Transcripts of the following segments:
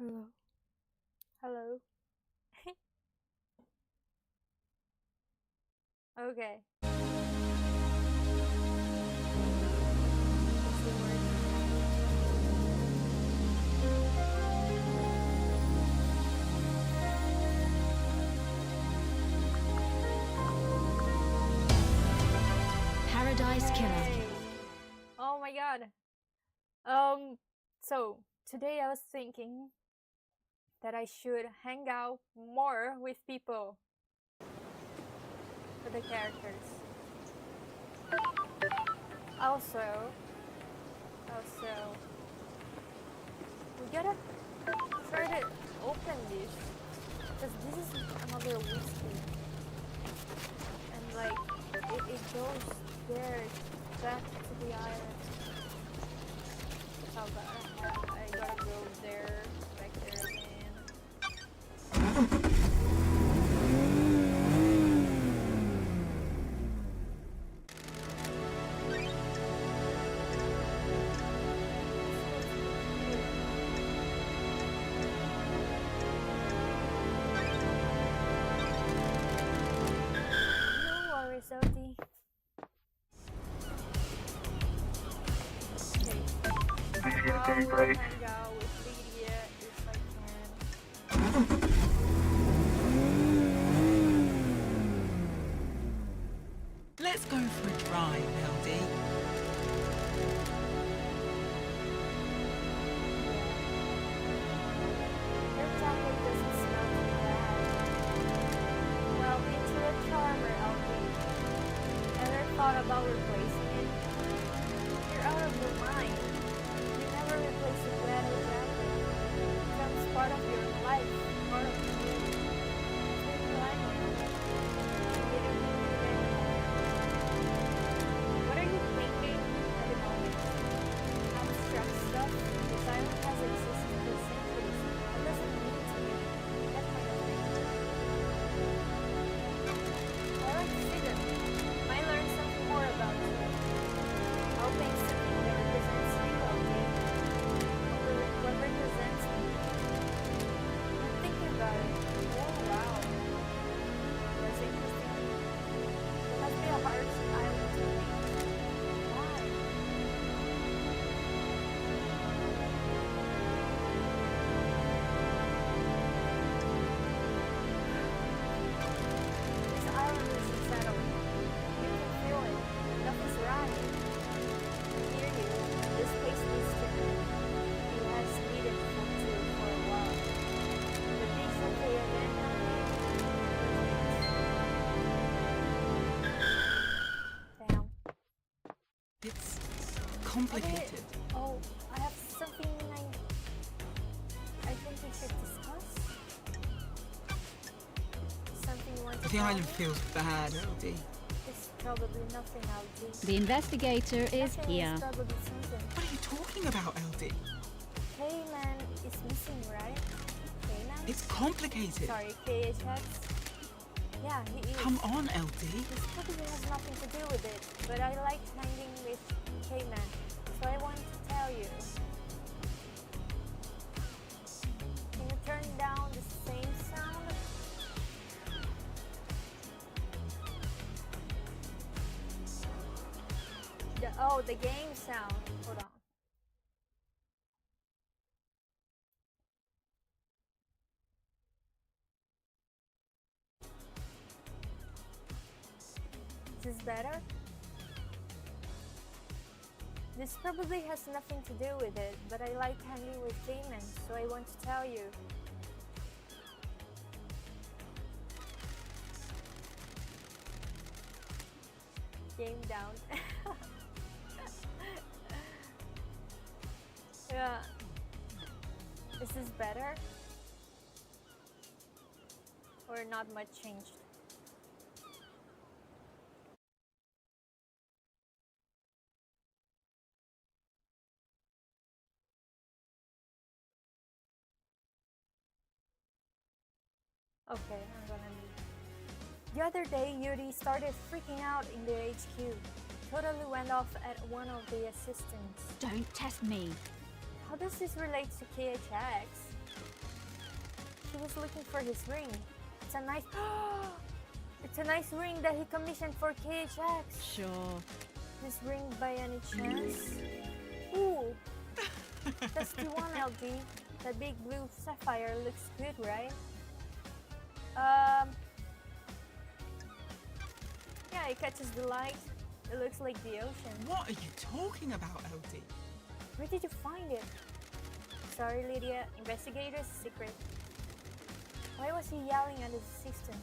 Hello. Hello. Okay. What's the word? Paradise Killer. Yay. Oh my god. So today I was thinking that I should hang out more with people for the characters. Also, we gotta try to open this because this is another whiskey, and like it goes there back to the island. How about I gotta go there, back there again. No worries, Odie. Okay. I will hang out with Lydia if I can. Let's go for a drive, LD. Your chocolate doesn't smell too bad. Well, into a charmer, LD. Ever thought about replacing it? You're out of your mind. You never replace a ghetto jacket. It becomes part of your life, part of you. It's been lying. You didn't need it anymore. What are you thinking at the moment? Abstract stuff? This island has existed for centuries. What does it mean to you? That kind of thing. I like to see them. Might learn something more about you. I'll think something that represents you, okay? What represents me? I'm thinking about it. Oh, wow. That's interesting. It must be a hard island to me. Why? This island isn't settled. You can feel it. Nothing's right. I hear you. This place needs to be. It has needed for a while. The things that they abandoned me. Damn. It's complicated. Oh, I have something I think we should discuss. Something you want to The tell island me? feels bad, LD. It's probably nothing, LG. The investigator is Nothing here. is probably something. What are you talking about, LD? K-Man is missing, right? K-Man? It's complicated. Sorry, KHX? Yeah, he is. Come on, LD. This probably has nothing to do with it, but I liked hanging with K-Man, so I wanted to tell you. Can you turn down the same sound? The game sound. Hold on. Is this better? This probably has nothing to do with it, but I like hanging with Cayman, so I want to tell you. Game down. Yeah. Is this better? Or not much changed? Okay, I'm gonna leave. The other day, Yuri started freaking out in the HQ. Totally went off at one of the assistants. Don't test me. How does this relate to KHX? was looking for his ring. It's a nice... It's a nice ring that he commissioned for KHX. Sure. This ring by any chance? Ooh! That's the one, LD. The big blue sapphire looks good, right? Yeah, it catches the light. It looks like the ocean. What are you talking about, LD? Where did you find it? Sorry, Lydia. Investigator's secret. Why was he yelling at his assistant?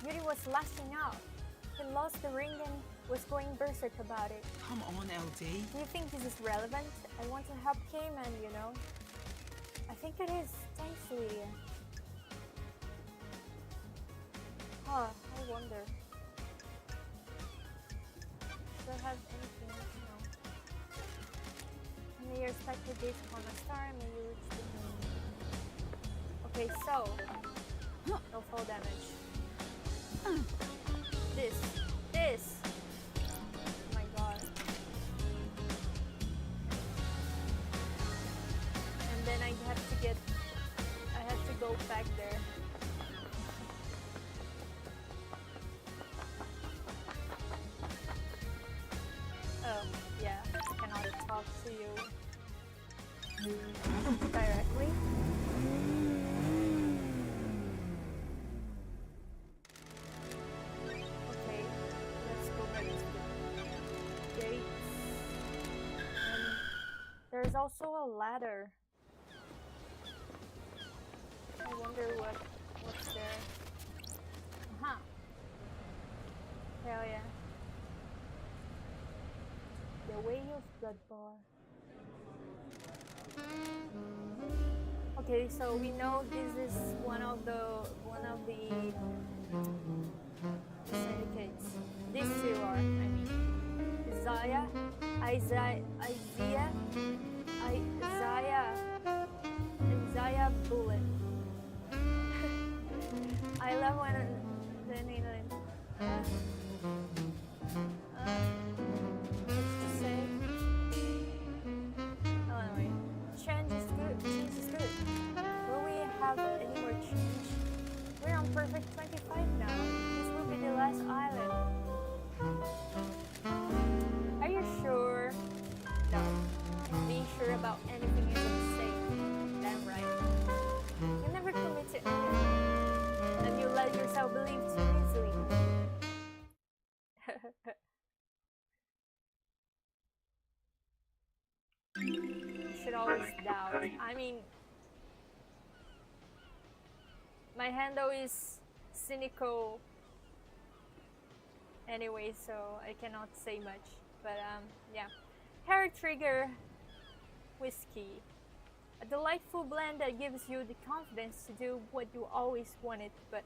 Yuri was lashing out. He lost the ring and was going berserk about it. Come on, LD. Do you think this is relevant? I want to help Cayman, you know. I think it is. Thanks, Lydia. Huh, I wonder. Should I have anything else now? May your spectre gaze upon a star, may you reach the moon. Okay, so no fall damage. This. Oh my god. And then I have to go back there. Oh, yeah, I cannot talk to you directly. Okay, let's go back to the gates. And there's also a ladder. I wonder what's there. Huh. Hell yeah. The Way of Blood Bar. Okay, so we know this is one of the syndicates. These two are, I mean, Isaiah Bullet. I love when the name. Any more change? We're on perfect 25 now. This will be the last island. Are you sure? No. Being sure about anything is a mistake. Damn right. You never commit to anything, and you let yourself believe too easily. You should always doubt. I mean, my handle is cynical anyway, so I cannot say much. But yeah. Hair Trigger Whiskey. A delightful blend that gives you the confidence to do what you always wanted, but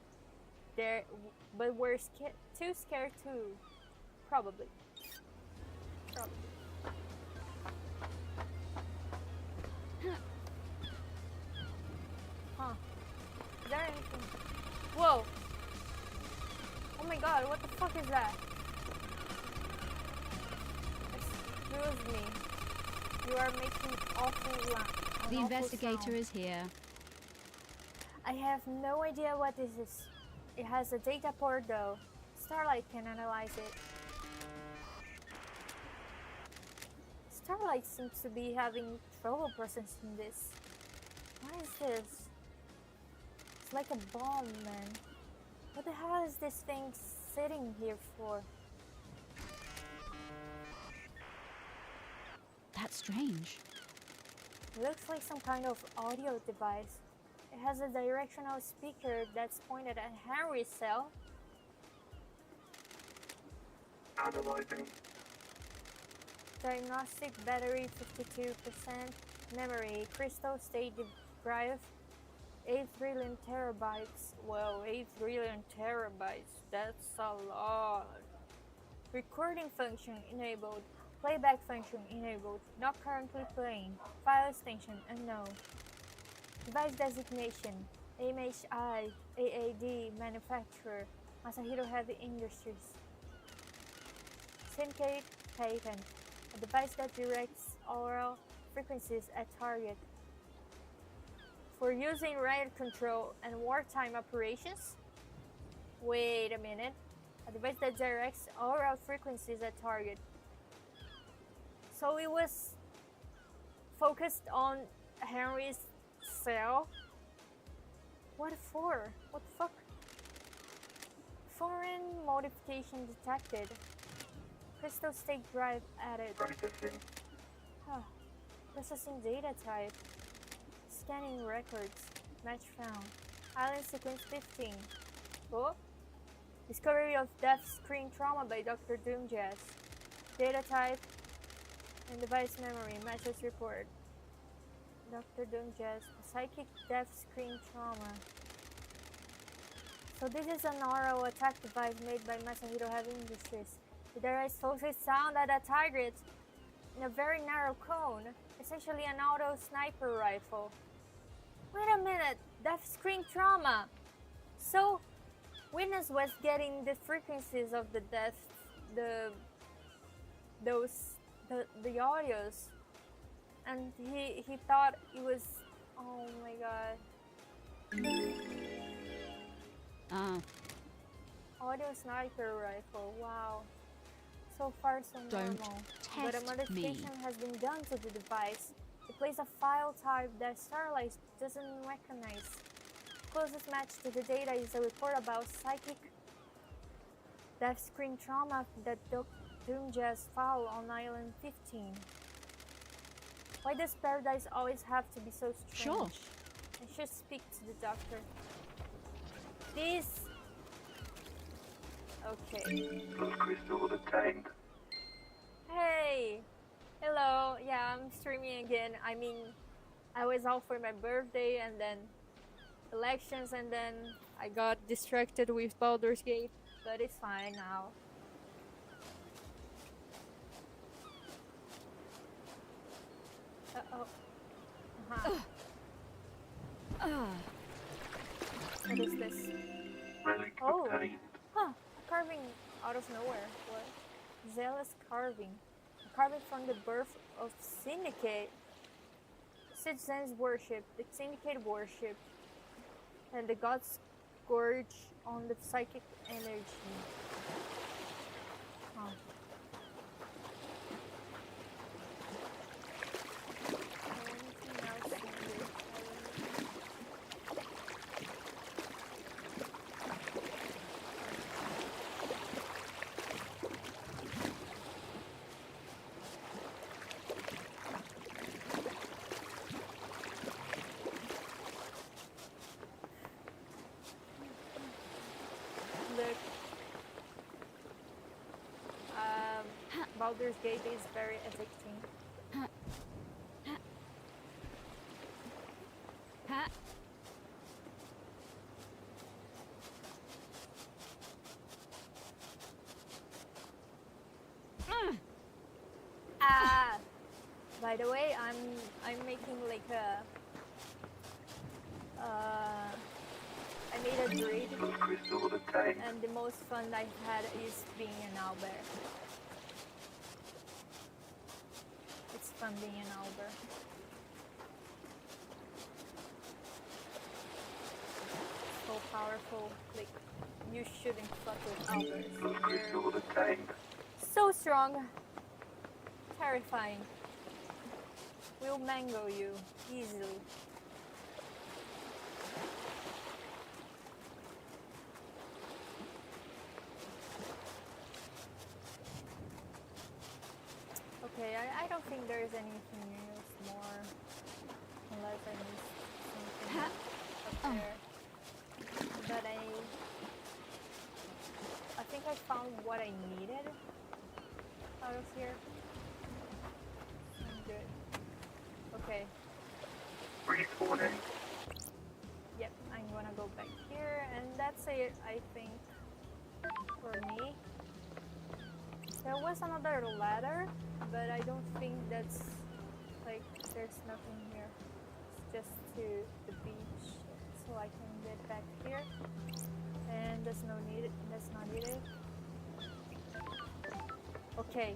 were too scared to. Probably. Huh. Is there anything? Whoa! Oh my god, what the fuck is that? Excuse me. You are making awful The awful investigator sound. is here. I have no idea what this is. It has a data port though. Starlight can analyze it. Starlight seems to be having trouble processing this. What is this? It's like a bomb, man. What the hell is this thing sitting here for? That's strange. It looks like some kind of audio device. It has a directional speaker that's pointed at Henry's cell. Analyzing. Diagnostic battery 52%. Memory crystal state drive 8 trillion terabytes. Whoa, 8 trillion terabytes. That's a lot. Recording function enabled. Playback function enabled. Not currently playing. File extension unknown. Device designation. MHI AAD manufacturer. Masahiro Heavy Industries. Syndicate patent. A device that directs aural frequencies at target. For for using riot control and wartime operations. Wait a minute. A device that directs aural frequencies at target. So it was focused on Henry's cell. What for? What the fuck? Foreign modification detected. Crystal stake drive added. Processing. Huh. Processing data type. Scanning records. Match found. Island sequence 15. Oh. Discovery of death screen trauma by Dr. Doomjazz. Data type and device memory matches report. Dr. Doomjazz. Psychic death screen trauma. So this is an aural attack device made by Masahiro Heavy Industries. It derives focused sound at a target in a very narrow cone, essentially an auto sniper rifle. Wait a minute, death screen trauma. So Witness was getting the frequencies of the death, the audios, and he thought it was, oh my god. Audio sniper rifle, wow. So far so normal. But a modification has been done to the device. It plays a file type that Starlight doesn't recognize. Closest match to the data is a report about psychic death screen trauma that Doomjazz found on Island 15. Why does Paradise always have to be so strange? Sure. I should speak to the doctor. This. Okay. Those crystals obtained. Hey! Hello. Yeah, I'm streaming again. I mean, I was out for my birthday and then elections and then I got distracted with Baldur's Gate, but it's fine now. Uh-oh. What is this? Relic Oh. obtained. Huh, a carving out of nowhere. What? Zealous carving. A carving from the birth of Syndicate. Citizens worship, the Syndicate worship, and the gods gorge on the psychic energy. Huh. Anything else in this? Look. Baldur's Gate is very addicting. By the way, I'm making like a I made a druid, Those crystals obtained. and the most fun I've had is being an owlbear. It's fun being an owlbear. So powerful, like you shouldn't fuck with owlbears. Those crystals obtained. So strong, terrifying. Will mango you easily. Okay, I don't think there's anything else more, unless I missed something up there. But I think I found what I needed out of here. I'm good. Okay, Respawning. yep, I'm gonna go back here, and that's it, I think, for me. There was another ladder, but I don't think that's, like, there's nothing here. It's just to the beach, so I can get back here. And that's not needed. Okay.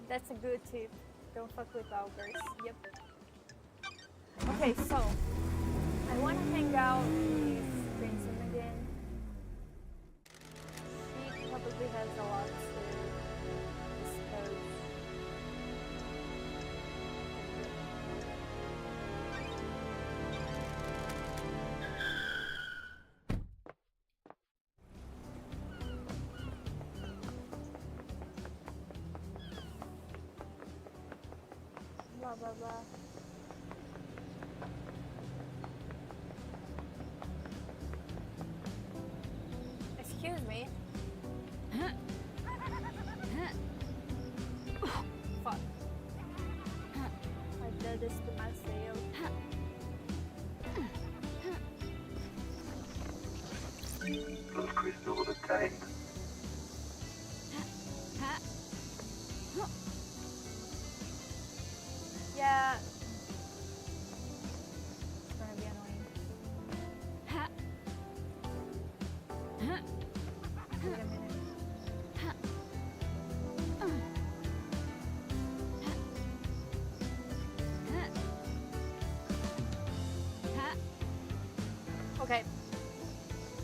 That's a good tip. Don't fuck with owlbears. Yep. Okay, so I want to hang out with Crimson again. She probably has a lot to discuss. Blah blah blah. Excuse me. Fuck. I did this to myself. Lost crystal obtained. Yeah. It's gonna be annoying. Wait a minute. Okay.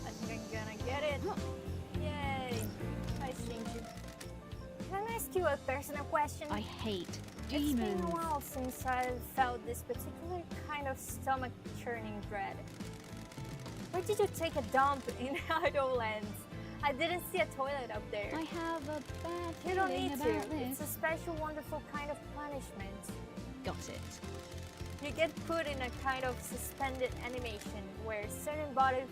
I think I'm gonna get it. Yay. I think you. Can I ask you a personal question? I hate It's been demons. a while since I felt this particular kind of stomach-churning dread. Where did you take a dump in Idlelands? I didn't see a toilet up there. I have a bad You don't feeling need to. about It's this. a special, wonderful kind of punishment. Got it. You get put in a kind of suspended animation where certain bodily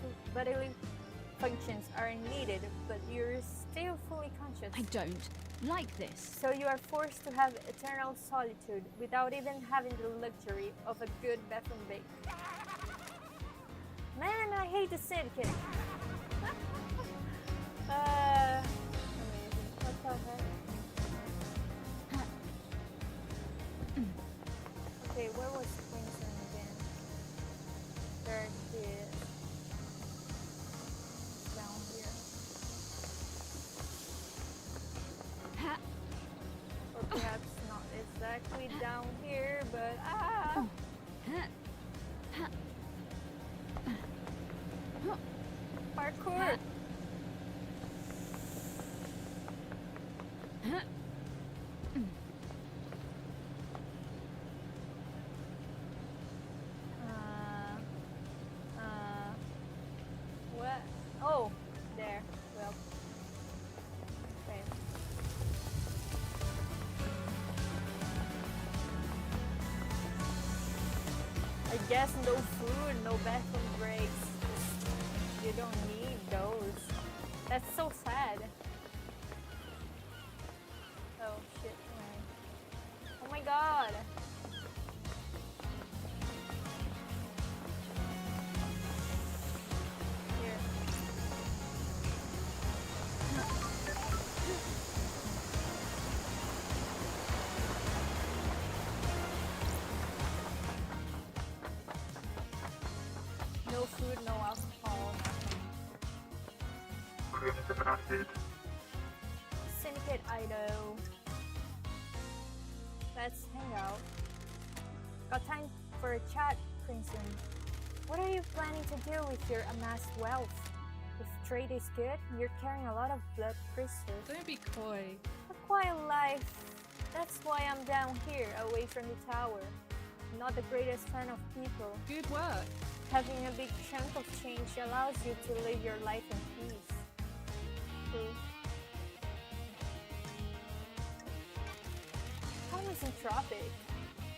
functions are needed, but you're still fully conscious. I don't like this. So you are forced to have eternal solitude without even having the luxury of a good bath and bake. Man, I hate the syndicate. Amazing. What the heck? Okay, where was Crimson again? There he is. Down here. Or perhaps not exactly down here, but parkour! What? Oh, there. Well. Okay. I guess no food, no bathroom breaks. You don't need those. That's so sad. Oh shit, man. Oh my god. Here. No food, no alcohol, nothing. Crimson acid. Syndicate Ido. Let's hang out. Got time for a chat, Crimson. What are you planning to do with your amassed wealth? If trade is good, you're carrying a lot of blood crystals. Don't be coy. A quiet life. That's why I'm down here, away from the tower. Not the greatest fan of people. Good work. Having a big chunk of change allows you to live your life in peace. True. How misanthropic.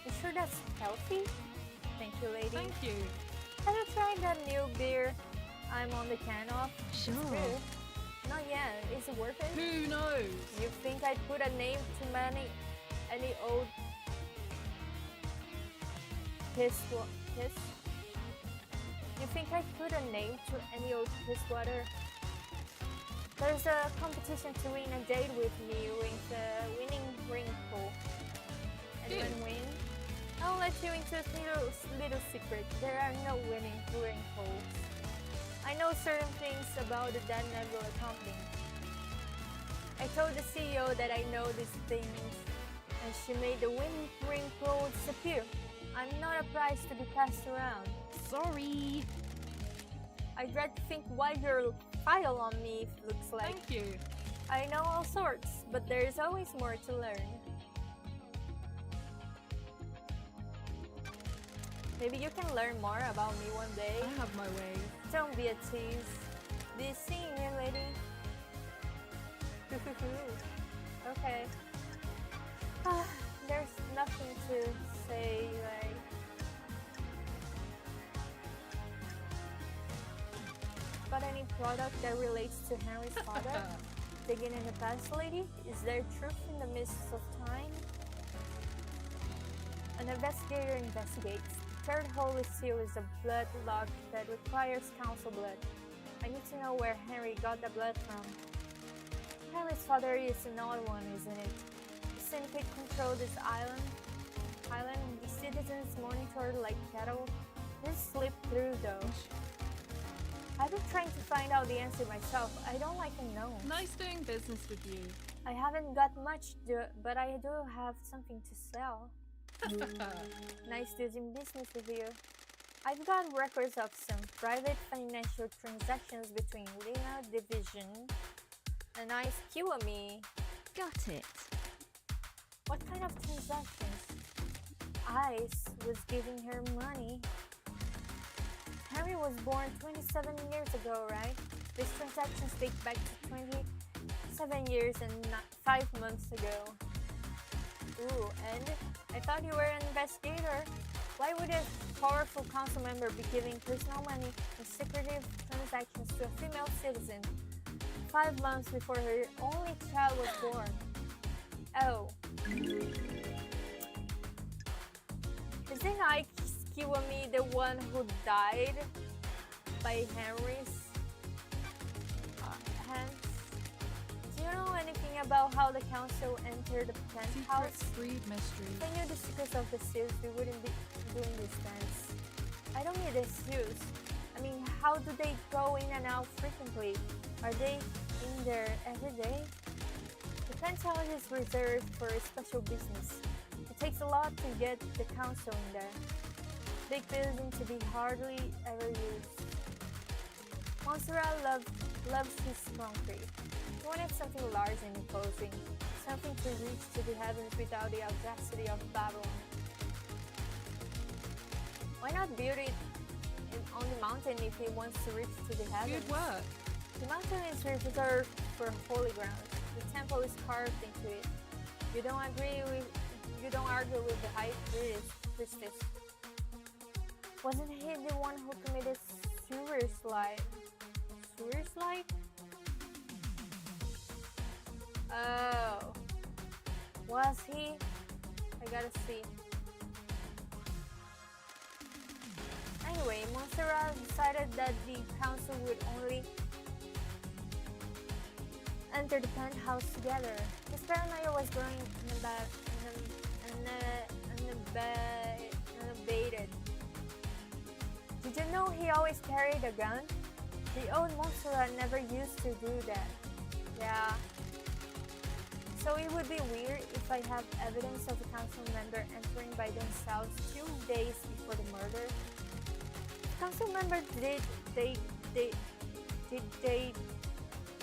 You sure that's healthy? Thank you, lady. Thank you. Have you tried that new beer I'm on the can of? Sure. True. Not yet. Is it worth it? Who knows? You think I'd put a name to any old piss? You think I'd put a name to any old piss water? There's a competition to win a date with me with a winning ring pull. Anyone win? I'll let you into a little secret. There are no winning ring pulls. I know certain things about the Dan Nebula company. I told the CEO that I know these things, and she made the winning ring pull disappear. I'm not a prize to be passed around. Sorry. I dread to think what your file on me looks like. Thank you. I know all sorts, but there is always more to learn. Maybe you can learn more about me one day. I have my ways. Don't be a tease. Do you see me, lady? Okay. There's nothing to say, like... Got any product that relates to Henry's father? Digging in the past, lady? Is there truth in the mists of time? An investigator investigates. Third Holy Seal is a blood log that requires council blood. I need to know where Henry got the blood from. Henry's father is an odd one, isn't it? The syndicate control this island, and the citizens monitored like cattle. Just slip through though. I've been trying to find out the answer myself. I don't like unknowns. Nice doing business with you. I haven't got much, but I do have something to sell. Nice doing business with you. I've got records of some private financial transactions between Lena Division and Ice Kiwami. Got it. What kind of transactions? Ice was giving her money. Henry was born 27 years ago, right? These transactions date back to 27 years and 5 months ago. Ooh, and I thought you were an investigator. Why would a powerful council member be giving personal money and secretive transactions to a female citizen 5 months before her only child was born? Oh. Isn't Ike Kiwami the one who died by Henry's hands? Do you know anything about how the council entered the penthouse? Secret breed mystery. If I knew the secrets of the seals, we wouldn't be doing this dance. I don't need excuse. I mean, how do they go in and out frequently? Are they in there every day? The penthouse is reserved for a special business. It takes a lot to get the council in there. Big building to be hardly ever used. Montserrat loves his concrete. He wanted something large and imposing, something to reach to the heavens without the audacity of Babylon. Why not build it on the mountain if he wants to reach to the heavens? Good work. The mountain is reserved for holy ground. The temple is carved into it. You don't argue with the high priestess. Wasn't he the one who committed sewer slide? Sewer slide? Oh. Was he? I gotta see. Anyway, Montserrat decided that the council would only enter the penthouse together. His paranoia was growing unabated. Did you know he always carried a gun? The old Montserrat never used to do that. Yeah. So it would be weird if I have evidence of a council member entering by themselves 2 days before the murder. The council member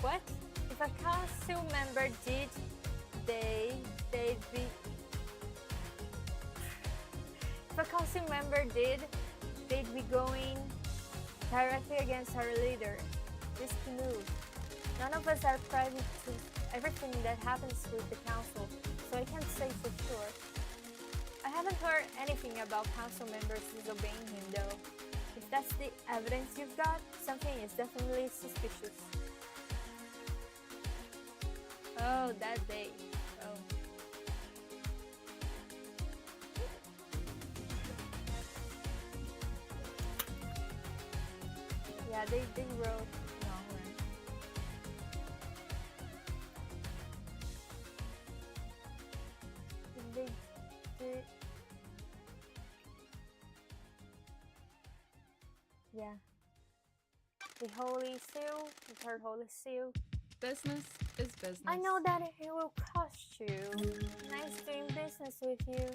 what? If a council member If a council member did, they'd be going directly against our leader. Risky move. None of us are privy to everything that happens with the council, so I can't say for sure. I haven't heard anything about council members disobeying him though. If that's the evidence you've got, something is definitely suspicious. Oh, that day. Oh. Yeah, they wrote longer. Yeah. The Holy Seal, the Third Holy Seal. Business is business. I know that it will cost you. Nice doing business with you.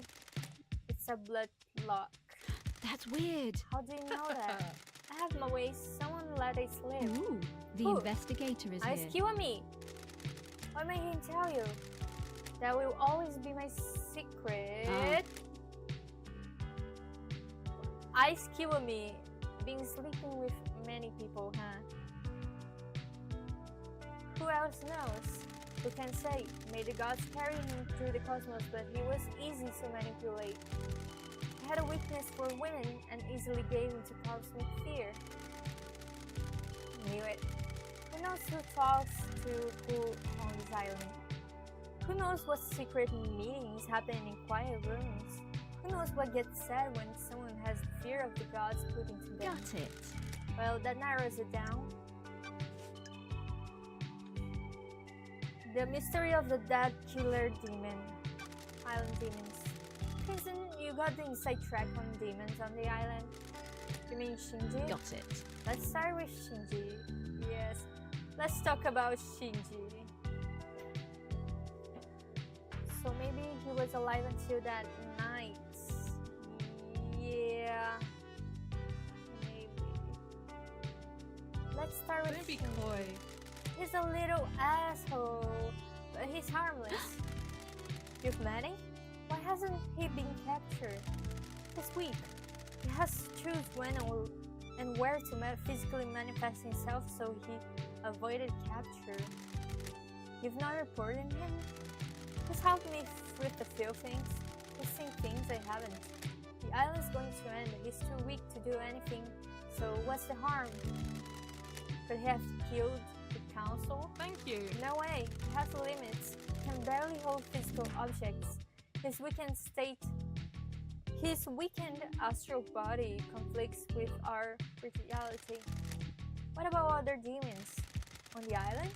It's a blood luck. That's weird. How do you know that? I have my ways. Someone let it slip. Ooh, the Who? investigator is Ice here. Kiwa me. What may he tell you? That will always be my secret. Ice Kiwa me. Been sleeping with many people, huh? Who else knows? Who can say? May the gods carry him through the cosmos, but he was easy to manipulate. He had a weakness for women and easily gave in to cosmic fear. Knew it. Who knows who talks to who on this island? Who knows what secret meetings happen in quiet rooms? Who knows what gets said when someone has the fear of the gods put into them? Got it. Well, that narrows it down. The mystery of the dead killer demon. Island demons. Isn't you got the inside track on demons on the island? You mean Shinji? Got it. Let's start with Shinji. Yes, let's talk about Shinji. So maybe he was alive until that night. Yeah, maybe. Let's start with Don't be Shinji. coy. He's a little asshole, but he's harmless. You've met him? Why hasn't he been captured? He's weak. He has to choose when and where to physically manifest himself, so he avoided capture. You've not reported him? He's helped me with a few things. He's seen things I haven't. The island's going to end. He's too weak to do anything, so what's the harm? Could he have killed the council? Thank you. No way. He has limits. He can barely hold physical objects. His weakened astral body conflicts with our reality. What about other demons on the island?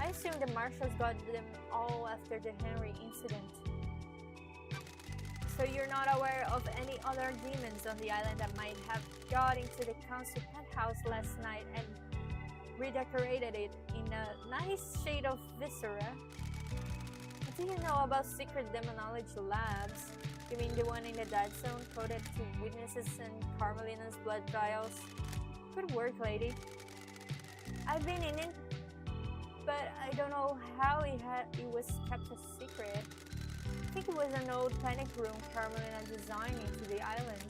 I assume the marshals got them all after the Henry incident. So you're not aware of any other demons on the island that might have got into the council penthouse last night and redecorated it in a nice shade of viscera? What do you know about secret demonology labs? You mean the one in the dead zone coded to witnesses and Carmelina's blood vials? Good work, lady. I've been in it, but I don't know how it was kept a secret. I think it was an old panic room Carmelina designed into the island.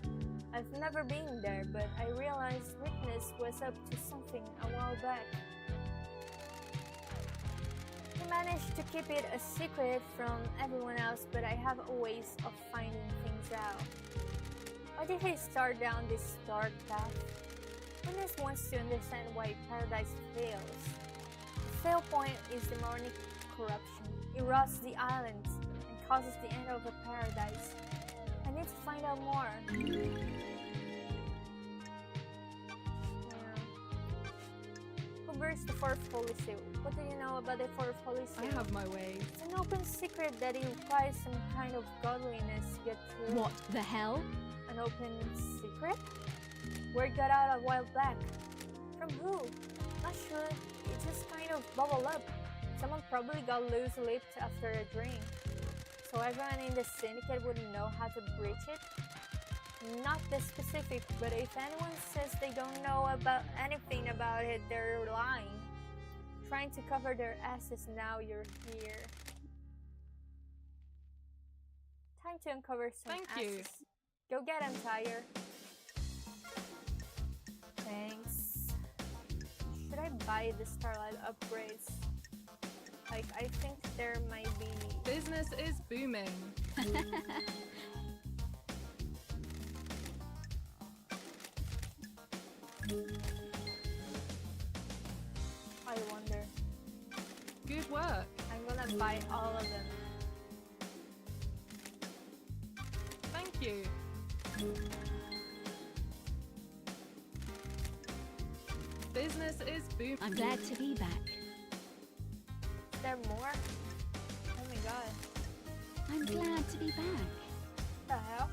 I've never been there, but I realized Witness was up to something a while back. He managed to keep it a secret from everyone else, but I have a ways of finding things out. Why did he start down this dark path? Witness wants to understand why Paradise fails. The fail point is demonic corruption. It rots the islands and causes the end of a paradise. I need to find out more. Who burst the fourth holy seal? What do you know about the fourth holy I seal? have my ways. It's an open secret that it requires some kind of godliness to get through. What the hell? An open secret? Word got out a while back. From who? Not sure. It just kind of bubbled up. Someone probably got loose-lipped after a drink. So everyone in the syndicate would know how to breach it? Not this specific, but if anyone says they don't know about anything about it, they're lying. Trying to cover their asses now you're here. Time to uncover some Thank asses. you. Go get him, Tyre. Thanks. Should I buy the Starlight upgrades? Like, I think there might be... Business is booming. I wonder. Good work. I'm gonna buy all of them. Thank you. Business is booming. I'm glad to be back. Is there more? Oh my god. I'm glad to be back. What the hell?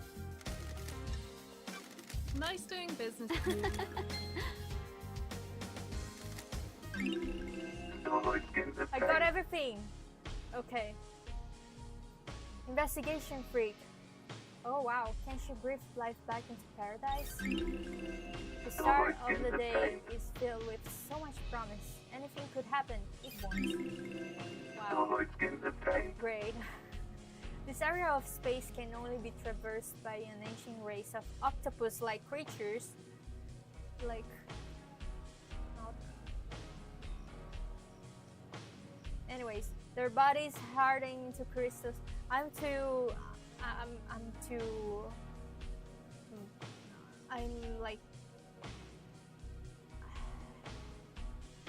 Nice doing business. No, it's getting the I got everything. Okay. Investigation freak. Oh wow, can she breathe life back into paradise? The start of the day is filled with so much promise. Anything could happen. It won't. Wow, Always in the pain. great. This area of space can only be traversed by an ancient race of octopus-like creatures. Like, not. Anyways, their bodies hardening into crystals. I'm too. I'm like.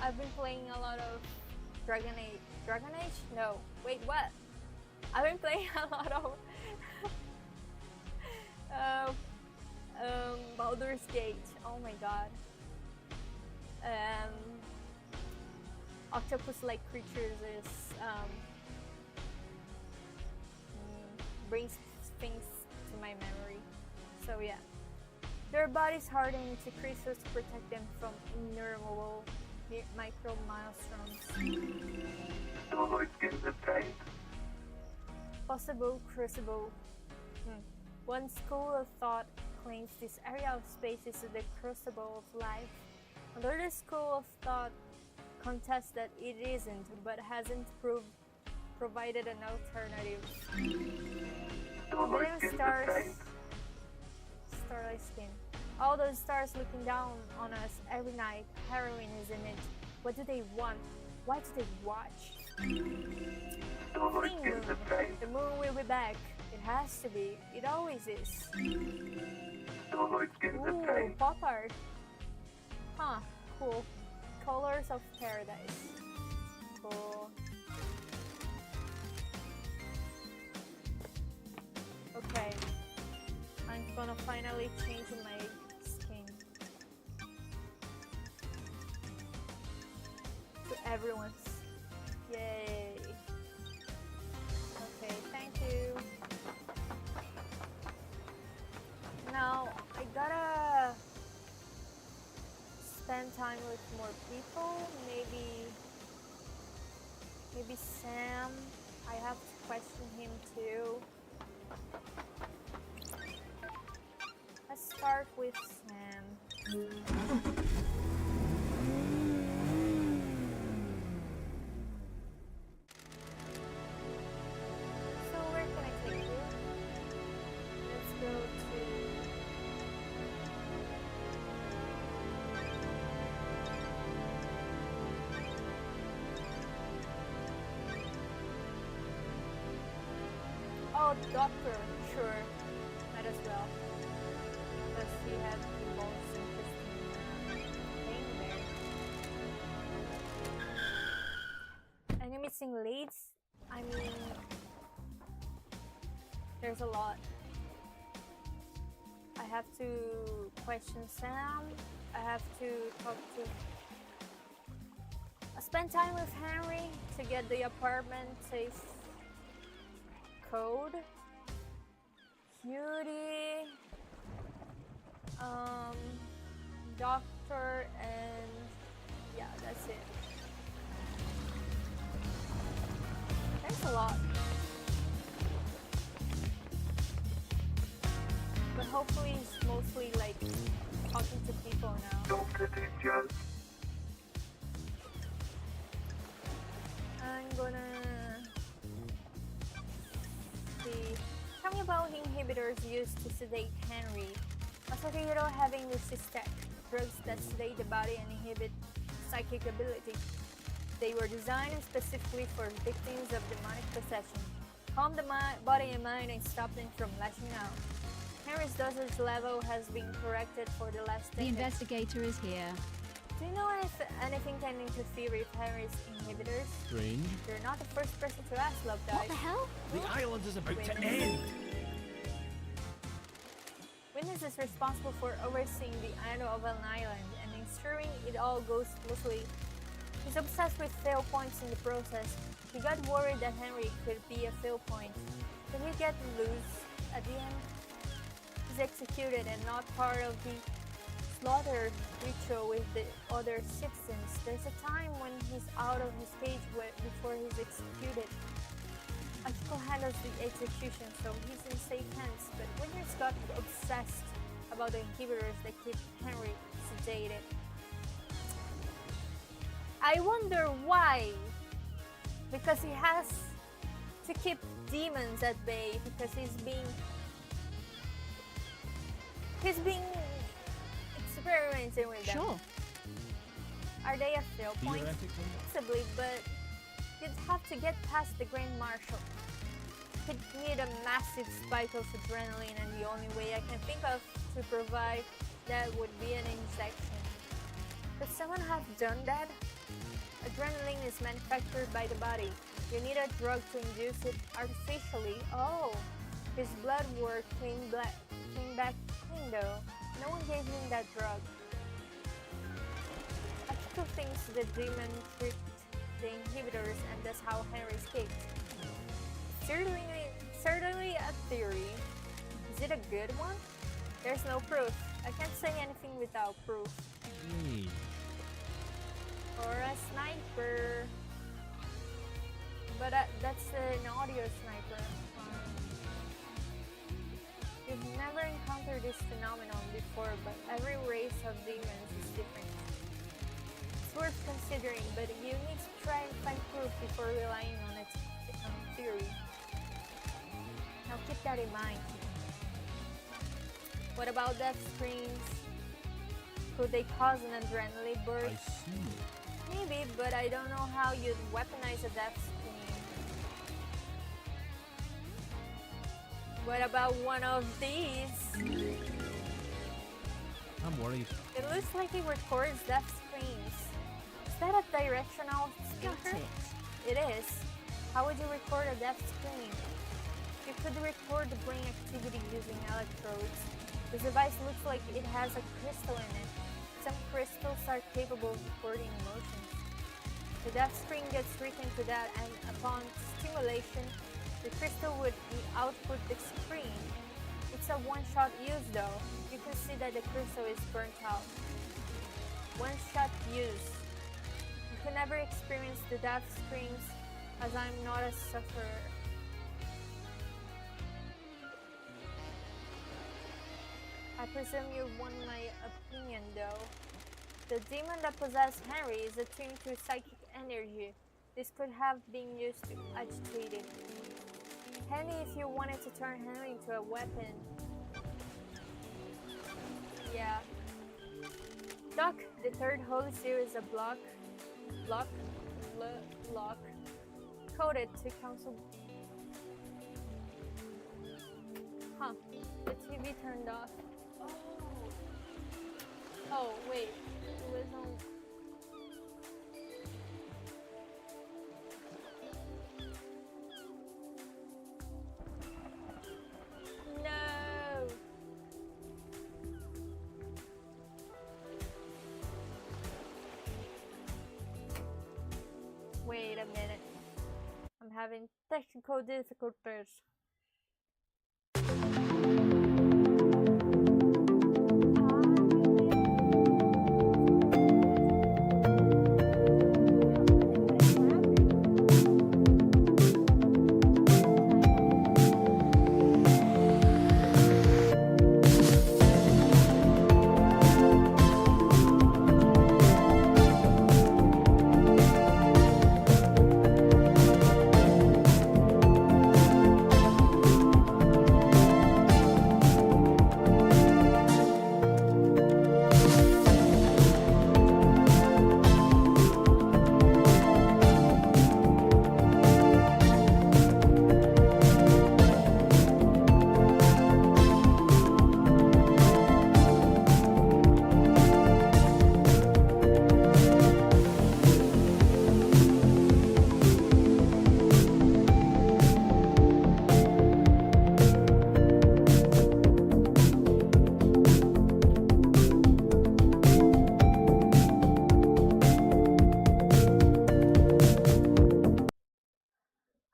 I've been playing a lot of Dragon Age. Dragon Age? No. Wait, what? I've been playing a lot of Baldur's Gate. Oh my god. Octopus-like creatures is brings things to my memory. So yeah, their bodies harden into crystals to protect them from innumerable micro maelstroms. Always in the pain. Possible crucible. One school of thought claims this area of space is the crucible of life. Another school of thought contests that it isn't, but hasn't provided an alternative. Always Million in the stars, pain. starlight skin. All those stars looking down on us every night. Heroin is in it. What do they want? Why do they watch? Always Clean in moon. the pain. The moon will be back. It has to be. It always is. Always in the Ooh, pain. pop art. Huh, cool. Colors of Paradise. Cool. Okay. I'm gonna finally change my skin. To everyone's. Yay. Okay, thank you. Now, I gotta spend time with more people. Maybe Sam. I have to question him too. Let's start with Sam. So where can I take you? Let's go to oh, doctor, sure. Might as well. Because he has the most interesting thing there. Any missing leads? I mean, there's a lot. I have to question Sam. I have to talk to. I spend time with Henry to get the apartment safe code. Cutie, doctor, and yeah, that's it. There's a lot. But hopefully it's mostly like talking to people now. Dr. Ninja. I'm gonna see. Tell me about inhibitors used to sedate Henry. Masahiro having resisted drugs that sedate the body and inhibit psychic ability. They were designed specifically for victims of demonic possession. Calm the body and mind and stop them from lashing out. Henry's dosage level has been corrected for the last The decade. investigator is here. Do you know if anything can interfere with Henry's inhibitors? Strange. You're not the first person to ask, Love What Dive. the hell? The island is about to Wait. end. Witness is responsible for overseeing the idol of an island and ensuring it all goes smoothly. He's obsessed with fail points in the process. He got worried that Henry could be a fail point. Did he get loose at the end? He's executed and not part of the slaughter ritual with the other citizens. There's a time when he's out of his cage before he's executed. Akiko handles the execution, so he's in safe hands. But Winters got obsessed about the inhibitors that keep Henry sedated. I wonder why. Because he has to keep demons at bay because he's being experimenting with them. Sure. Are they a fail point? Theoretically. Possibly, but you'd have to get past the Grand Marshal. You'd need a massive spike of adrenaline, and the only way I can think of to provide that would be an injection. Could someone have done that? Adrenaline is manufactured by the body. You need a drug to induce it artificially. Oh, his blood work came back clean though. No one gave him that drug. Akiko thinks the demon tricked the inhibitors and that's how Henry escaped. Certainly a theory. Is it a good one? There's no proof. I can't say anything without proof. Hey. Or a sniper. But that's an audio sniper. You've never encountered this phenomenon before, but every race of demons is different. It's worth considering, but you need to try and find proof before relying on its theory. Now keep that in mind. What about death screens? Could they cause an adrenaline I burst? see. Maybe, but I don't know how you'd weaponize a death screen. What about one of these? I'm worried. It looks like it records death screens. Is that a directional Got speaker? it. It is. How would you record a death screen? You could record the brain activity using electrodes. This device looks like it has a crystal in it. Some crystals are capable of recording emotions. The death screen gets written to that, and upon stimulation, the crystal would output the screen. It's a one-shot use though. You can see that the crystal is burnt out. One-shot use. You can never experience the death screens as I'm not a sufferer. I presume you want my opinion though. The demon that possessed Henry is attuned to psychic energy. This could have been used to agitate it. Handy if you wanted to turn Henry into a weapon. Yeah. Doc, the third Holy Seal is a block coded to council. Huh. The TV turned off. Oh wait, it was on. No. Wait a minute. I'm having technical difficulties.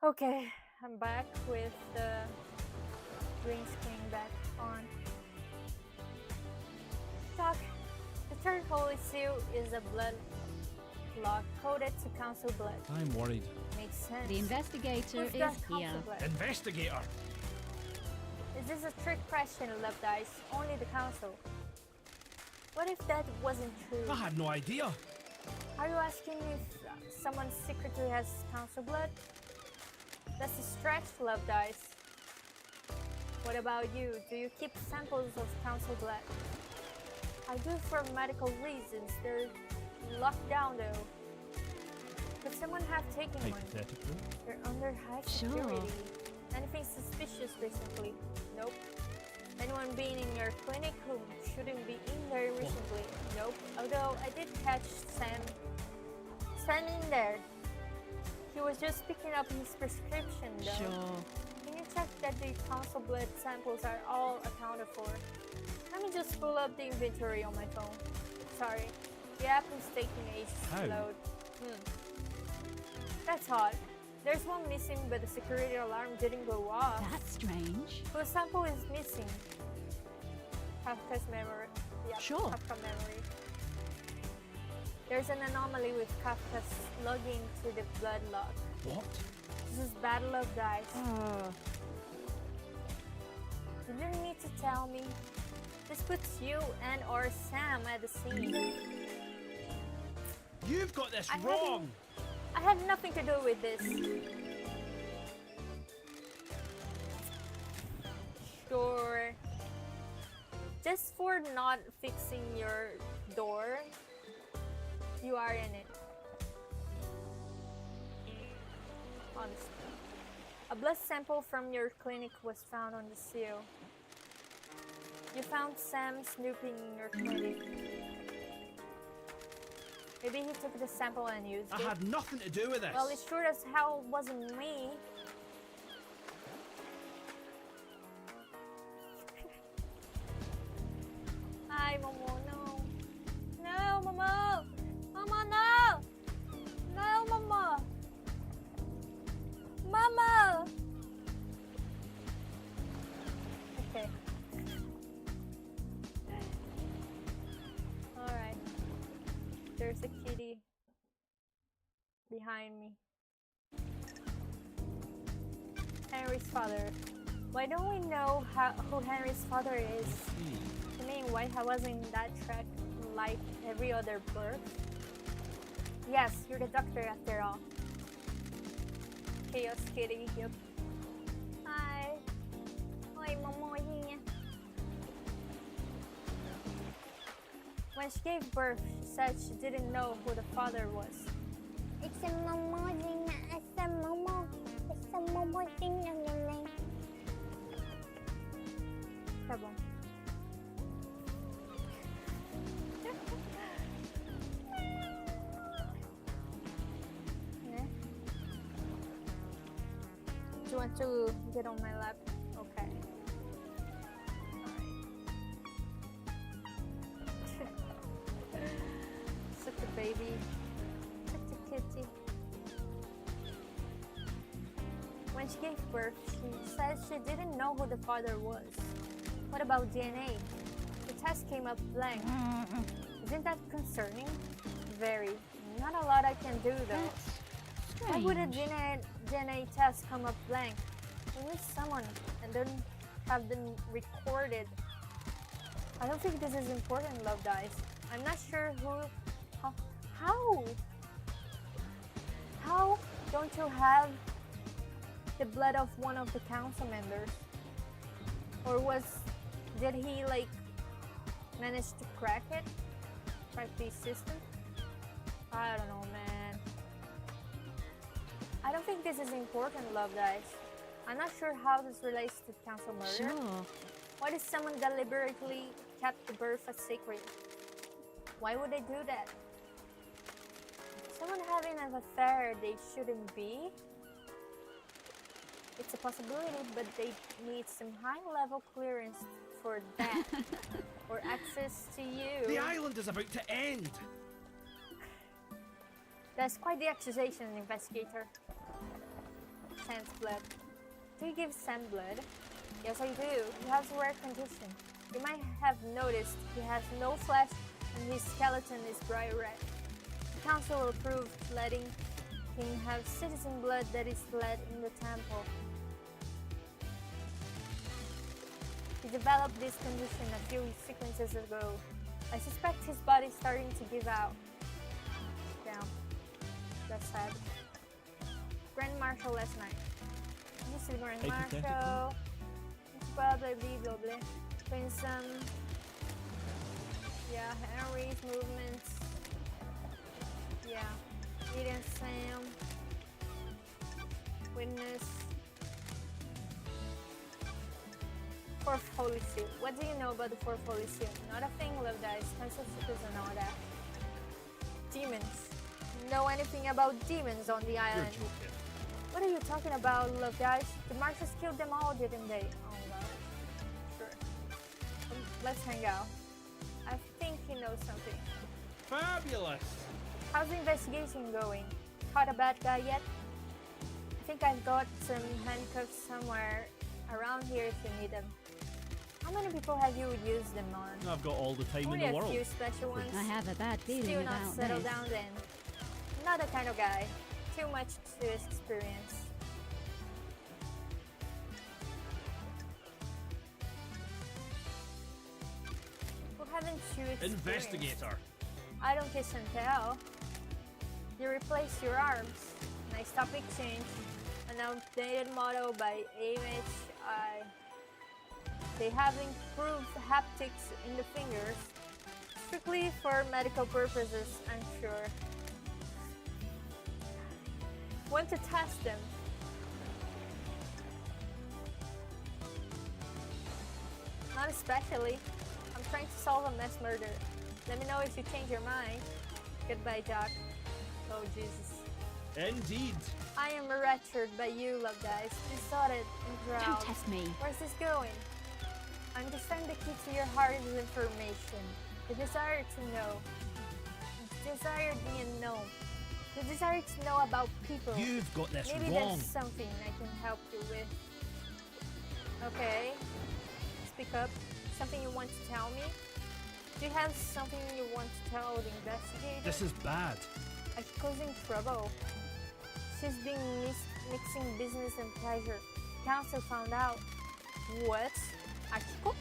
Okay, I'm back with the green screen back on. Doc, the third Holy Seal is a blood lock coded to council blood. I'm worried. Me makes sense. The investigator Who's is got here. council blood? Investigator. Is this a trick question, Love Dice? Only the council. What if that wasn't true? I had no idea. Are you asking if someone secretly has council blood? That's a stretch, Love Dice. What about you? Do you keep samples of council blood? I do for medical reasons. They're locked down though. Could someone have taken one? Hypothetically. They're under high Sure. security. Anything suspicious recently? Nope. Anyone being in your clinic who shouldn't be in there recently? Nope. Although I did catch Sam in there. He was just picking up his prescription though. Sure. Can you check that the council blood samples are all accounted for? Let me just pull up the inventory on my phone. Sorry. The app is taking ages How? to load. That's odd. There's one missing, but the security alarm didn't go off. That's strange. Whose sample is missing? Kafka's memory. Yep, Sure. Kafka memory. There's an anomaly with Kafka's logging to the blood log. What? This is Battle of Dice. You didn't need to tell me. This puts you and or Sam at the scene. You've got this I wrong. I had nothing to do with this. Sure. Just for not fixing your door, you are in it. Honestly. A blood sample from your clinic was found on the seal. You found Sam snooping in your clinic. Maybe he took the sample and used I it. had nothing to do with this. Well, it sure as hell wasn't me. Hi, Momo, no. No, Momo! Momo, no! No, Momo! Momo! Okay. Alright. There's a kitty behind me. Henry's father. Why don't we know who Henry's father is? I mean, why wasn't that track like every other birth? Yes, you're the doctor after all. Chaos Kitty, yep. Hi. Hi, Momoy. When she gave birth, she said she didn't know who the father was. It's a Momo thing, it's a Momo. It's a Momo thing. Tá bom. Né? Do you want to get on my lap? Okay. Alright. Such a baby. Such a kitty. When she gave birth, she said she didn't know who the father was. What about DNA? The test came up blank. Isn't that concerning? Very. Not a lot I can do though. That's Why would a strange. DNA test come up blank? We need someone and then have them recorded. I don't think this is important, Love Dice. I'm not sure who... How don't you have the blood of one of the council members? Or did he like manage to crack the system? I don't know, man. I don't think this is important, Love Dice. I'm not sure how this relates to council murder. Sure. Why does someone deliberately kept the birth a secret? Why would they do that? Someone having an affair they shouldn't be? It's a possibility, but they need some high-level clearance for that. Or access to you. The island is about to end. That's quite the accusation, investigator. Sam's blood. Do you give Sam blood? Yes, I do. He has a rare condition. You might have noticed he has no flesh and his skeleton is bright red. The council approved letting king have citizen blood that is fled in the temple. He developed this condition a few sequences ago. I suspect his body's starting to give out. Damn. That's sad. Grand Marshal last night. This is the Grand Marshal. Blah blah blah blah. When some Henry's movements. Yeah. Eden Sam. Witness. Fourth Holy Seal. What do you know about the Fourth Holy Seal? Not a thing, Love Dice. Council Secrets and all that. Demons. Know anything about demons on the You're island? joking. What are you talking about, Love Dice? The Marshals killed them all, didn't they? Oh well. Sure. Let's hang out. I think he knows something. Fabulous. How's the investigation going? Caught a bad guy yet? I think I've got some handcuffs somewhere around here if you need them. How many people have you used them on? I've got all the time in Only the a world. few special ones. I have a bad feeling Still not about settled this. down then. Not the kind of guy. Too much to his experience. Who haven't you experienced? Investigator. I don't kiss and tell. You replace your arms. Nice topic change. An outdated motto by AMHI. They have improved haptics in the fingers. Strictly for medical purposes, I'm sure. Want to test them? Not especially. I'm trying to solve a mass murder. Let me know if you change your mind. Goodbye, Jack. Oh, Jesus. Indeed. I am raptured by you, Love Dice. Besotted and Don't proud. test me. Where's this going? Understand the key to your heart is information. The desire to know. The desire to be unknown. The desire to know about people. You've got this Maybe wrong. that's something I can help you with. Okay. Speak up. Something you want to tell me? Do you have something you want to tell the investigator? This is bad. She's causing trouble. She's been mixing business and pleasure. Council found out. What? Akiko?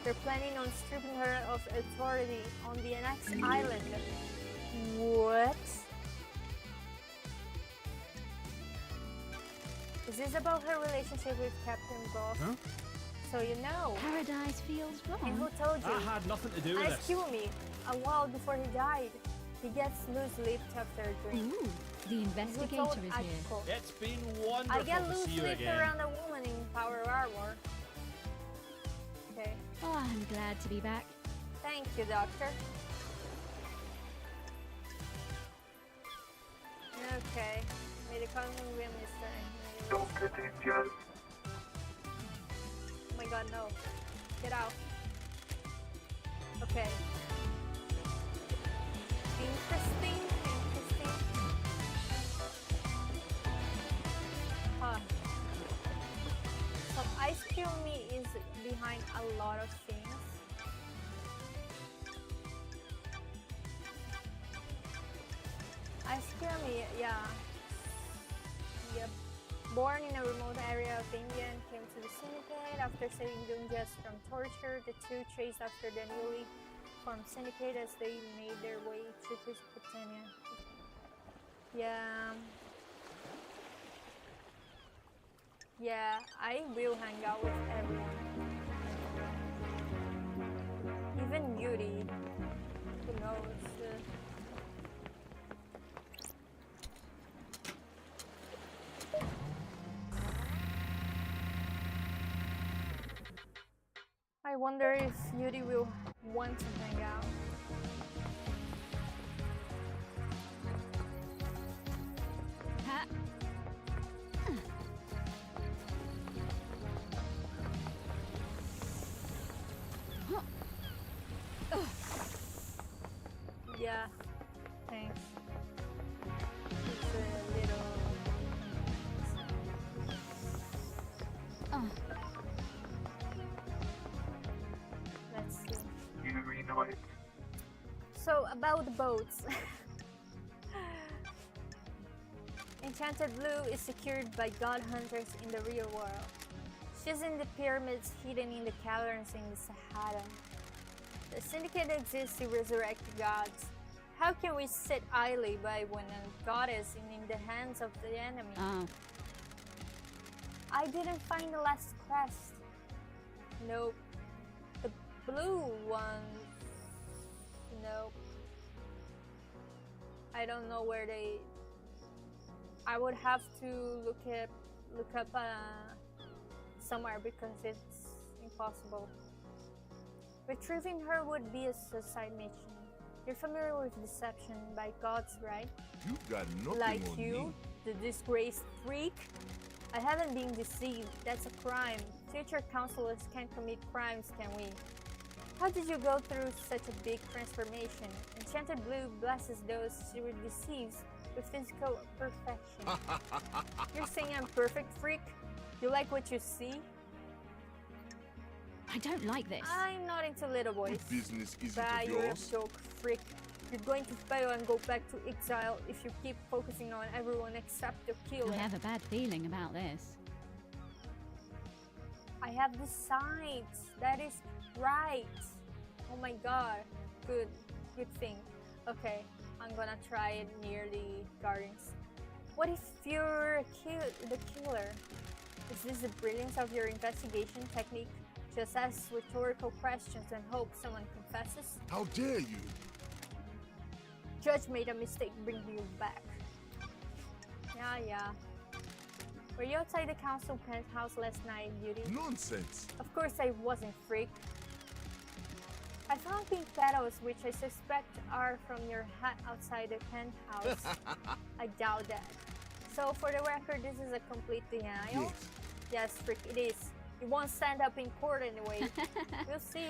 They're planning on stripping her of authority on the next island. What? Is this about her relationship with Captain Boss? Huh? So you know. Paradise feels And who wrong. told you? I had nothing to do with Ice this. Kiwami, a while before he died. He gets loose-lipped after a drink. Ooh, the Who investigator told is here. Akiko? It's been I wonderful get to see you loose-lipped again. around a woman in power armor. Okay. Oh, I'm glad to be back. Thank you, Doctor. Okay. May the cosmic wheel, Mr. Dr. Danger. Oh my god, no. Get out. Okay. Interesting. Huh. So Ice Kiwami is behind a lot of things. Ice Kiwami, yeah. Yep. Born in a remote area of India and came to the Syndicate after saving Dunjas from torture. The two chased after the newly formed Syndicate as they made their way through Mesopotamia. Yeah. Yeah, I will hang out with everyone. Even Yuri. Who knows? I wonder if Yuri will want to hang out. Ha! Yeah, thanks. It's a little. Oh, Let's see. Yuri Knight. So about the boats. Enchanted Blue is secured by god hunters in the real world. She's in the pyramids hidden in the caverns in the Sahara. The Syndicate exists to resurrect gods. How can we sit idly by when a goddess is in the hands of the enemy? Oh, I didn't find the last quest. Nope. The blue ones. Nope. I don't know where they. I would have to look up somewhere because it's impossible. Retrieving her would be a suicide mission. You're familiar with deception by gods, right? You've got nothing Like on you, me. the disgraced freak? I haven't been deceived. That's a crime. Future counselors can't commit crimes, can we? How did you go through such a big transformation? Enchanted Blue blesses those she deceives with physical perfection. You're saying I'm perfect, freak? You like what you see? I don't like this. I'm not into little boys. What business is Bah, it of you're a yours? joke, freak. You're going to fail and go back to exile if you keep focusing on everyone except the killer. I have a bad feeling about this. I have the sights. That is right. Oh my god. Good thing. Okay, I'm gonna try it near the gardens. What if you're the killer? Is this the brilliance of your investigation technique? Just ask rhetorical questions and hope someone confesses? How dare you? Judge made a mistake bringing you back. Yeah. Were you outside the council penthouse last night, Beauty? Nonsense. Of course I wasn't, freak. I found pink petals which I suspect are from your hat outside the penthouse. I doubt that. So for the record, this is a complete denial? Yes. Yes, freak, it is. You won't stand up in court anyway. We'll see.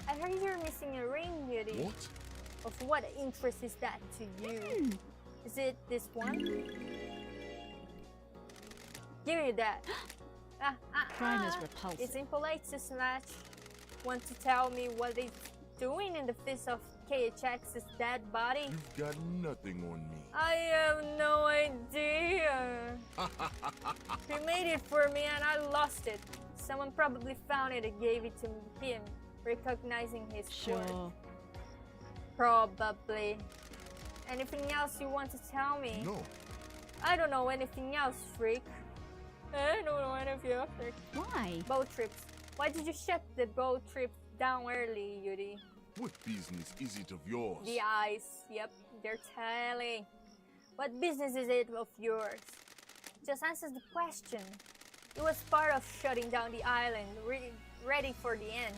I heard you're missing a ring, Beauty. What? Of what interest is that to you? Is it this one? Give me that. Crime is repulsive. It's impolite to snatch. Want to tell me what it's doing in the fist of KHX's dead body? You've got nothing on me. I have no idea. He made it for me and I lost it. Someone probably found it and gave it to him, recognizing his worth. Sure. Probably. Anything else you want to tell me? No. I don't know anything else, freak. I don't know anything else. Why? Boat trips. Why did you shut the boat trip down early, Yuri? What business is it of yours? The eyes. Yep, they're telling. What business is it of yours? Just answer the question. It was part of shutting down the island, ready for the end.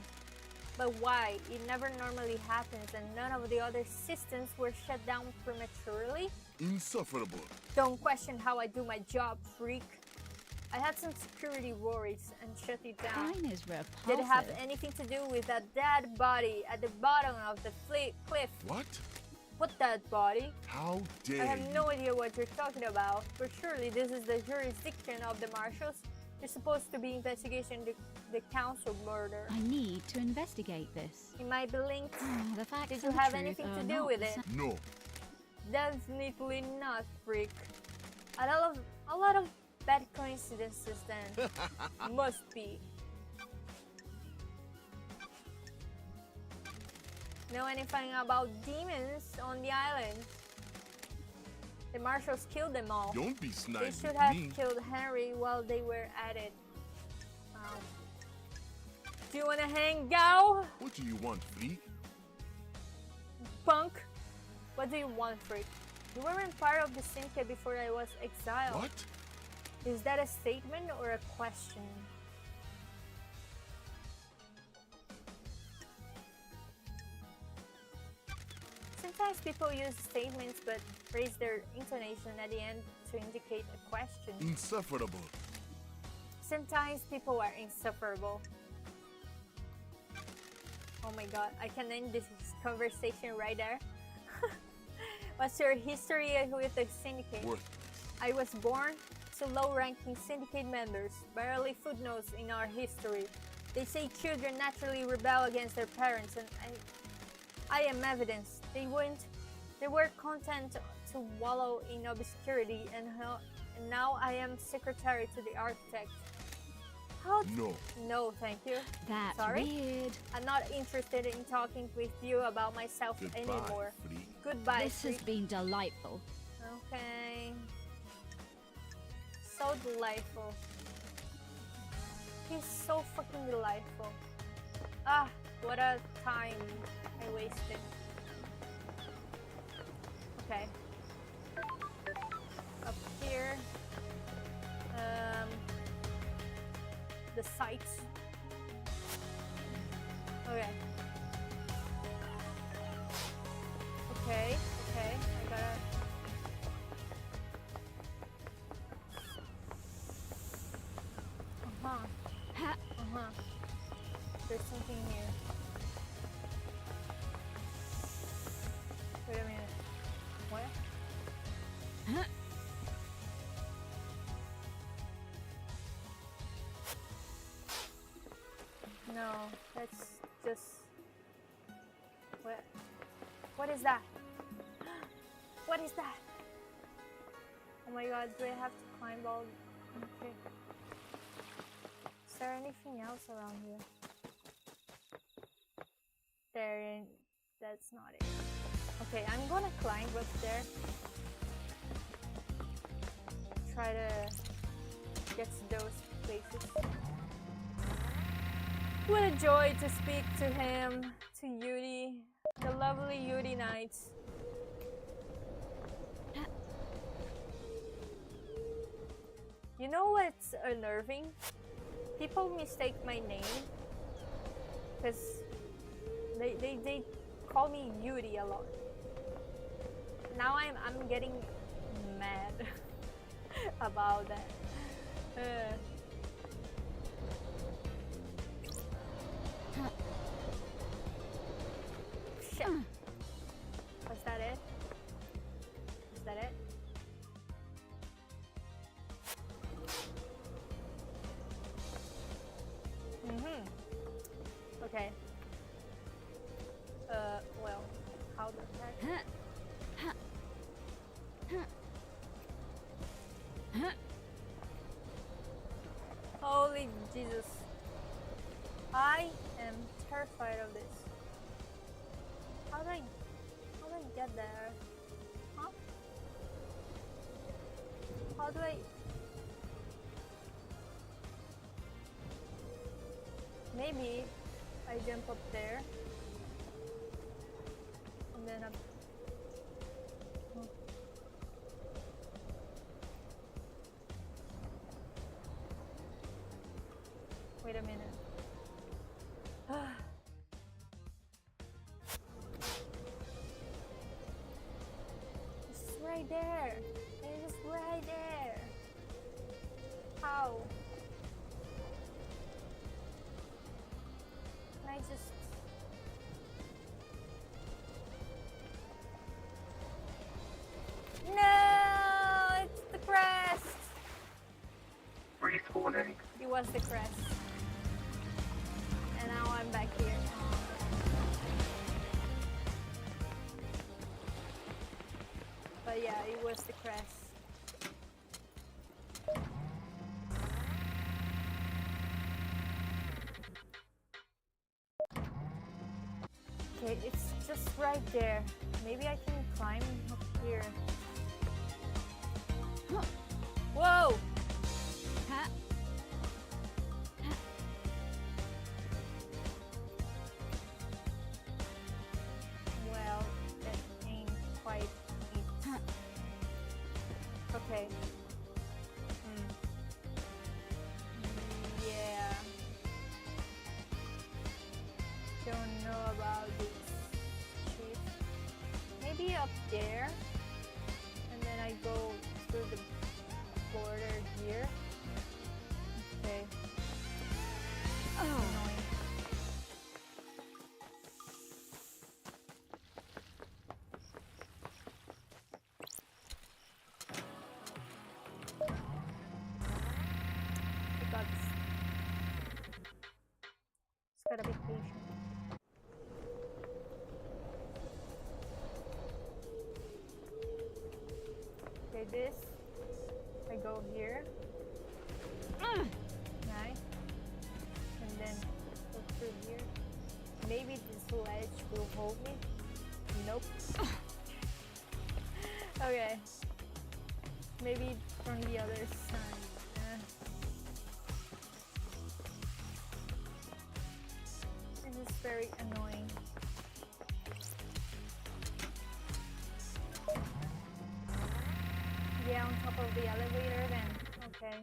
But why? It never normally happens and none of the other systems were shut down prematurely? Insufferable. Don't question how I do my job, freak. I had some security worries and shut it down. Crime is repulsive. Did it have anything to do with that dead body at the bottom of the cliff? What? What dead body? How dare I have you? no idea what you're talking about, but surely this is the jurisdiction of the marshals. You're supposed to be investigating the council murder. I need to investigate this. It might be linked. Oh, the facts Did and you the have truth anything to are do not with the it? same. No. Definitely not, freak. A lot of bad coincidences then. Must be. Know anything about demons on the island? The marshals killed them all. Don't be They snide should with have me. killed Henry while they were at it. Do you wanna hang out, What do you want, freak? punk? What do you want, freak? You weren't part of the syndicate before I was exiled. What? Is that a statement or a question? Sometimes people use statements but raise their intonation at the end to indicate a question. Insufferable. Sometimes people are insufferable. Oh my god, I can end this conversation right there. What's your history with the syndicate? Worthless. I was born to low-ranking syndicate members, barely footnotes in our history. They say children naturally rebel against their parents, and I am evidence. They went They were content to wallow in obscurity, and now I am secretary to the architect. How? No. No, thank you. That's Sorry? weird. I'm not interested in talking with you about myself Goodbye, anymore. freak. Goodbye, This has freak. been delightful. Okay. So delightful. He's so fucking delightful. Ah, what a time I wasted. Okay. Up here. The sights. Okay. Okay, okay. I gotta. Ha. There's something here. Wait a minute. What? Huh? No, that's just. What? What is that? What is that? Oh my god, do I have to climb all? Okay. Is there anything else around here? That's not it. Okay, I'm gonna climb up there. Try to get to those places. What a joy to speak to him, to Yuri, the lovely Yuri Knights. You know what's unnerving? People mistake my name because they call me Yuri a lot. Now I'm getting mad about that. Shit. Was that it? Is that it? Okay. Well, how the heck? Holy Jesus. I am terrified of this. How do I get there? Huh? How do I... Maybe I jump up there and then up. Wait a minute. It's right there. It is right there. How? Can I just... No! It's the crest! Respawning. It was the crest. And now I'm back here. But yeah, it was the crest. Okay, it's just right there. Maybe I can climb up here. Whoa! Ha. Well, that ain't quite it. Okay. Yeah. Don't know about this shit. Maybe up there. And then I go through the border here. Okay. Oh. Annoying. I got this. Just gotta be patient. like this. I go here. Nice. And then go through here. Maybe this ledge will hold me. Nope. Okay. Maybe from the other side. This is very annoying. Yeah, on top of the elevator then. Okay.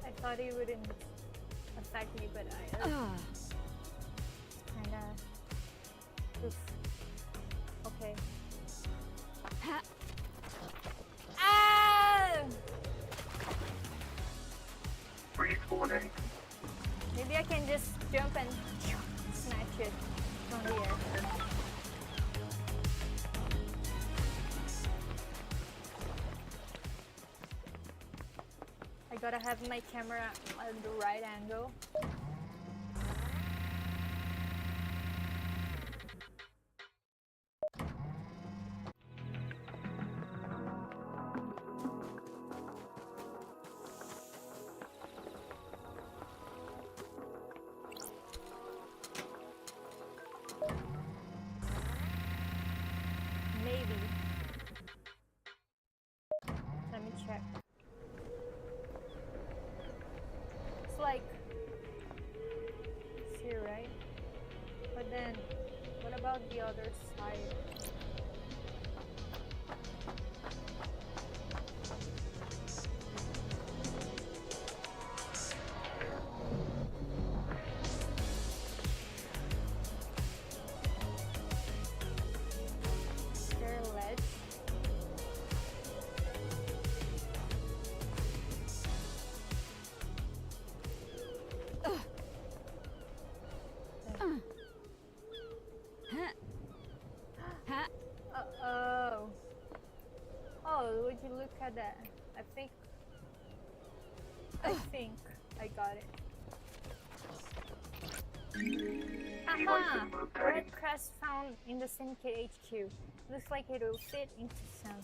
I thought it wouldn't affect me, but I kinda. Oof. Okay. Ha. Ah! Freeze warning. Maybe I can just jump and snatch it from the air. I gotta have my camera at the right angle. Maybe. Let me check. It's like it's here, right? But then what about the other side? Is there a ledge? Ha. Oh. Oh, would you look at that? I think I got it. Aha! Red crest found in the Syndicate HQ. Looks like it will fit into some.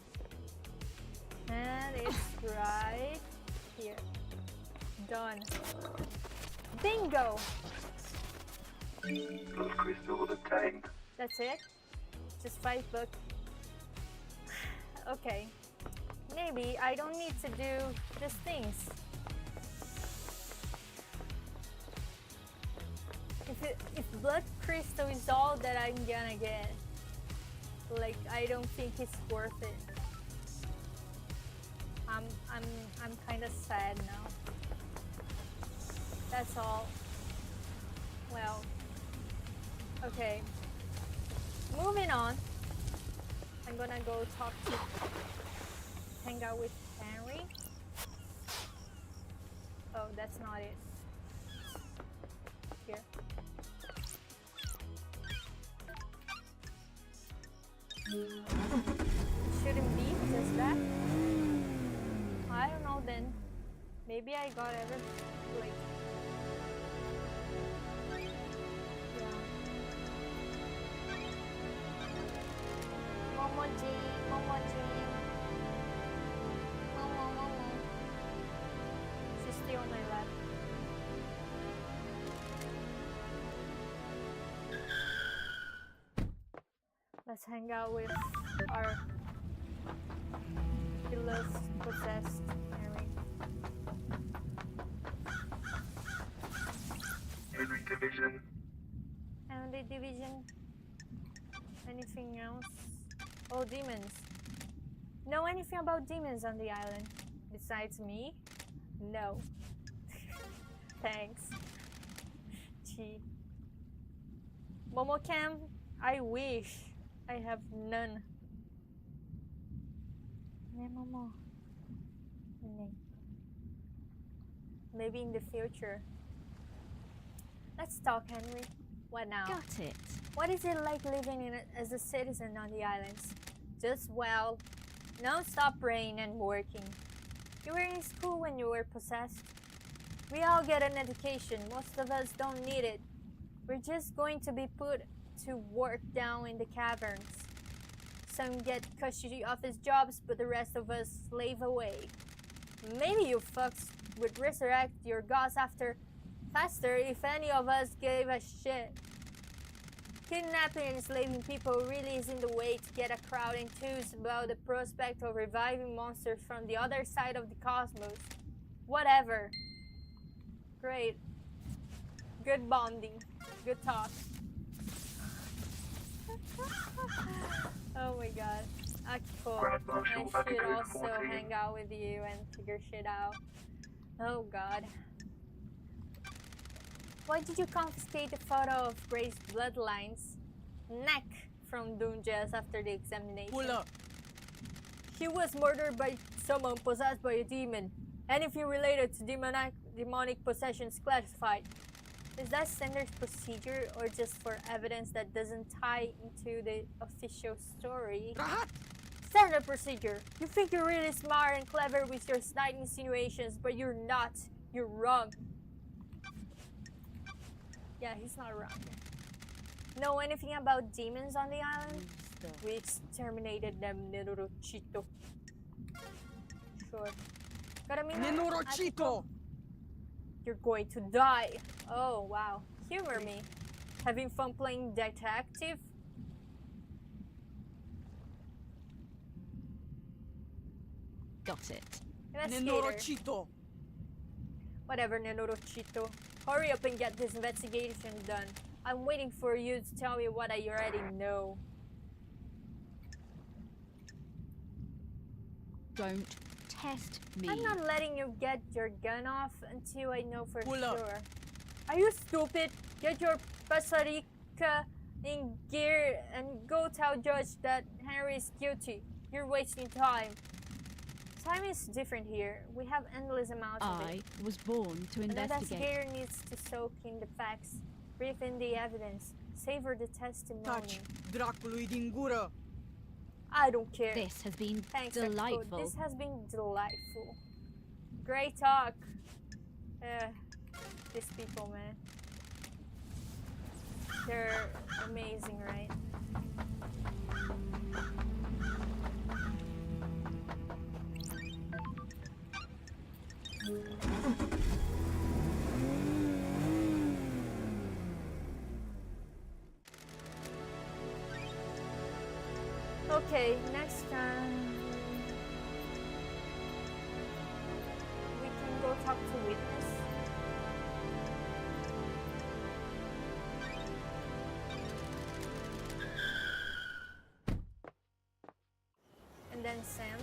And it's right here. Done. Bingo! Blood crystal obtained. That's it? Just $5. Okay. Maybe I don't need to do these things. If blood crystal is all that I'm gonna get, like I don't think it's worth it. I'm kind of sad now. That's all. Well. Okay. Moving on. I'm gonna go hang out with Henry. Oh, that's not it. Here. Shouldn't be just that. I don't know then. Maybe I got like. Momo-ji, Momo-ji. Momo. She's still on my lap. Let's hang out with our beloved possessed Henry. Henry Division. Henry Division. Anything else? Oh, demons. Know anything about demons on the island? Besides me? No. Thanks. Gee. Momocam, I wish. I have none. Ne Momo. Ne. Maybe in the future. Let's talk, Henry. What now? Got it. What is it like living as a citizen on the islands? Just well, non-stop rain and working. You were in school when you were possessed. We all get an education. Most of us don't need it. We're just going to be put to work down in the caverns. Some get cushy office jobs, but the rest of us slave away. Maybe you fucks would resurrect your gods faster if any of us gave a shit. Kidnapping and enslaving people really isn't the way to get a crowd enthused about the prospect of reviving monsters from the other side of the cosmos. Whatever. Great. Good bonding. Good talk. Oh my god. Cool. Grand Marshal, I should Battalion also 14. hang out with you and figure shit out. Oh god. Why did you confiscate the photo of Gray's bloodline's neck from Dunjas after the examination? Pull up. She was murdered by someone possessed by a demon. Anything related to demonic possessions classified. Is that standard procedure or just for evidence that doesn't tie into the official story? Rahat! Standard procedure. You think you're really smart and clever with your snide insinuations, but you're not. You're wrong. Yeah, he's not wrong. Know anything about demons on the island? We exterminated them, Nenorochito. Sure. Nenorochito! You're going to die. Oh, wow. Humor me. Having fun playing detective? Got it. Investigator. Nenorochito! Whatever, Nenorochito. Hurry up and get this investigation done. I'm waiting for you to tell me what I already know. Don't test me. I'm not letting you get your gun off until I know for Pull up. sure. Are you stupid? Get your pasarica in gear and go tell Judge that Henry is guilty. You're wasting time. Time is different here. We have endless amounts of I it. was born to An investigate. investigator needs to soak in the facts, breathe in the evidence, savor the testimony. Touch Dracului din gură! I don't care. This has been Thanks, Expo. delightful. This has been delightful. Great talk. These people, man. They're amazing, right? Okay, next time we can go talk to Witness. And then Sam.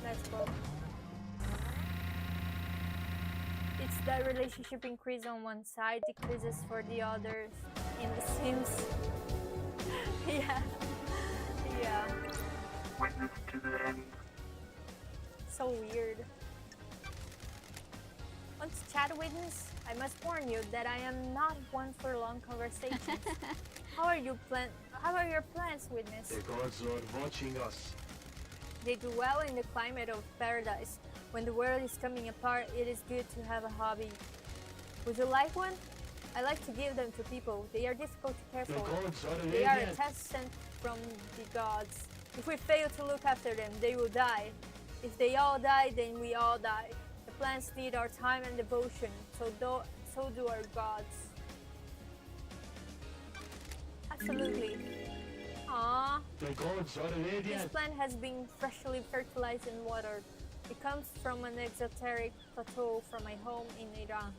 Let's go. It's that relationship increase on one side, decreases for the others in The Sims. Yeah. Yeah. Witness to the end. So weird. Want to chat, Witness? I must warn you that I am not one for long conversations. How are your plans, Witness? The gods are watching us. They do well in the climate of paradise. When the world is coming apart, it is good to have a hobby. Would you like one? I like to give them to people. They are difficult to care The for. gods are They are a radiant. test sent from the gods. If we fail to look after them, they will die. If they all die, then we all die. The plants need our time and devotion, so do our gods. Absolutely. Aww. The gods are This radiant. plant has been freshly fertilized and watered. It comes from an exoteric plateau from my home in Iran.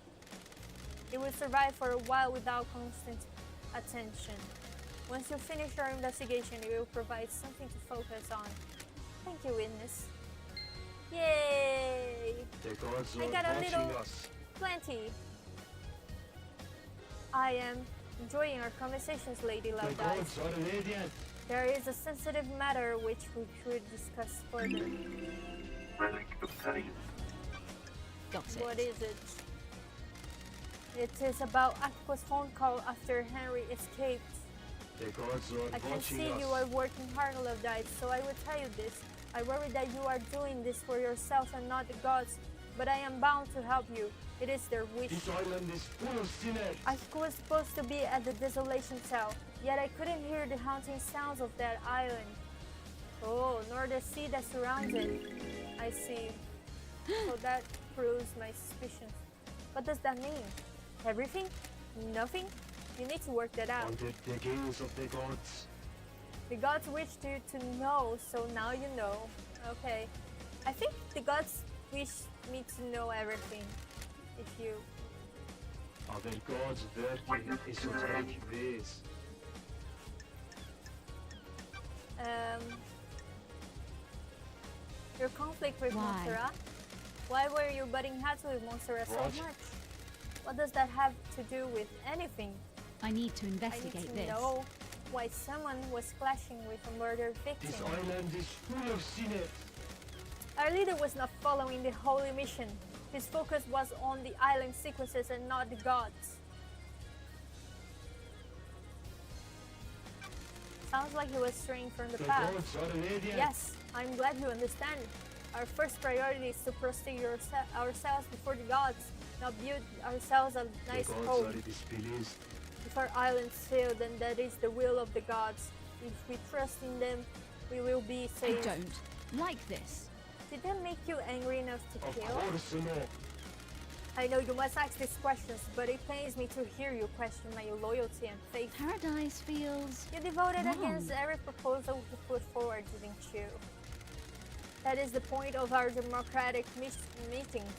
It will survive for a while without constant attention. Once you finish your investigation, it will provide something to focus on. Thank you, Witness. Yay! The gods I are got a watching little- us. Plenty. I am enjoying our conversations, Lady The Loud gods are radiant. There is a sensitive matter which we should discuss further. Relic obtained. Got it. What is it? It is about Aqua's phone call after Henry escaped. The gods are I can watching see us. you are working hard, Lodite, so I will tell you this. I worry that you are doing this for yourself and not the gods, but I am bound to help you. It is their wish. This island is full of sinners. I was supposed to be at the Desolation Cell, yet I couldn't hear the haunting sounds of that island. Oh, nor the sea that surrounds it. I see. So that proves my suspicions. What does that mean? Everything? Nothing? You need to work that out. Under the gaze of the gods. The gods wished you to know, so now you know. Okay. I think the gods wish me to know everything. If you... Other gods work in esoteric ways. Your conflict with Why? Montserrat? Why were you butting heads with Montserrat so What? much? What does that have to do with anything? I need to I need investigate to this. know why someone was clashing with a murdered This victim. island is full of sinners. Our leader was not following the holy mission. His focus was on the island sequences and not the gods. Sounds like he was straying from the The path. gods are radiant. Yes, I'm glad you understand. Our first priority is to prostrate ourselves before the gods, not build ourselves a nice the gods home. are displeased. If our islands fail, then that is the will of the gods. If we trust in them, we will be I saved. don't like this. Did that make you angry enough to Of kill? course not. I know you must ask these questions, but it pains me to hear you question my loyalty and faith. Paradise feels You devoted wrong. against every proposal you put forward, didn't you? That is the point of our democratic meetings.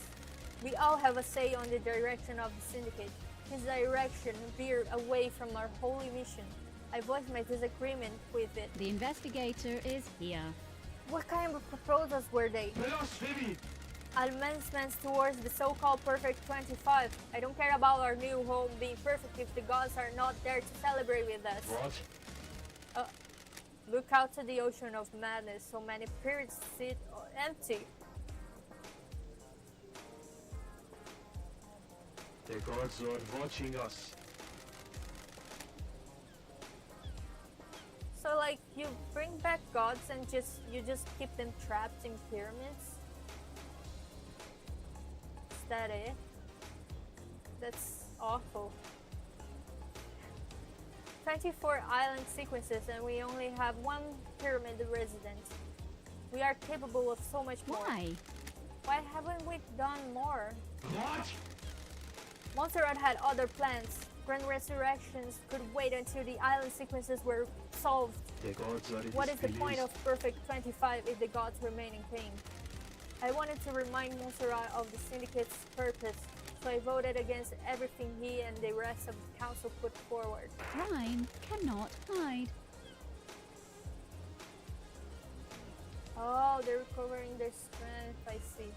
We all have a say on the direction of the syndicate. His direction veered away from our holy mission. I voiced my disagreement with it. The investigator is here. What kind of proposals were they? Blasphemy! Amendments towards the so-called Perfect 25. I don't care about our new home being perfect if the gods are not there to celebrate with us. What? Look out to the ocean of madness. So many periods sit empty. The gods are watching us. So like you bring back gods and you just keep them trapped in pyramids? Is that it? That's awful. 24 island sequences and we only have one pyramid resident. We are capable of so much more. Why? Why haven't we done more? What? Montserrat had other plans. Grand Resurrections could wait until the island sequences were solved. The gods are What is the point displeased. of Perfect 25 if the gods remain in pain? I wanted to remind Montserrat of the syndicate's purpose, so I voted against everything he and the rest of the council put forward. Crime cannot hide. Oh, they're recovering their strength, I see.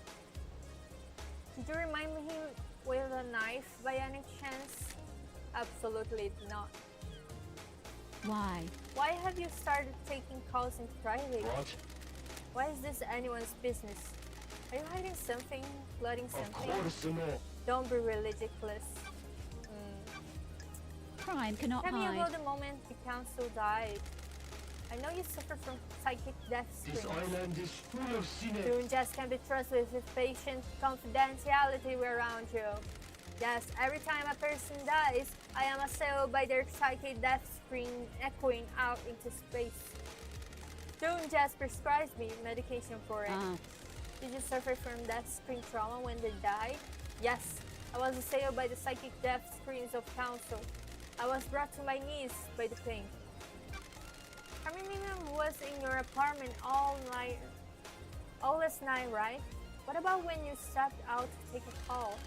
Did you remind him with a knife by any chance? Absolutely not. Why? Why have you started taking calls in private? What? Why is this anyone's business? Are you hiding something? Plotting Of something? course not. Don't be ridiculous. Crime cannot Tell me hide. about the moment the council died. I know you suffer from psychic death This screens. island is full of sinners. Doing just can be trusted with patient confidentiality around you. Yes, every time a person dies, I am assailed by their psychic death screen echoing out into space. Doom just prescribed me medication for it. Ah, Did you suffer from death screen trauma when they died? Yes, I was assailed by the psychic death screens of council. I was brought to my knees by the pain. Carmelina was in your apartment all last night, right? What about when you stepped out to take a call?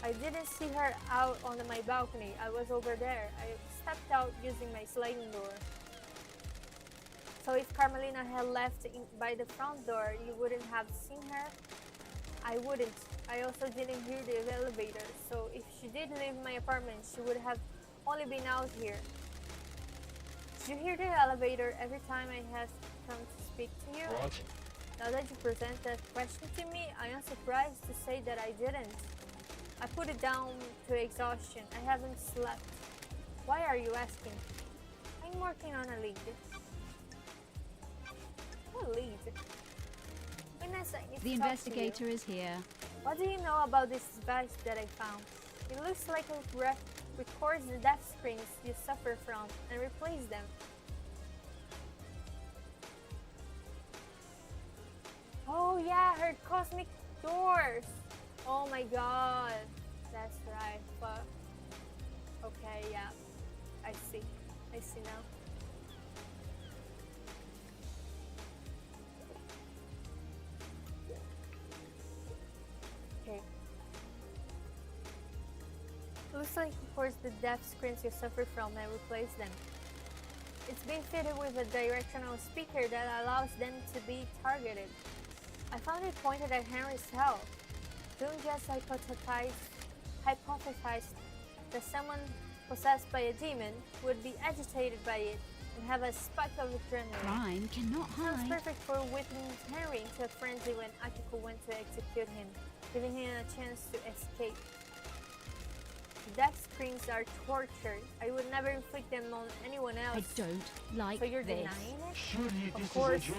I didn't see her out on my balcony. I was over there. I stepped out using my sliding door. So if Carmelina had left by the front door, you wouldn't have seen her? I wouldn't. I also didn't hear the elevator, so if she did leave my apartment, she would have only been out here. Did you hear the elevator every time I have come to speak to you? What? Now that you present that question to me, I am surprised to say that I didn't. I put it down to exhaustion. I haven't slept. Why are you asking? I I'm working on a lead. What lead? Goodness, I need to The talk to investigator you. is here. What do you know about this device that I found? It looks like it records the death screens you suffer from and replaces them. Oh yeah, her cosmic doors. Oh my god. That's right. Fuck. Okay, yeah. I see. I see now. Okay. Looks like of course the death screens you suffer from and replace them. It's been fitted with a directional speaker that allows them to be targeted. I found it pointed at Henry's cell. Doom just hypothesized that someone possessed by a demon would be agitated by it and have a spike of adrenaline. Crime cannot Sounds hide. perfect for whipping Henry into a frenzy when Akiko went to execute him, giving him a chance to escape. Death screens are torture. I would never inflict them on anyone I else. don't like So you're this. denying it? Surely Of this is a course. joke.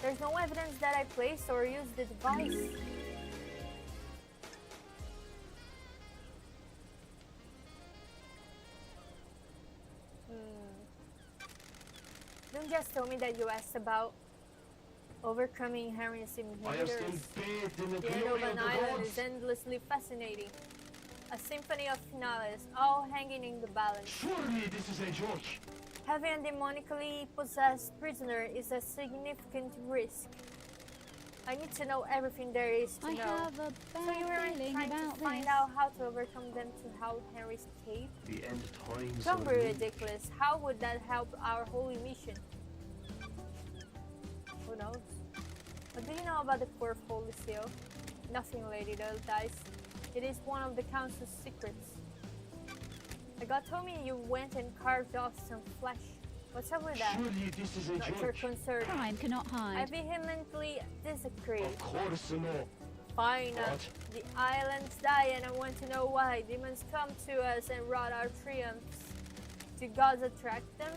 There's no evidence that I placed or used the device. Don't just tell me that you asked about overcoming Henry's I am still inhibitors. bathed in the The end glory of of an the island gods. is endlessly fascinating. A symphony of finales, all hanging in the balance. Surely this is a joke. Having a demonically possessed prisoner is a significant risk. I need to know everything there is to I know. have a So you bad weren't feeling trying to about find this. out how to overcome them to help Henry escape? The end times Don't be are near. ridiculous. How would that help our holy mission? Who knows? What do you know about the fourth holy seal? Nothing, Lady Dice. It is one of the council's secrets. I got told me you went and carved off some flesh. What's up with that? Surely this is a Not your joke. concern. Crime cannot I hide. vehemently disagree. Of course not. Fine. What? The islands die and I want to know why. Demons come to us and rot our triumphs. Do gods attract them?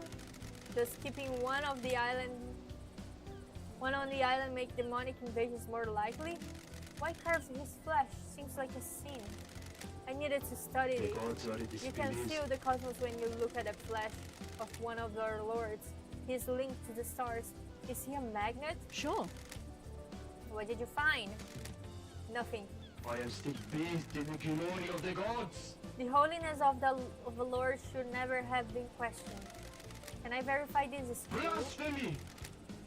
Does keeping one on the island make demonic invasions more likely? Why carve his flesh? Seems like a sin. I needed to study The it. gods are You displeased. can feel the cosmos when you look at the flesh of one of our lords. He's linked to the stars. Is he a magnet? Sure. What did you find? Nothing. I am still bathed in the glory of the gods. The holiness of the Lord should never have been questioned. Can I verify this is true? Blasphemy!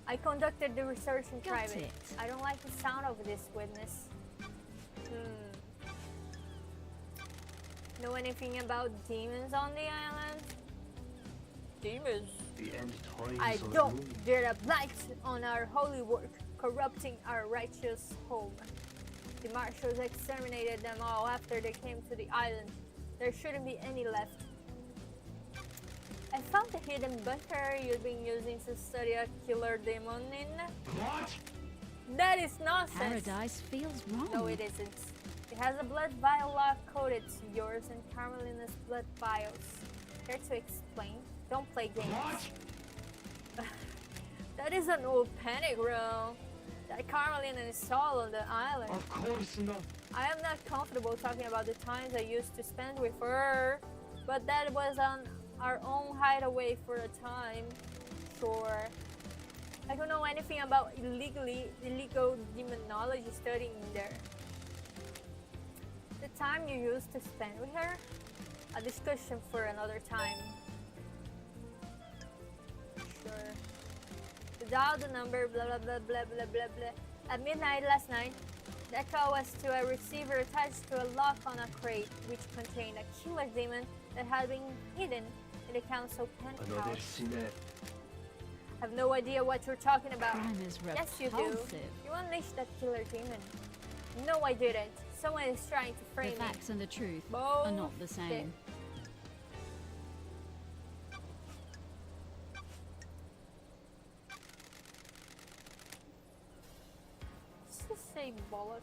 I conducted the research in Got private. it. I don't like the sound of this witness. Know anything about demons on the island? Demons? The end times I are don't near. dare a blight on our holy work, corrupting our righteous home. The marshals exterminated them all after they came to the island. There shouldn't be any left. I found the hidden bunker you've been using to study a killer demon in. What? That is nonsense. Paradise feels wrong. No, it isn't. It has a blood vial lock coded to yours and Carmelina's blood vials. Care to explain? Don't play games. What? That is an old panic room that Carmelina is all on the island. Of course not. I am not comfortable talking about the times I used to spend with her, but that was on our own hideaway for a time. Sure. I don't know anything about illegal demonology studying there. The time you used to spend with her? A discussion for another time. Sure. The dial the number blah blah blah blah blah blah blah. At midnight last night, that call was to a receiver attached to a lock on a crate which contained a killer demon that had been hidden in the council Another penthouse. sinner. I have no idea what you're talking about. Crime is Yes, you do. repulsive. You unleashed that killer demon. No, I didn't. Someone is trying to The frame me. facts and the truth Bullshit. are not the same. Just say bollocks.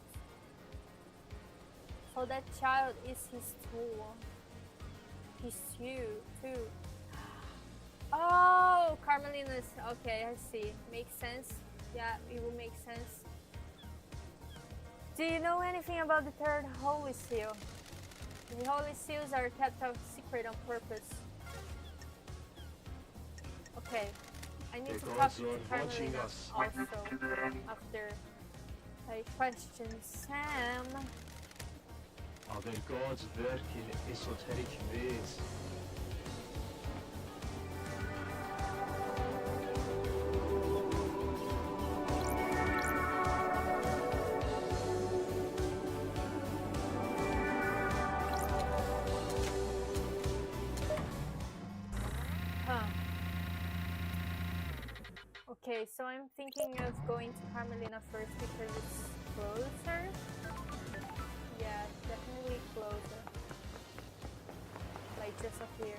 So that child is his tool. He's you too. Oh, Carmelina's. Okay, I see. Makes sense. Yeah, it will make sense. Do you know anything about the third Holy Seal? The Holy Seals are kept a secret on purpose. Okay, I need The to talk gods to are watching Carmelina us. also To the end. after I question Sam. Are their gods working esoteric ways? Huh. Okay, so I'm thinking of going to Carmelina first because it's closer. Yeah, definitely closer. Like just up here.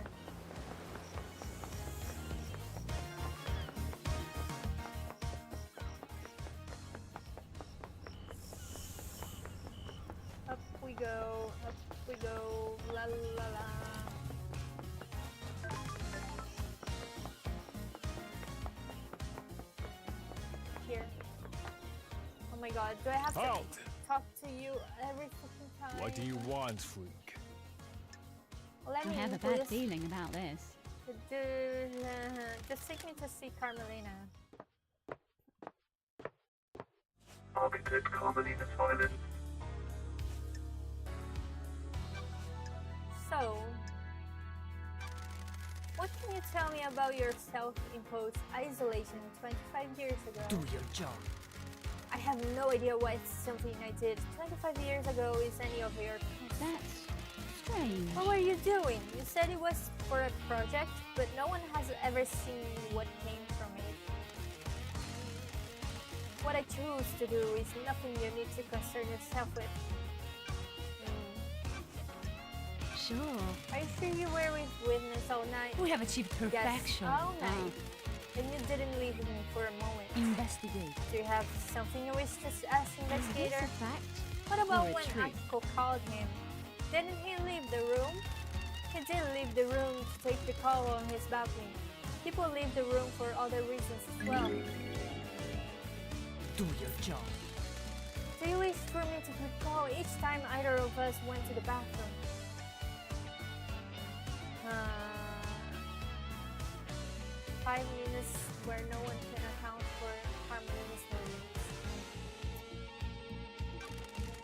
Up we go, la la la. Here. Oh my god, do I have to Halt! talk to you every fucking time? What do you want, freak? Let I me have a in, bad please. feeling about this. Just take me to see Carmelina. Architect Carmelina Silence. So, what can you tell me about your self-imposed isolation 25 years ago? Do your job. I have no idea what something I did 25 years ago is any of your concern. That's strange. What were you doing? You said it was for a project, but no one has ever seen what came from it. What I choose to do is nothing you need to concern yourself with. Sure. Are you sure you were with Witness all night? We have achieved perfection. Yes, all night. And you didn't leave me for a moment. Investigate. Do you have something you wish to ask Is this investigator? a fact? What about or a when truth? Akiko called him? Didn't he leave the room? He did leave the room to take the call on his balcony. People leave the room for other reasons as well. Do your job. Do you wish for me to recall each time either of us went to the bathroom? 5 minutes where no one can account for Carmelina's movements.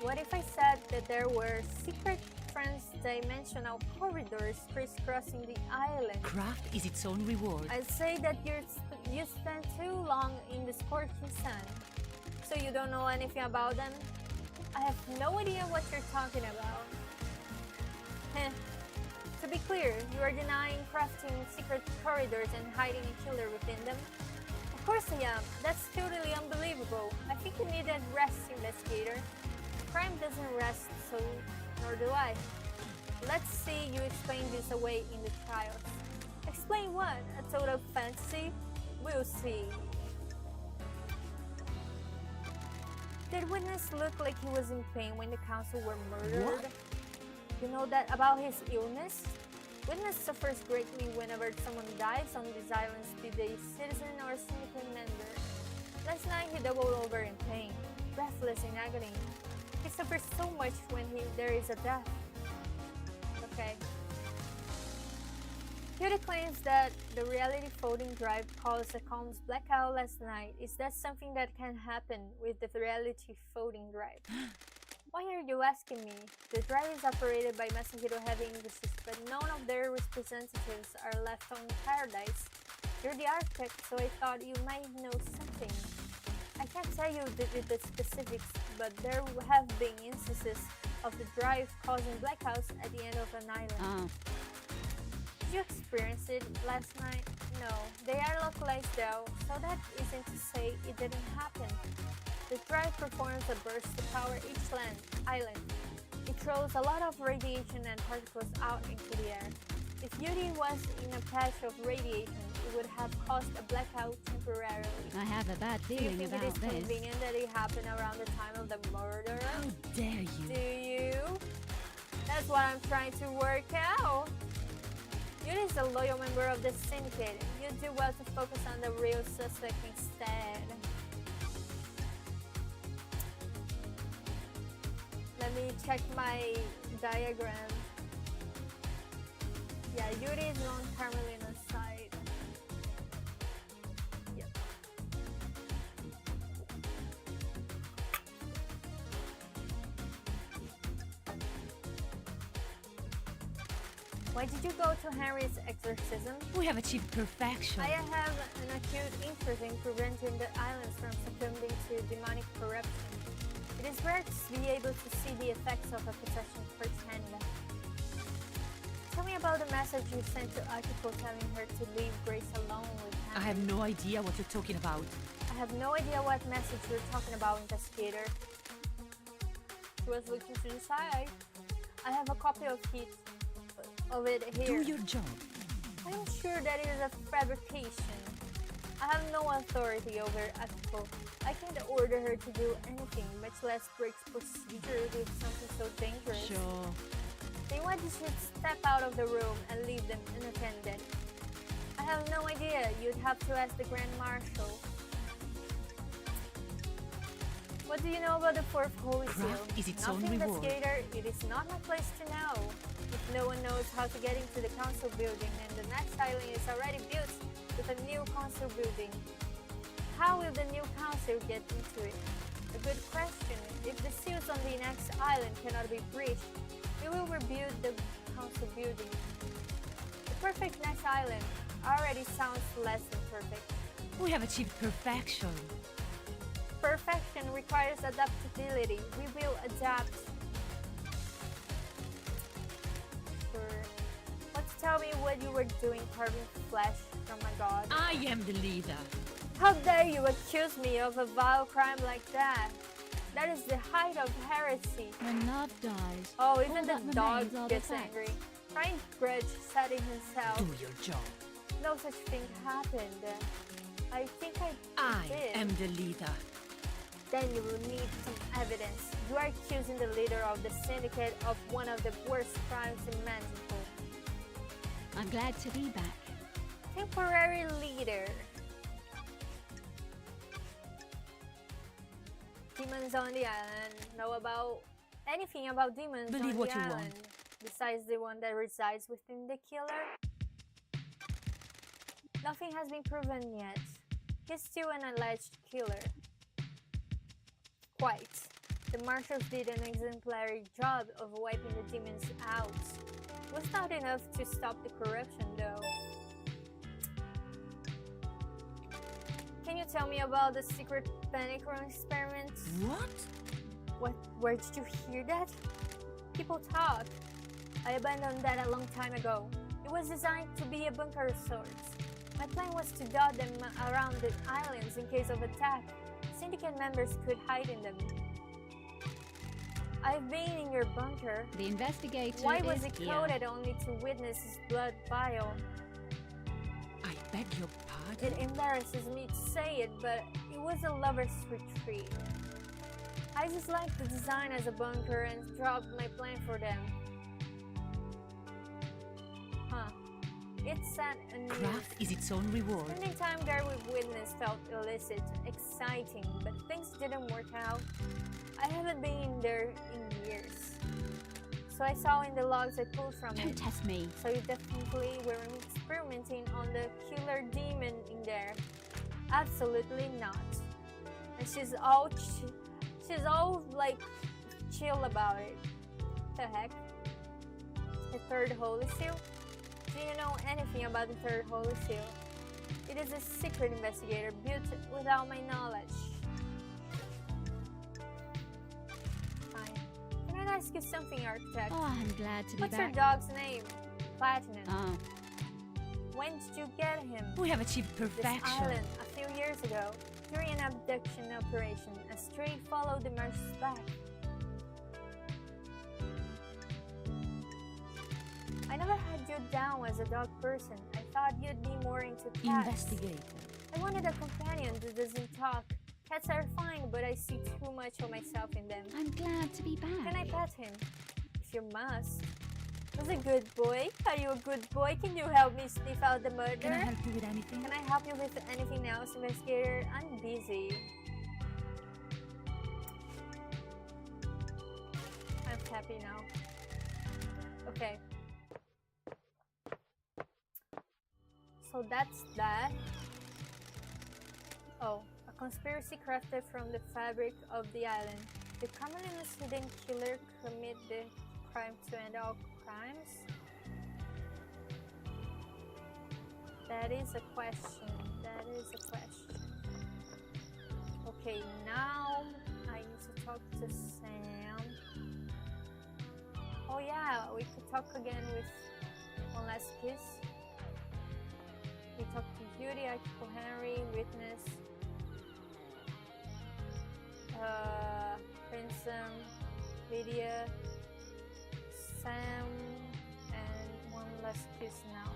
What if I said that there were secret trans-dimensional corridors crisscrossing the island? Craft is its own reward. I'd say that you spent too long in the scorching sun, so you don't know anything about them? I have no idea what you're talking about. Heh. To be clear, you are denying crafting secret corridors and hiding a killer within them? Of course I am. That's totally unbelievable. I think you need a rest, investigator. Crime doesn't rest, so nor do I. Let's see you explain this away in the trials. Explain what? A total fantasy? We'll see. Did Witness look like he was in pain when the council were murdered? What? You know that about his illness? Witness suffers greatly whenever someone dies on these islands, be they citizen or syndicate member. Last night he doubled over in pain, breathless in agony. He suffers so much when there is a death. Okay. Cutie claims that the reality folding drive caused a Calm's blackout last night. Is that something that can happen with the reality folding drive? Why are you asking me? The drive is operated by Masahiro Heavy Industries, but none of their representatives are left on Paradise. You're the architect, so I thought you might know something. I can't tell you the specifics, but there have been instances of the drive causing blackouts at the end of an island. Oh, Did you experience it last night? No, they are localized though, so that isn't to say it didn't happen. The drive performs a burst to power each island. It throws a lot of radiation and particles out into the air. If Yuri was in a patch of radiation, it would have caused a blackout temporarily. I have a bad Do you feeling think it about is this. convenient that it happened around the time of the murder? How dare Do you? you? That's what I'm trying to work out. Yuri is a loyal member of the syndicate. You do well to focus on the real suspect instead. Let me check my diagram. Yeah, Yuri is on Carmelina's side. Yep. Why did you go to Henry's exorcism? We have achieved perfection. I have an acute interest in preventing the islands from succumbing to demonic corruption. It is rare to be able to see the effects of a possession firsthand. Tell me about the message you sent to Akiko telling her to leave Grace alone with I Henry. have no idea what you're talking about. I have no idea what message you're talking about, investigator. She was looking to the side. I have a copy of it here. Do your job. I am sure that it is a fabrication. I have no authority over Akiko. I can't order her to do anything, much less break procedure with something so dangerous. Sure. They want you to step out of the room and leave them unattended. I have no idea. You'd have to ask the Grand Marshal. What do you know about the Fourth Holy Seal? Craft is its own Nothing, reward. investigator. It is not my place to know. If no one knows how to get into the council building, then the next island is already built with a new council building. How will the new council get into it? A good question. If the seals on the next island cannot be breached, we will rebuild the council building. The perfect next island already sounds less than perfect. We have achieved perfection. Perfection requires adaptability. We will adapt. Sure. Want to tell me what you were doing carving flesh from a god? I am the leader. How dare you accuse me of a vile crime like that? That is the height of heresy. When love dies, Oh, even all the that dog remains are the gets facts. angry. Trying grudge setting himself. Do your job. No such thing happened. I think I I did. am the leader. Then you will need some evidence. You are accusing the leader of the syndicate of one of the worst crimes imaginable. I'm glad to be back. Temporary leader. Demons on the island. Know about anything about demons Believe on what the you island? Besides the one that resides within the killer? Nothing has been proven yet. He's still an alleged killer. Quite. The marshals did an exemplary job of wiping the demons out. Was not enough to stop the corruption though. Can you tell me about the secret panic room experiment? What? Where did you hear that? People talk. I abandoned that a long time ago. It was designed to be a bunker of sorts. My plan was to dot them around the islands in case of attack. Syndicate members could hide in them. I've been in your bunker. The investigator Why was is it here. coded only to witness his blood vial? I beg your pardon. It embarrasses me to say it, but it was a lover's retreat. I just liked the design as a bunker and dropped my plan for them. Huh. It set a new... Craft is its own reward. Spending time there with witness felt illicit, exciting, but things didn't work out. I haven't been in there in years. So I saw in the logs I pulled from Don't it. test me. So you definitely were experimenting on the killer demon in there. Absolutely not. And she's all like chill about it. The heck? The third holy seal? Do you know anything about the third holy seal? It is a secret, investigator, built without my knowledge. Fine. Can I ask you something, architect? Oh, I'm glad to be What's your back. dog's name? Platinum. Oh, When did you get him? we have achieved This perfection. island a few years ago. During an abduction operation, a stray followed the marshal's back. I never had you down as a dog person. I thought you'd be more into cats. Investigator. I wanted a companion that doesn't talk. Cats are fine, but I see too much of myself in them. I'm glad to be back. Can I pet him? If you must. Was a good boy? Are you a good boy? Can you help me sniff out the murder? Can I help you with anything? Can I help you with anything else, investigator? I'm busy. I'm happy now. Okay. So that's that. Oh, a conspiracy crafted from the fabric of the island. The commonly hidden killer commit the crime to end all crimes? That is a question. That is a question. Okay, now I need to talk to Sam. Oh yeah, we could talk again with one last kiss. We talked to Beauty, Akiko Henry, Witness, Ransom, Lydia, Sam, and one last kiss now.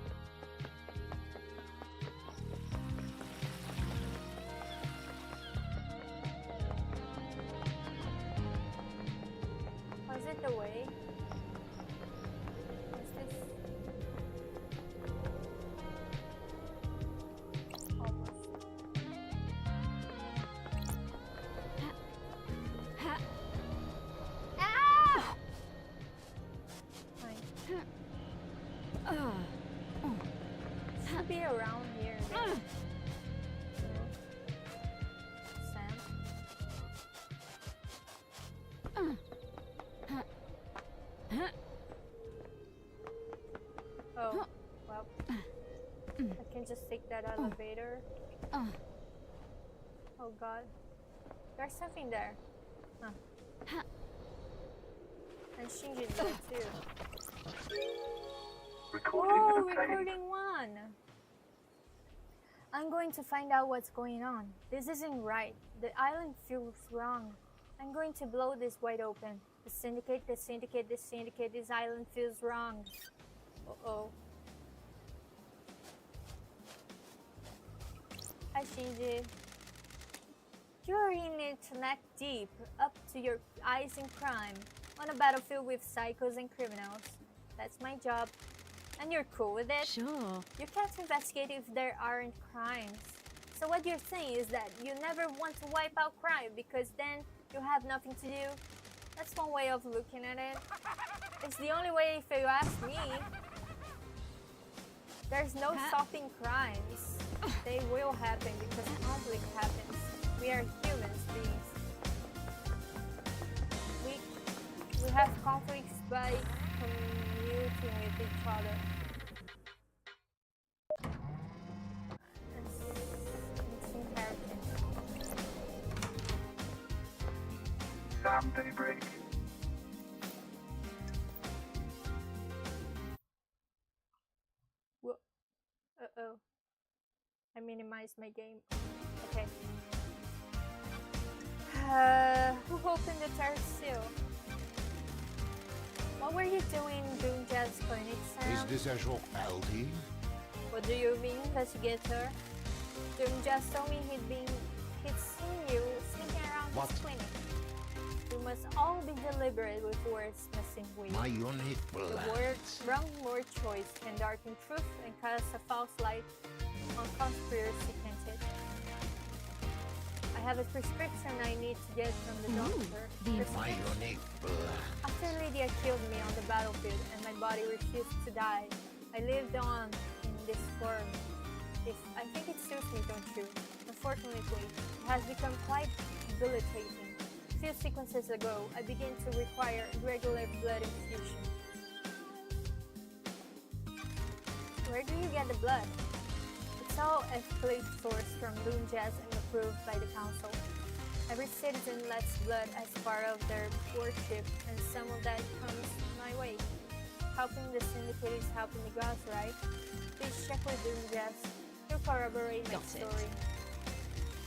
Was it the way? What's this? Almost. Ah! Fine. Should be around here. Then. Sam. Oh, well. I can just take that elevator. Oh god. There's something there. Huh. And Shinji's there too. Recording Oh, obtained. recording one! I'm going to find out what's going on. This isn't right. The island feels wrong. I'm going to blow this wide open. The syndicate, the syndicate, the syndicate. This island feels wrong. Uh-oh. Hi, Shinji. You're in it neck deep, up to your eyes in crime, on a battlefield with psychos and criminals. That's my job. And you're cool with it? Sure. You can't investigate if there aren't crimes. So what you're saying is that you never want to wipe out crime because then you have nothing to do? That's one way of looking at it. It's the only way if you ask me. There's no stopping crimes. They will happen because conflict happens. We are humans beings. We have conflicts by commuting with each other. It's inheritance. Sam Daybreak. Whoa. Uh-oh. I minimized my game. Okay. Who opened the third seal? What were you doing during Jazz Clinic, Sam? Is this Agent Aldi? What do you mean, investigator? Doom just told me he'd seen you sneaking around What? his clinic. We must all be deliberate with words, missing we. My unit The word wrong word choice can darken truth and cast a false light on conspiracy, can't it? I have a prescription I need to get from the doctor. My unit After Lydia killed me on the battlefield and my body refused to die, I lived on in this form. I think it suits me, don't you? Unfortunately, it has become quite debilitating. A few sequences ago, I began to require regular blood infusion. Where do you get the blood? It's all ethically sourced from Loon Jazz and approved by the council. Every citizen lets blood as part of their worship, and some of that comes my way. Helping the syndicate is helping the gods, right? Please check with Loon Jazz. He'll corroborate my story.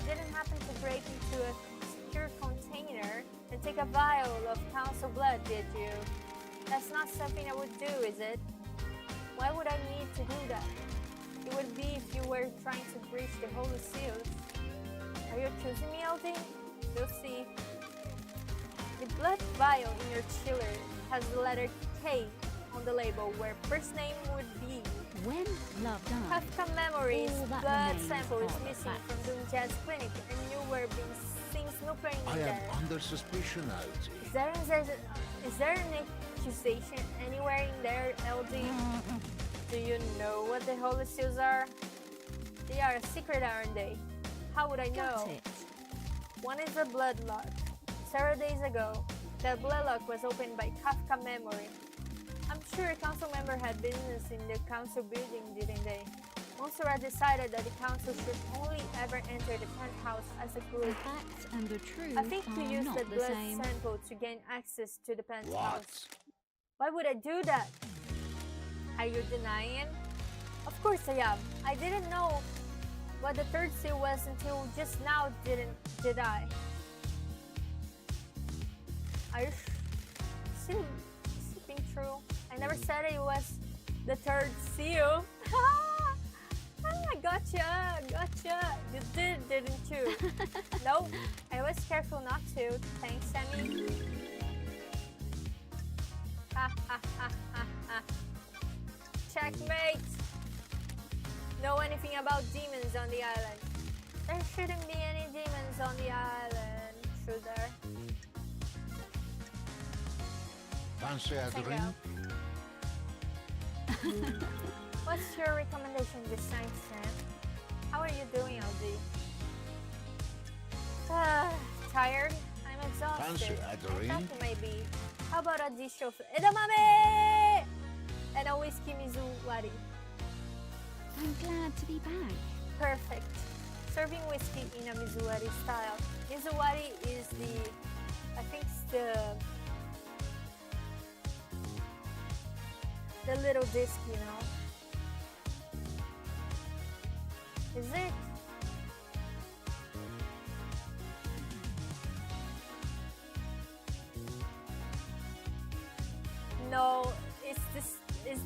You didn't happen to break into a secure container and take a vial of council blood, did you? That's not something I would do, is it? Why would I need to do that? It would be if you were trying to breach the Holy Seals. Are you accusing me, Aldi? You'll see. The blood vial in your chiller has the letter K on the label where first name would be. When love dies, Kafka Memories all that blood remains sample is are the missing facts. from Doom Jazz Clinic, and you were being seen snooping I in am there. under suspicion, Aldi. Is there an accusation anywhere in there, LD? Do you know what the Holy Seals are? They are a secret, aren't they? How would I know? got it. One is a bloodlock. Several days ago, the bloodlock was opened by Kafka Memory. I'm sure a council member had business in the council building, didn't they? Montserrat decided that the council should only ever enter the penthouse as a The group. facts and the truth I think to are use not the the blood same. sample to gain access to the penthouse. What? Why would I do that? Are you denying? Of course I am. I didn't know what the third seal was until just now, did I? Are you is it being true? I never said it was the third seal. Gotcha. You did, didn't you? Nope. I was careful not to. Thanks, Sammy. Checkmate. Know anything about demons on the island? There shouldn't be any demons on the island, should there? Fancy a Check it drink? out. What's your recommendation this night, Sam? How are you doing, LD? Tired? I'm exhausted. Fancy a I thought drink? you might be. How about a dish of edamame and a whiskey mizuwari? I'm glad to be back. Perfect. Serving whiskey in a mizuwari style. Mizuwari is I think it's the little disc, you know. Is it? No, it's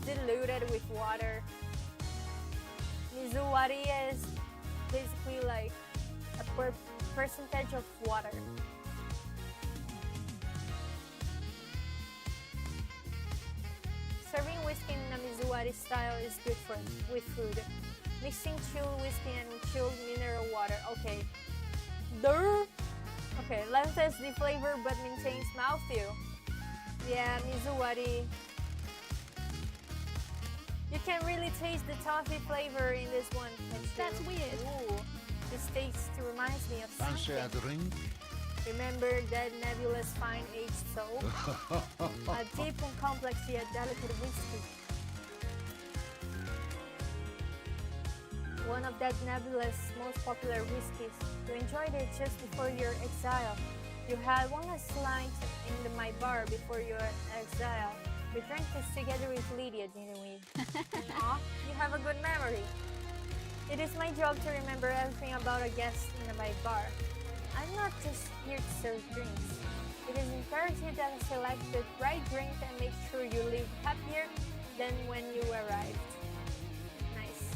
diluted with water. Mizuwari is basically like a percentage of water. Serving whiskey in a mizuwari style is good with food. Mixing chilled whiskey and chilled mineral water. Okay. Okay, lengthens the flavor but maintains mouthfeel. Yeah, mizuwari. You can really taste the toffee flavor in this one. That's weird. Ooh, this taste reminds me of Fancy a something. drink? Remember that nebulous fine aged soul? A deep and complex yet delicate whiskey. One of that nebulous most popular whiskeys. You enjoyed it just before your exile. You had one last night in my bar before your exile. We drank this together with Lydia, didn't we? Aw, you have a good memory. It is my job to remember everything about a guest in my bar. I'm not just here to serve drinks. It is imperative that I select the right drink and make sure you leave happier than when you arrived. Nice.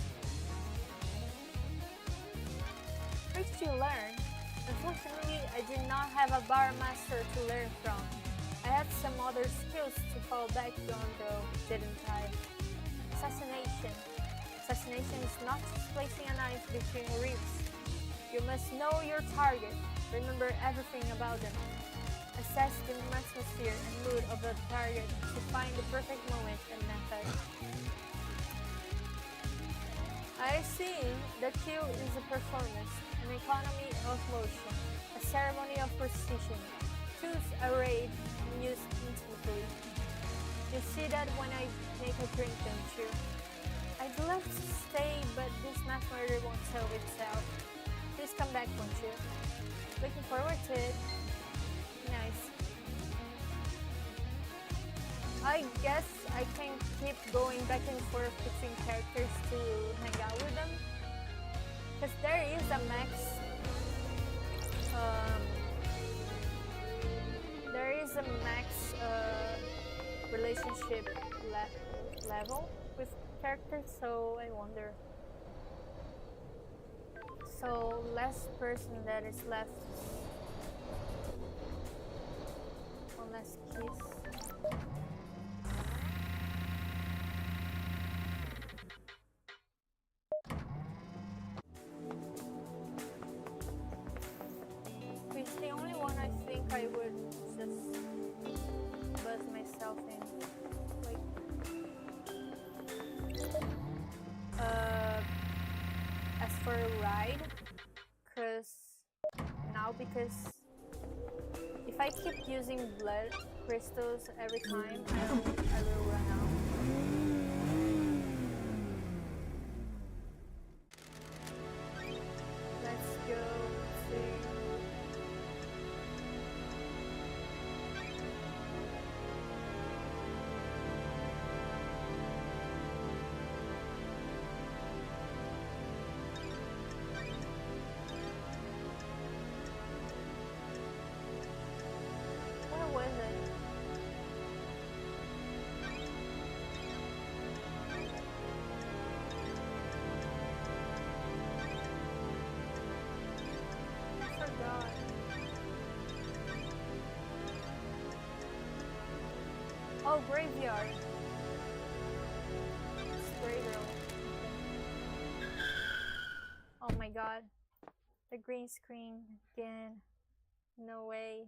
Where did you learn? Unfortunately, I did not have a bar master to learn from. I had some other skills to fall back on though, didn't I? Assassination. Assassination is not just placing a knife between ribs. You must know your target, remember everything about them. Assess the atmosphere and mood of the target to find the perfect moment and method. I see the kill is a performance, an economy of motion, a ceremony of precision. Choose a raid and use intimately. You see that when I make a drink, don't you? I'd love to stay, but this mass murder won't solve itself. Please come back, won't you? Looking forward to it. Nice. I guess I can keep going back and forth between characters to hang out with them. Because there is a max relationship level with characters, so I wonder. So last person that is left, one last kiss. I would just buzz myself in. Like, as for a ride, because if I keep using blood crystals every time, I will run out. Let's go to where was it? I forgot. Oh, graveyard. It's graveyard. Oh my god. The green screen again. No way.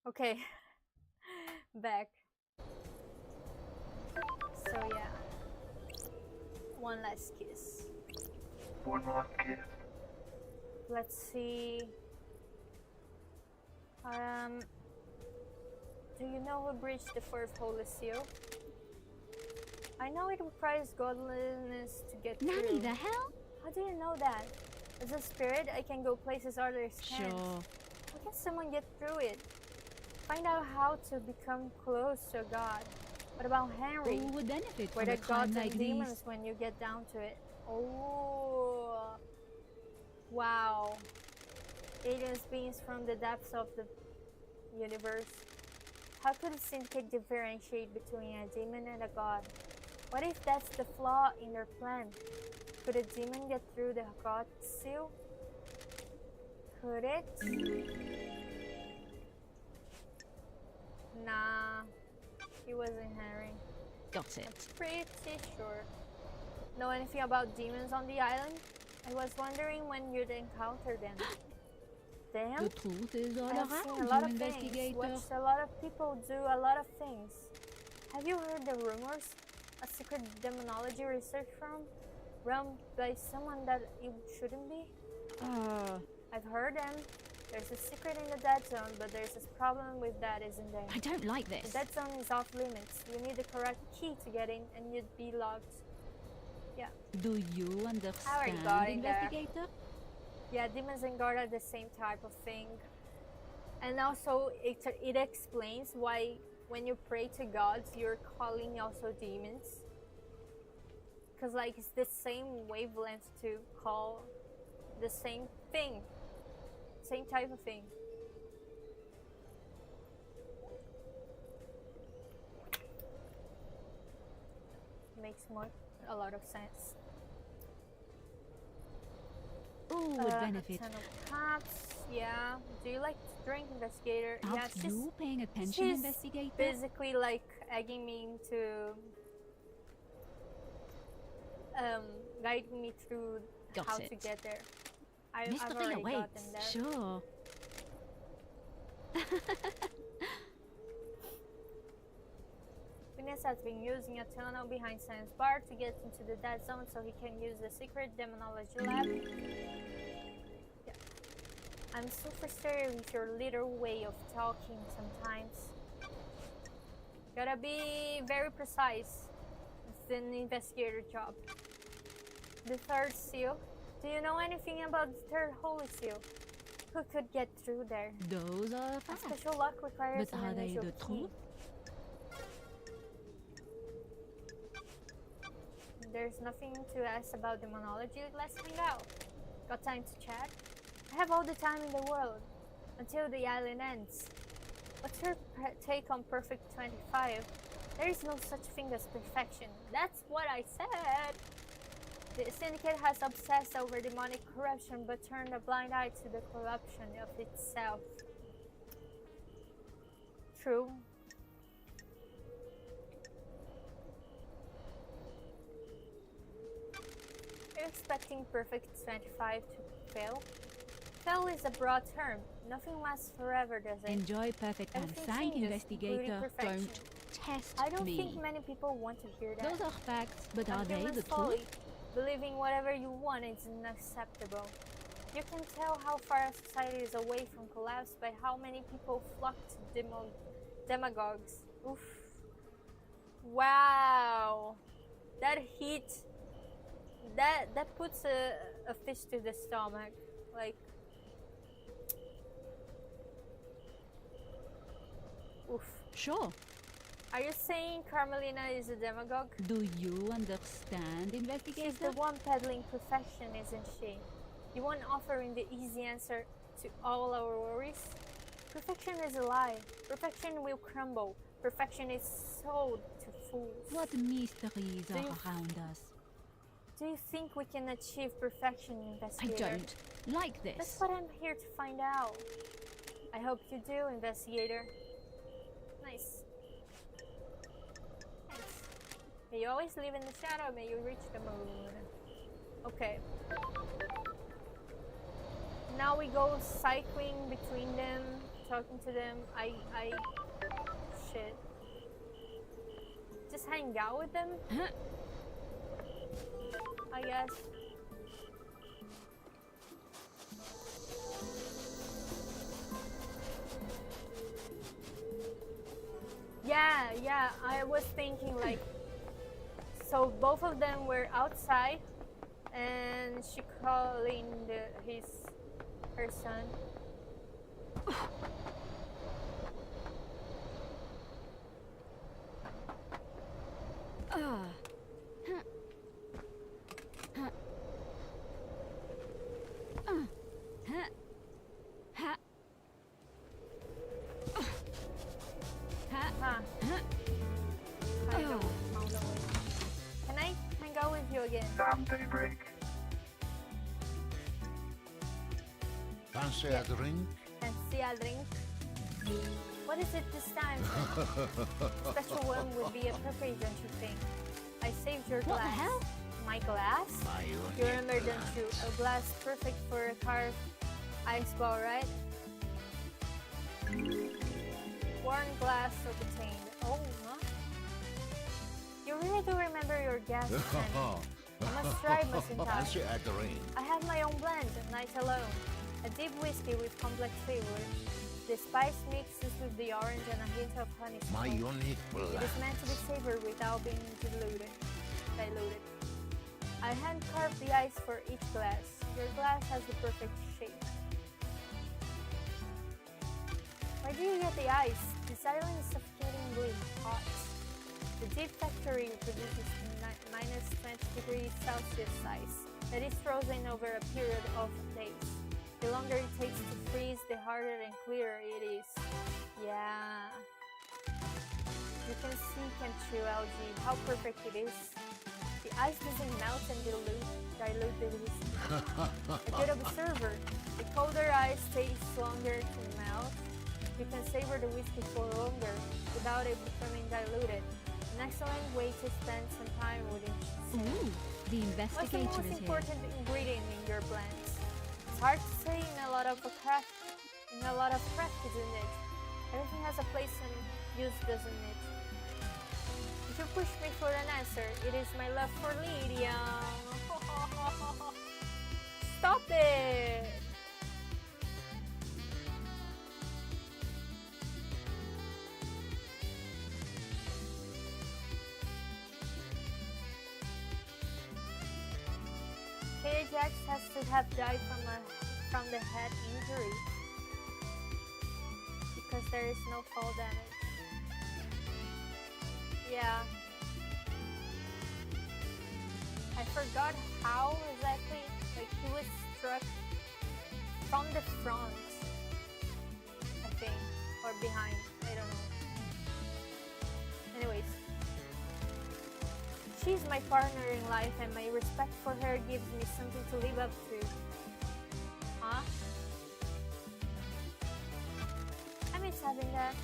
Okay. Back. So yeah. One last kiss. One last kiss. Let's see. Do you know who breached the fourth holy seal? I know it requires godliness to get Nanny, through. the hell? How do you know that? As a spirit, I can go places others can't. Sure. How can someone get through it? Find out how to become close to God. What about Henry? Who would benefit We're from the a crime gods like and demons these? when you get down to it. Oh, wow. Aliens beings from the depths of the universe. How could a syndicate differentiate between a demon and a god? What if that's the flaw in their plan? Could a demon get through the god seal? Could it? Nah, he wasn't Henry. Got it. Pretty sure. Know anything about demons on the island? I was wondering when you'd encounter them. Them? The truth is all I've seen a around lot you, of things. investigator. Watched a lot of people do a lot of things. Have you heard the rumors? A secret demonology research firm run by someone that it shouldn't be? I've heard them. There's a secret in the dead zone, but there's this problem with that, isn't there? I don't like The this. dead zone is off limits. You need the correct key to get in, and you'd be locked. Yeah. Do you understand, got it there. investigator? Yeah, demons and God are the same type of thing. And also, it explains why when you pray to gods, you're calling also demons. Because, like, it's the same wavelength to call the same thing. Same type of thing. Makes a lot of sense. Who would benefit? 10 of Cups, yeah. Do you like to drink, investigator? Are Yeah, she's you paying attention, she's investigator? basically like egging me into guiding me through Got how it. to get there. I've Mystery already awaits. gotten there. Sure. Phineas has been using a tunnel behind Sam's bar to get into the dead zone so he can use the secret demonology lab. Yeah. I'm so frustrated with your little way of talking sometimes. Gotta be very precise. It's an investigator job. The third seal. Do you know anything about the third holy seal? Who could get through there? Those are facts. Special luck requires But an are they unusual the key. truth? There's nothing to ask about demonology. Let's hang out. Got time to chat? I have all the time in the world. Until the island ends. What's your take on Perfect 25? There is no such thing as perfection. That's what I said! The syndicate has obsessed over demonic corruption but turned a blind eye to the corruption of itself. true. Are you expecting Perfect 25 to fail? Fail is a broad term. Nothing lasts forever, does it? Enjoy perfect and Everything thank changes, investigator. including perfection. Don't test I don't me. think many people want to hear that. Those are facts, but are they Human the folly. truth? Believing whatever you want is unacceptable. You can tell how far a society is away from collapse by how many people flock to demagogues. Oof. Wow. That heat. That puts a fish to the stomach. Like. Oof. Sure. Are you saying Carmelina is a demagogue? Do you understand, She's investigator? the one peddling perfection, isn't she? The one offering the easy answer to all our worries? Perfection is a lie. Perfection will crumble. Perfection is sold to fools. What mysteries Do are you- around us? Do you think we can achieve perfection, I investigator? don't like That's this. what I'm here to find out. I hope you do, investigator. Nice. Thanks. May you always live in the shadow, may you reach the moon. Okay. Now we go cycling between them, talking to them. Shit. Just hang out with them, Huh? I guess. Yeah, I was thinking like, so both of them were outside and she calling her son. Ah. Huh. Huh. Huh. Ha. Ha. Huh. Huh. I know. Found a way. Can I hang out with you again? Damn daybreak. Fancy a drink? And see a drink? What is it this time? Special one would be appropriate, don't you think? I saved your glass. What the hell? My glass? My You remember, don't you? A glass perfect for a carved ice ball, right? Worn glass obtained. Oh, huh? You really do remember your gas tank. I must try, mustn't I? Fancy a drink? I have my own blend, night alone. A deep whiskey with complex flavor. The spice mixes with the orange and a hint of honey. My unique It blend. is meant to be savored without being diluted. I hand carved the ice for each glass. Your glass has the perfect shape. Where do you get the ice? This island is suffocatingly hot. The deep factory produces minus 20 degrees Celsius ice that is frozen over a period of days. The longer it takes to freeze, the harder and clearer it is. Yeah. You can see, can't you, algae, how perfect it is. The ice doesn't melt and dilute the whiskey. A good observer. The colder ice takes longer to melt. You can savor the whiskey for longer without it becoming diluted. An excellent way to spend some time with it. Ooh, the What's the investigator most is here. important ingredient in your blends? It's hard to say in a lot of craft, isn't it? Everything has a place and use, doesn't it? If you push me for an answer, it is my love for Lydia. Stop it! K-Jax has to have died from the head injury because there is no fall damage. Yeah. I forgot how exactly, like he was struck from the front, I think, or behind, I don't know. Anyways. She's my partner in life and my respect for her gives me something to live up to. Huh? I miss having that.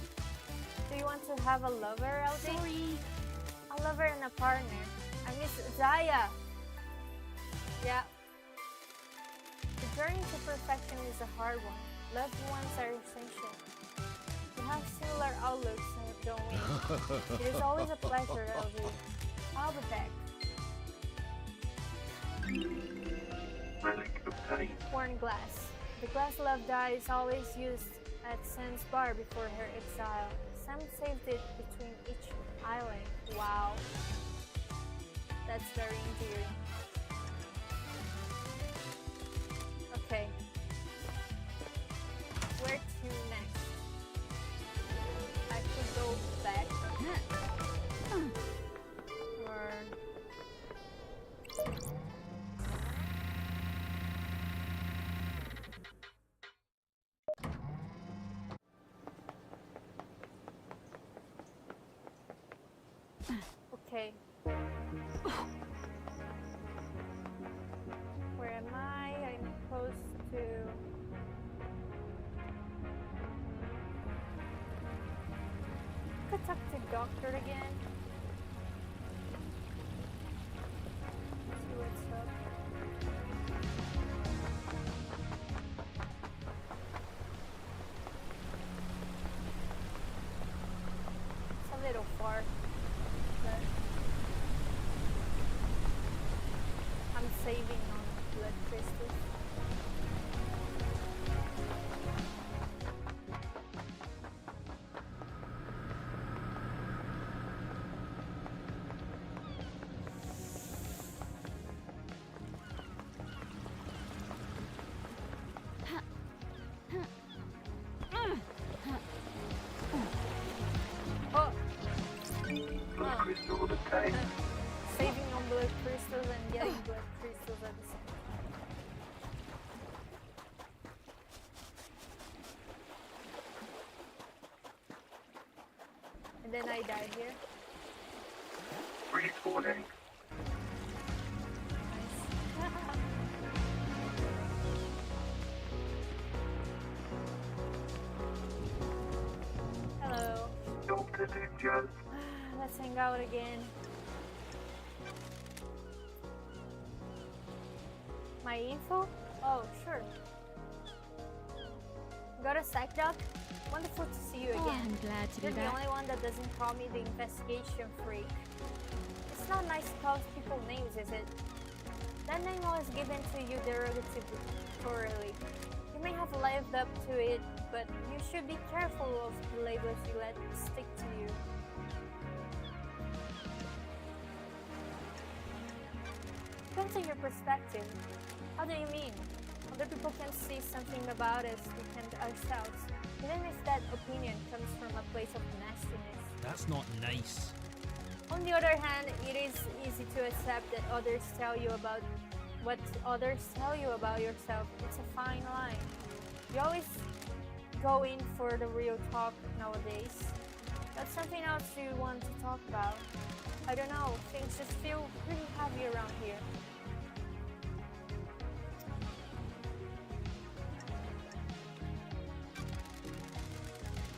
Do you want to have a lover, LD? Sorry. A lover and a partner. I miss Zaya. Yeah. The journey to perfection is a hard one. Loved ones are essential. We have similar outlooks, don't we? It is always a pleasure, LD. I'll be back. Relic obtained. Worn glass. The glass love die is always used at Zanzibar before her exile. Sam saved it between each island. Wow. That's very endearing. Okay. Where to next? I could go back. Or... Okay. Where am I? I'm supposed to... Could talk to doctor again. See what's up. It's a little far. But I'm saving on blood crystals. Oh! Blood crystal obtained. Saving on blood crystals and getting blood crystals at the same time. And then I die here. Respawning. Nice. Hello. Dr. Ninja. Let's hang out again. My info? Oh, sure. Got a psych doc? Wonderful to see you Oh, again. I'm glad to be You're the back. only one that doesn't call me the investigation freak. It's not nice to call people names, is it? That name was given to you derogatorily. You may have lived up to it, but you should be careful of the labels you let stick to you. Depends on your perspective. How do you mean? Other people can see something about us we can't ourselves, even if that opinion comes from a place of nastiness. That's not nice. On the other hand, it is easy to accept that others tell you about what others tell you about yourself. It's a fine line. You always go in for the real talk nowadays. That's something else you want to talk about. I don't know, things just feel pretty heavy around here.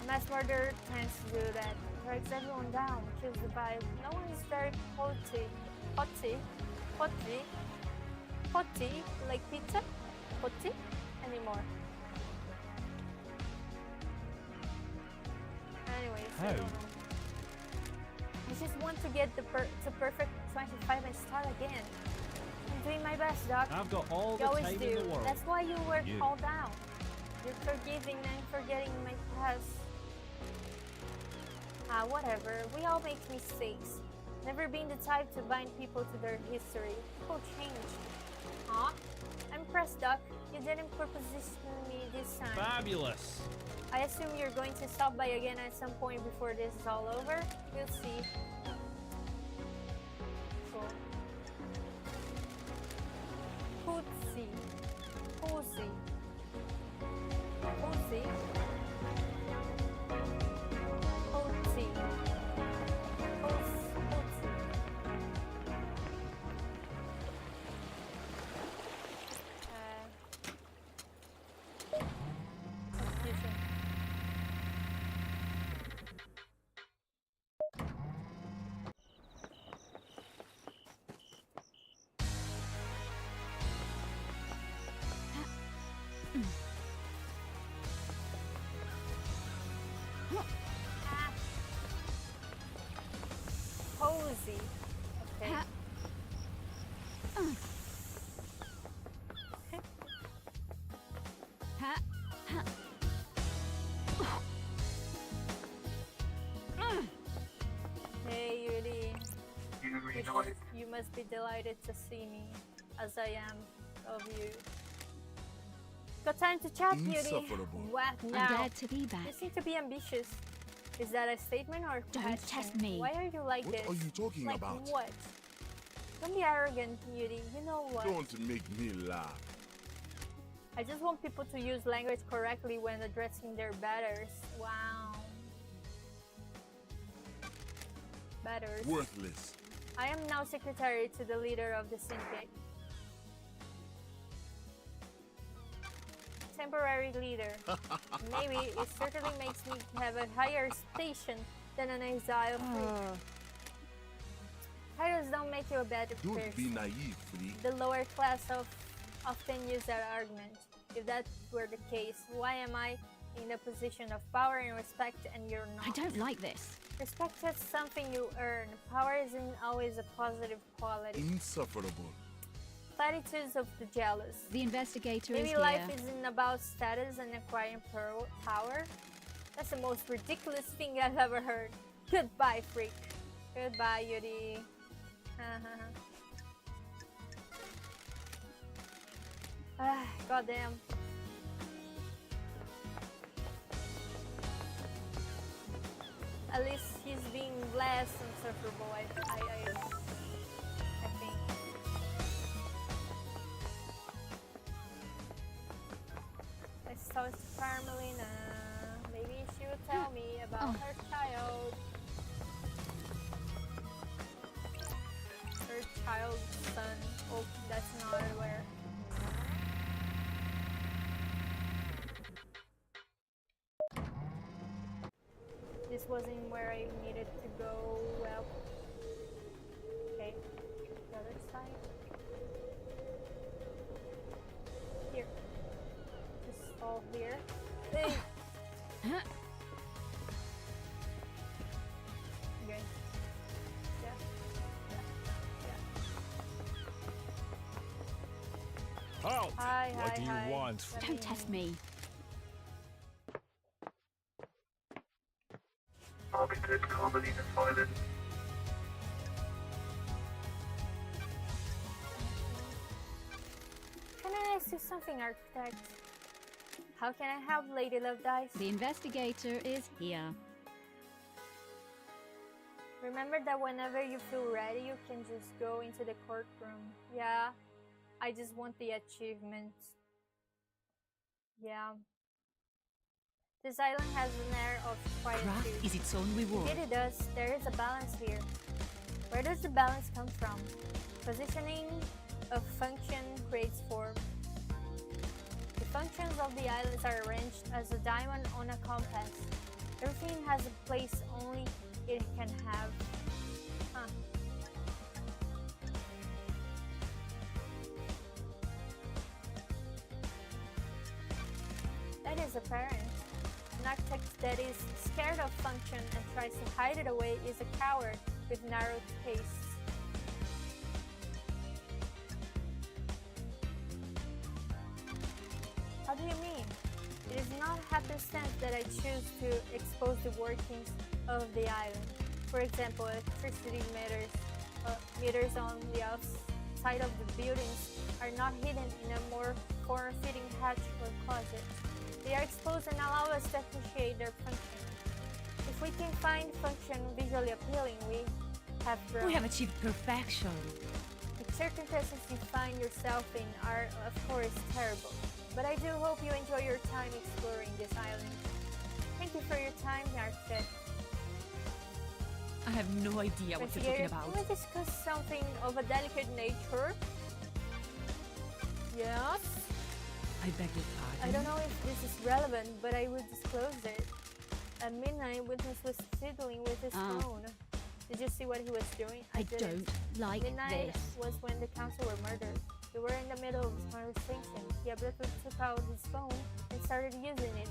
A mass murderer tends to do that. Drags everyone down, kills the vibe. No one is very potty, like pizza, potty anymore. Anyways, I How? don't know. I just want to get the perfect 25 and start again. I'm doing my best, Doc. I've got all the You always time do. in the world. That's why you were You. called down. You're forgiving and forgetting my past. Whatever. We all make mistakes. Never been the type to bind people to their history. People change. Huh? I'm impressed, Doc. You didn't proposition me this time. Fabulous. I assume you're going to stop by again at some point before this is all over. We'll see. Cool. Hootsie. Hootsie. Hootsie. Hootsie. Hootsie. Confusion. easy. Okay. Ha. Ha. Ha. Hey, Yuri. Reunite. You must be delighted to see me, as I am of you. Got time to chat, Yuri. Insufferable. What I'm now? glad to be You back. seem to be ambitious. Is that a statement or a Don't question? test me. Why are you like What this? are you talking like about? what? Don't be arrogant, Yuri. You know what? Don't make me laugh. I just want people to use language correctly when addressing their betters. Wow. Betters. Worthless. I am now secretary to the leader of the syndicate. Temporary leader. Maybe it certainly makes me have a higher station than an exile freak. Titles don't make you a better Don't be person. naive, freak. The lower class often use that argument. If that were the case, why am I in a position of power and respect and you're not? I don't like this. Respect is something you earn. Power isn't always a positive quality. Insufferable. Platitudes of the jealous. The investigator is Maybe here. life isn't about status and acquiring power. That's the most ridiculous thing I've ever heard. Goodbye, freak. Goodbye, Yuri. Goddamn. At least he's being less insufferable, I think. Let's talk to Carmelina. Maybe she will tell me about her child. Her child's son. Oh, that's not where. This wasn't where I needed to go. Well, okay, the other side. Here, just fall here. Hey. Huh? Okay. Yeah. Halt! Hi, What hi, do you hi. want? Don't test me. Architect Carmelina Silent. Can I ask you something, Architect? How can I help Lady Love Dice? The investigator is here. Remember that whenever you feel ready, you can just go into the courtroom. Yeah, I just want the achievements. Yeah. This island has an air of Craft quietude. is its own reward. Indeed it does. There is a balance here. Where does the balance come from? Positioning of function creates form. The functions of the islands are arranged as a diamond on a compass. Everything has a place only it can have. Huh. That is apparent. An architect that is scared of function and tries to hide it away is a coward with narrow tastes. How do you mean? It is not happenstance that I choose to expose the workings of the island. For example, electricity meters on the outside of the buildings are not hidden in a more form-fitting hatch or closet. They are exposed and allow us to appreciate their function. If we can find function visually appealing, we have grown. We have achieved perfection. The circumstances you find yourself in are, of course, terrible. But I do hope you enjoy your time exploring this island. Thank you for your time, Architect. I have no idea what you're talking Investigator, about. can we discuss something of a delicate nature? Yes? I beg your pardon. I don't know if this is relevant, but I will disclose it. At midnight, Witness was fiddling with his Ah. phone. Did you see what he was doing? I didn't. don't like Midnight this. was when the council were murdered. They were in the middle of a conversation. He abruptly took out his phone and started using it.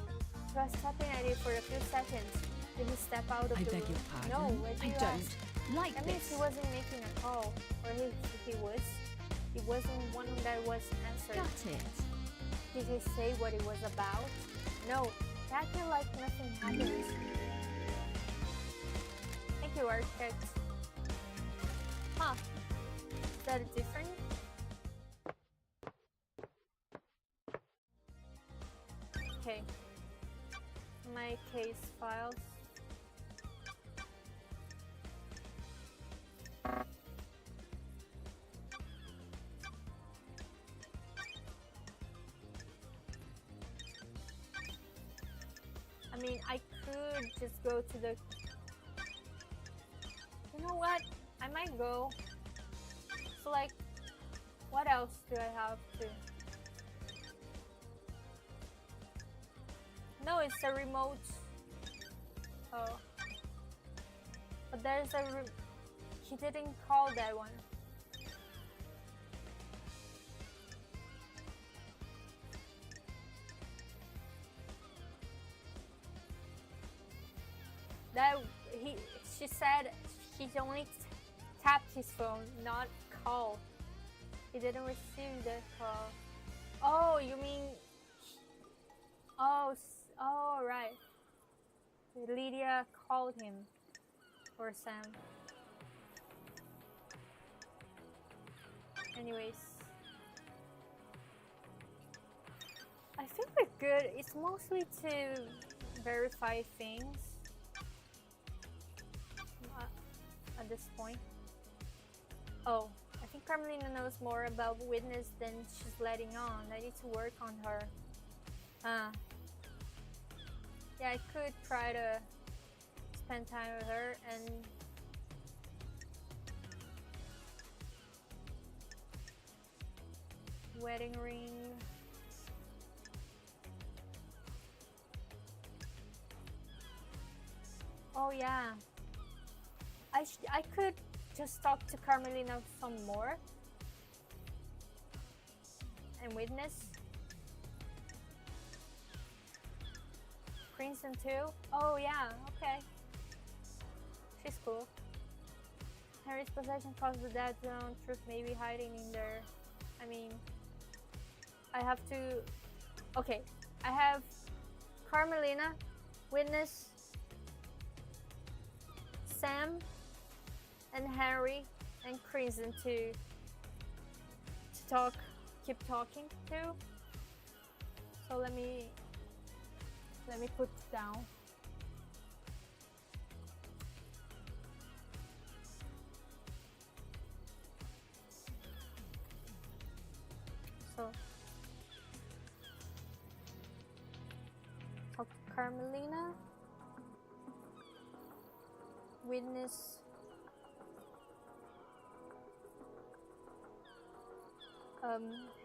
He was tapping at it for a few seconds. Then he stepped out of I the beg room. your pardon? No, what I you don't ask? Like That means this. he wasn't making a call. Or he was. He wasn't one that was answered. Got it. Did he say what it was about? No. Acting like nothing happened. Thank you, architect. Huh. Is that different? Okay. My case files. I mean, I could just go to the... You know what? I might go. So like, what else do I have to... No, it's a remote. Oh. But there's a... He didn't call that one. That she said he only tapped his phone, not called. He didn't receive the call. Oh, you mean? Oh, right. Lydia called him, or Sam. Anyways, I think we're good. It's mostly to verify things. At this point. Oh, I think Carmelina knows more about Witness than she's letting on. I need to work on her. Yeah, I could try to spend time with her and wedding ring. Oh yeah. I could just talk to Carmelina some more and Witness. Crimson too? Oh yeah, okay. She's cool. Harry's possession caused the dead zone. Truth may be hiding in there. I mean, I have to... Okay, I have Carmelina, Witness, Sam, and Harry, and Crimson to talk, keep talking to. So let me put down. So talk to Carmelina, Witness,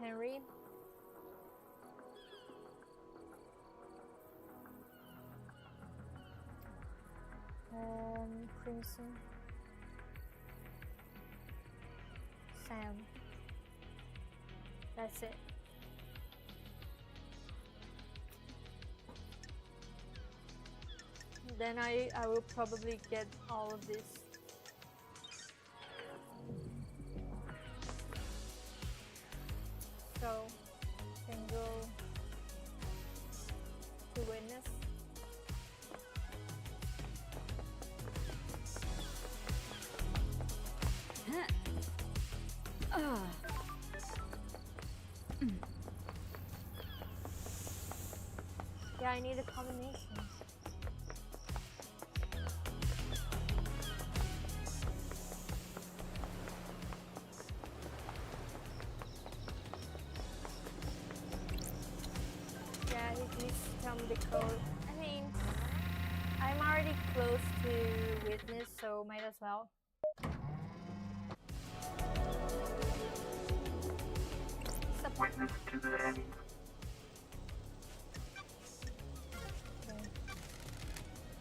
Henry, Crimson, Sam. That's it. Then I will probably get all of this. So, can go to Witness. Yeah, I need a combination. Yeah, he needs to tell me the code. I mean, I'm already close to Witness, so might as well. Witness to the end.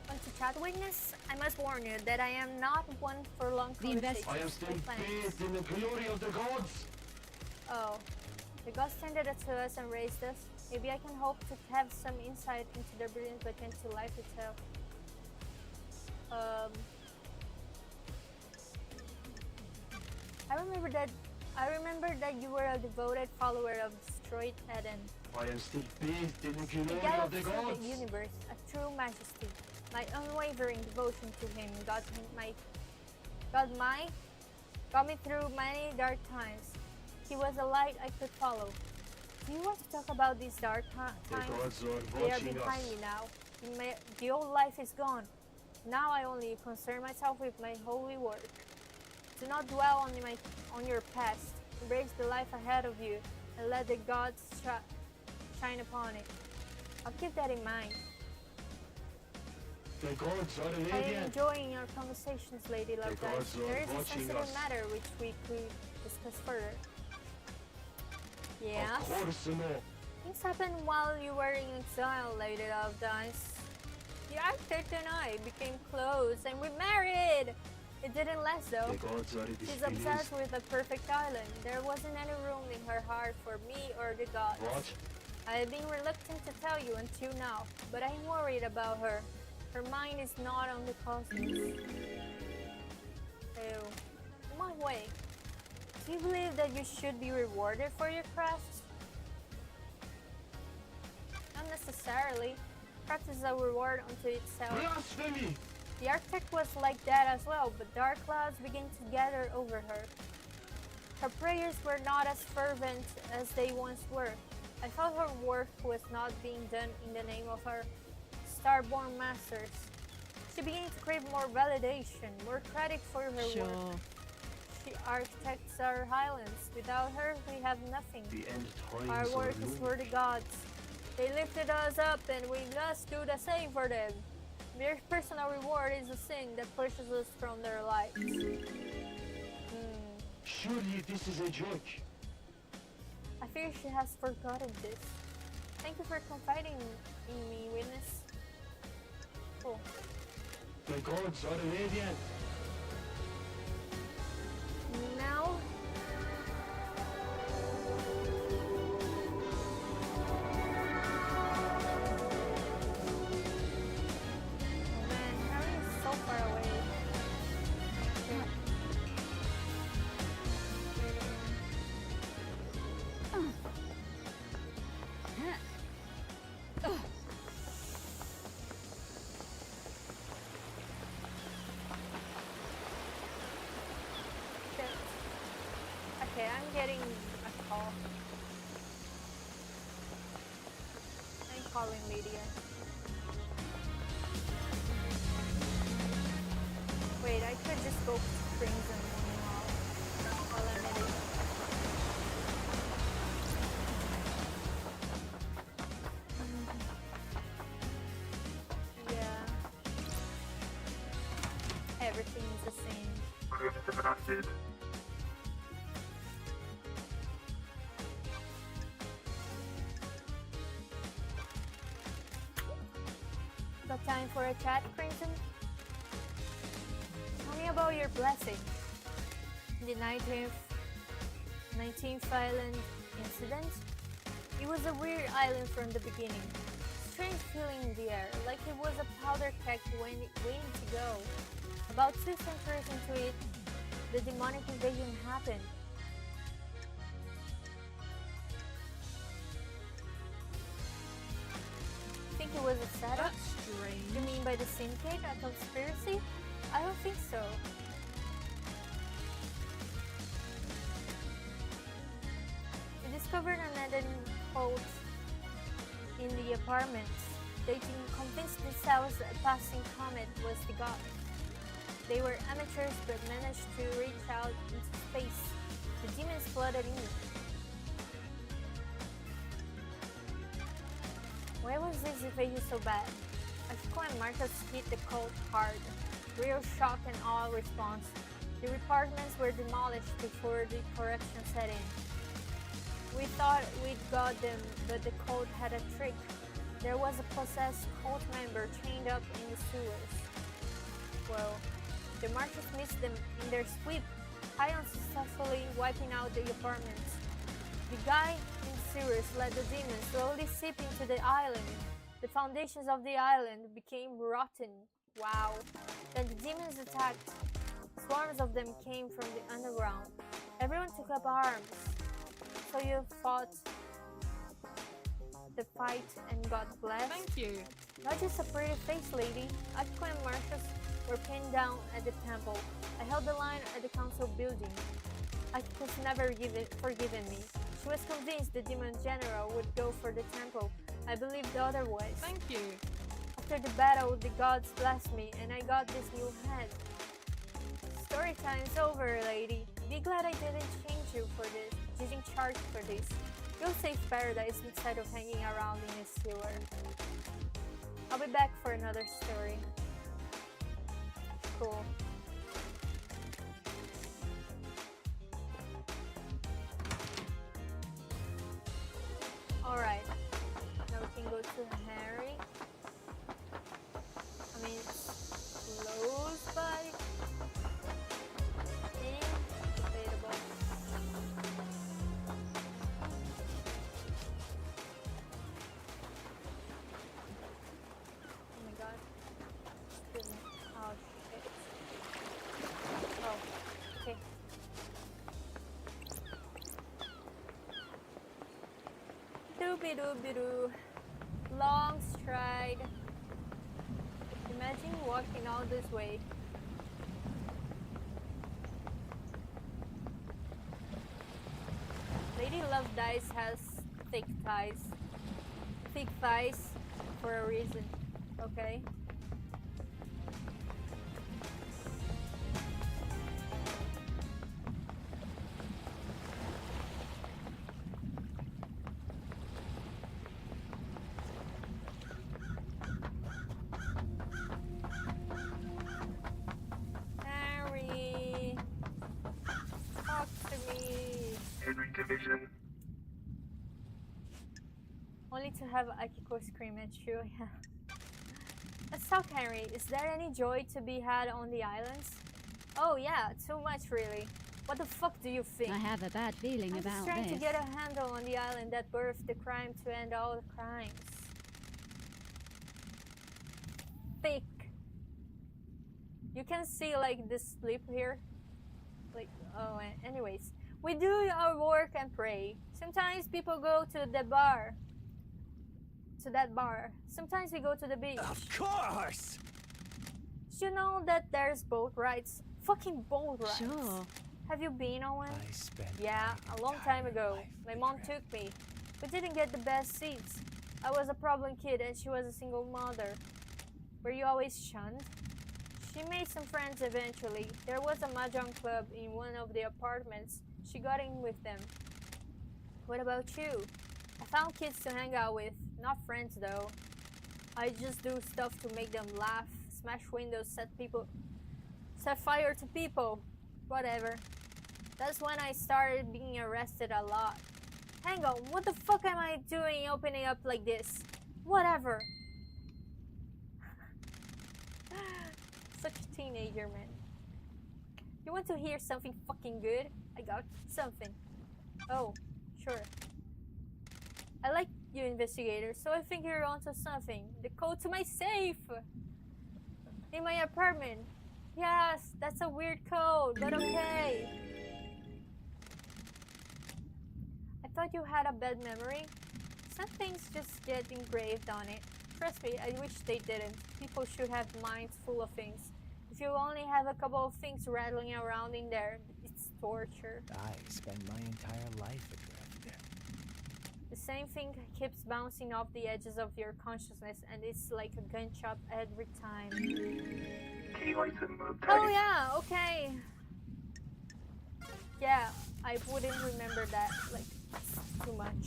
Want to chat, Witness? I must warn you that I am not one for long conversations. I am still or plans. bathed in the glory of the gods. Oh, the gods tended to us and raised us. Maybe I can hope to have some insight into their brilliance, but into life itself. I remember that you were a devoted follower of destroyed Eden. I am still bathed in the The glory of galaxy the of gods. the universe, a true majesty. My unwavering devotion to him got me through many dark times. He was a light I could follow. Do you want to talk about these dark The times? gods are They are watching behind us. me now. The old life is gone. Now I only concern myself with my holy work. Do not dwell on your past. Embrace the life ahead of you and let the gods shine upon it. I'll keep that in mind. The gods are I am radiant. enjoying our conversations, Lady Love Dice. gods are There is a watching sensitive us. matter which we could discuss further. Yes? Of course, no. Things happened while you were in exile, Lady Love Dice. The architect and I became close and we married! It didn't last though. The gods are She's displeased. obsessed with a perfect island. There wasn't any room in her heart for me or the gods. What? I have been reluctant to tell you until now, but I'm worried about her. Her mind is not on the cosmos. Ew. My way. Do you believe that you should be rewarded for your crafts? Not necessarily. Craft is a reward unto itself. Blasphemy! The architect was like that as well, but dark clouds began to gather over her. Her prayers were not as fervent as they once were. I thought her work was not being done in the name of her starborn masters. She began to crave more validation, more credit for her work. Sure. She architects our highlands. Without her, we have nothing. The end times Our work are is near. for the gods. They lifted us up and we must do the same for them. Their personal reward is a sin that pushes us from their lives. Surely this is a joke. I fear she has forgotten this. Thank you for confiding in me, witness. Cool. The gods are radiant. Now... Oh man, Harry is so far away. Shit. Okay, I'm getting a call. I'm calling Lydia. Wait, I could just go to Crimson while I'm at it. Yeah. Everything is the same. Got time for a chat, Crimson? Tell me about your blessing. The 19th island incident? It was a weird island from the beginning. Strange feeling in the air, like it was a powder keg waiting to go. About 2 centuries into it, the demonic invasion happened. Think it was a setup? That's strange. You mean by the syndicate, a conspiracy? I don't think so. We discovered an Eden cult in the apartments. They convinced themselves that a passing comet was the god. They were amateurs but managed to reach out into space. The demons flooded in. Why was this invasion so bad? Akiko and Marcus hit the cult hard. Real shock and awe response. The apartments were demolished before the correction set in. We thought we'd got them, but the cult had a trick. There was a possessed cult member chained up in the sewers. Well, the Marcus missed them in their sweep, Ion successfully wiping out the apartments. The guy in the sewers let the demons slowly seep into the island. The foundations of the island became rotten. Wow. Then the demons attacked, Swarms of them came from the underground. Everyone took up arms. So you fought the fight and got blessed? Thank you. Not just a pretty face, lady. Akiko and Marcus were pinned down at the temple. I held the line at the council building. Akiko's never forgiven me. She was convinced the demon general would go for the temple. I believed otherwise. Thank you. After the battle, the gods blessed me, and I got this new head. Story time's over, lady. Be glad I didn't change you for this. Didn't charge for this. You'll save paradise instead of hanging around in a sewer. I'll be back for another story. Cool. Alright. Now we can go to Harry. I mean, it's close by. Debatable. Oh my god. Excuse me. Oh shit. Oh, okay. Doobie-doobie-doo. Long stride. Imagine walking all this way. Lady Love Dice has thick thighs. Thick thighs for a reason, okay? Harry, talk to me. Henry Division. Only to have Akiko scream at you. Let's talk, Henry. Is there any joy to be had on the islands? Oh yeah, too much really. What the fuck do you think? I have a bad feeling I'm just about trying this. to get a handle on the island that birthed the crime to end all the crimes. Thick. You can see like this slip here. Like, oh, anyways. We do our work and pray. Sometimes people go to the bar. To that bar. Sometimes we go to the beach. Of course! You know that there's boat rides? Fucking boat rides. Sure. Have you been on one? I spent Yeah, a long time ago. My mom took me. We didn't get the best seats. I was a problem kid and she was a single mother. Were you always shunned? She made some friends eventually. There was a mahjong club in one of the apartments. She got in with them. What about you? I found kids to hang out with. Not friends though. I just do stuff to make them laugh. Smash windows, set fire to people. Whatever. That's when I started being arrested a lot. Hang on, what the fuck am I doing opening up like this? Whatever. Such a teenager, man. You want to hear something fucking good? I got something. Oh, sure. I like you, investigator, so I think you're onto something. The code to my safe! In my apartment. Yes, that's a weird code, but okay. I thought you had a bad memory. Some things just get engraved on it. Trust me, I wish they didn't. People should have minds full of things. If you only have a couple of things rattling around in there, it's torture. I spend my entire life adrift. The same thing keeps bouncing off the edges of your consciousness, and it's like a gunshot every time. Key item Oh yeah, okay. Yeah, I wouldn't remember that, like, too much.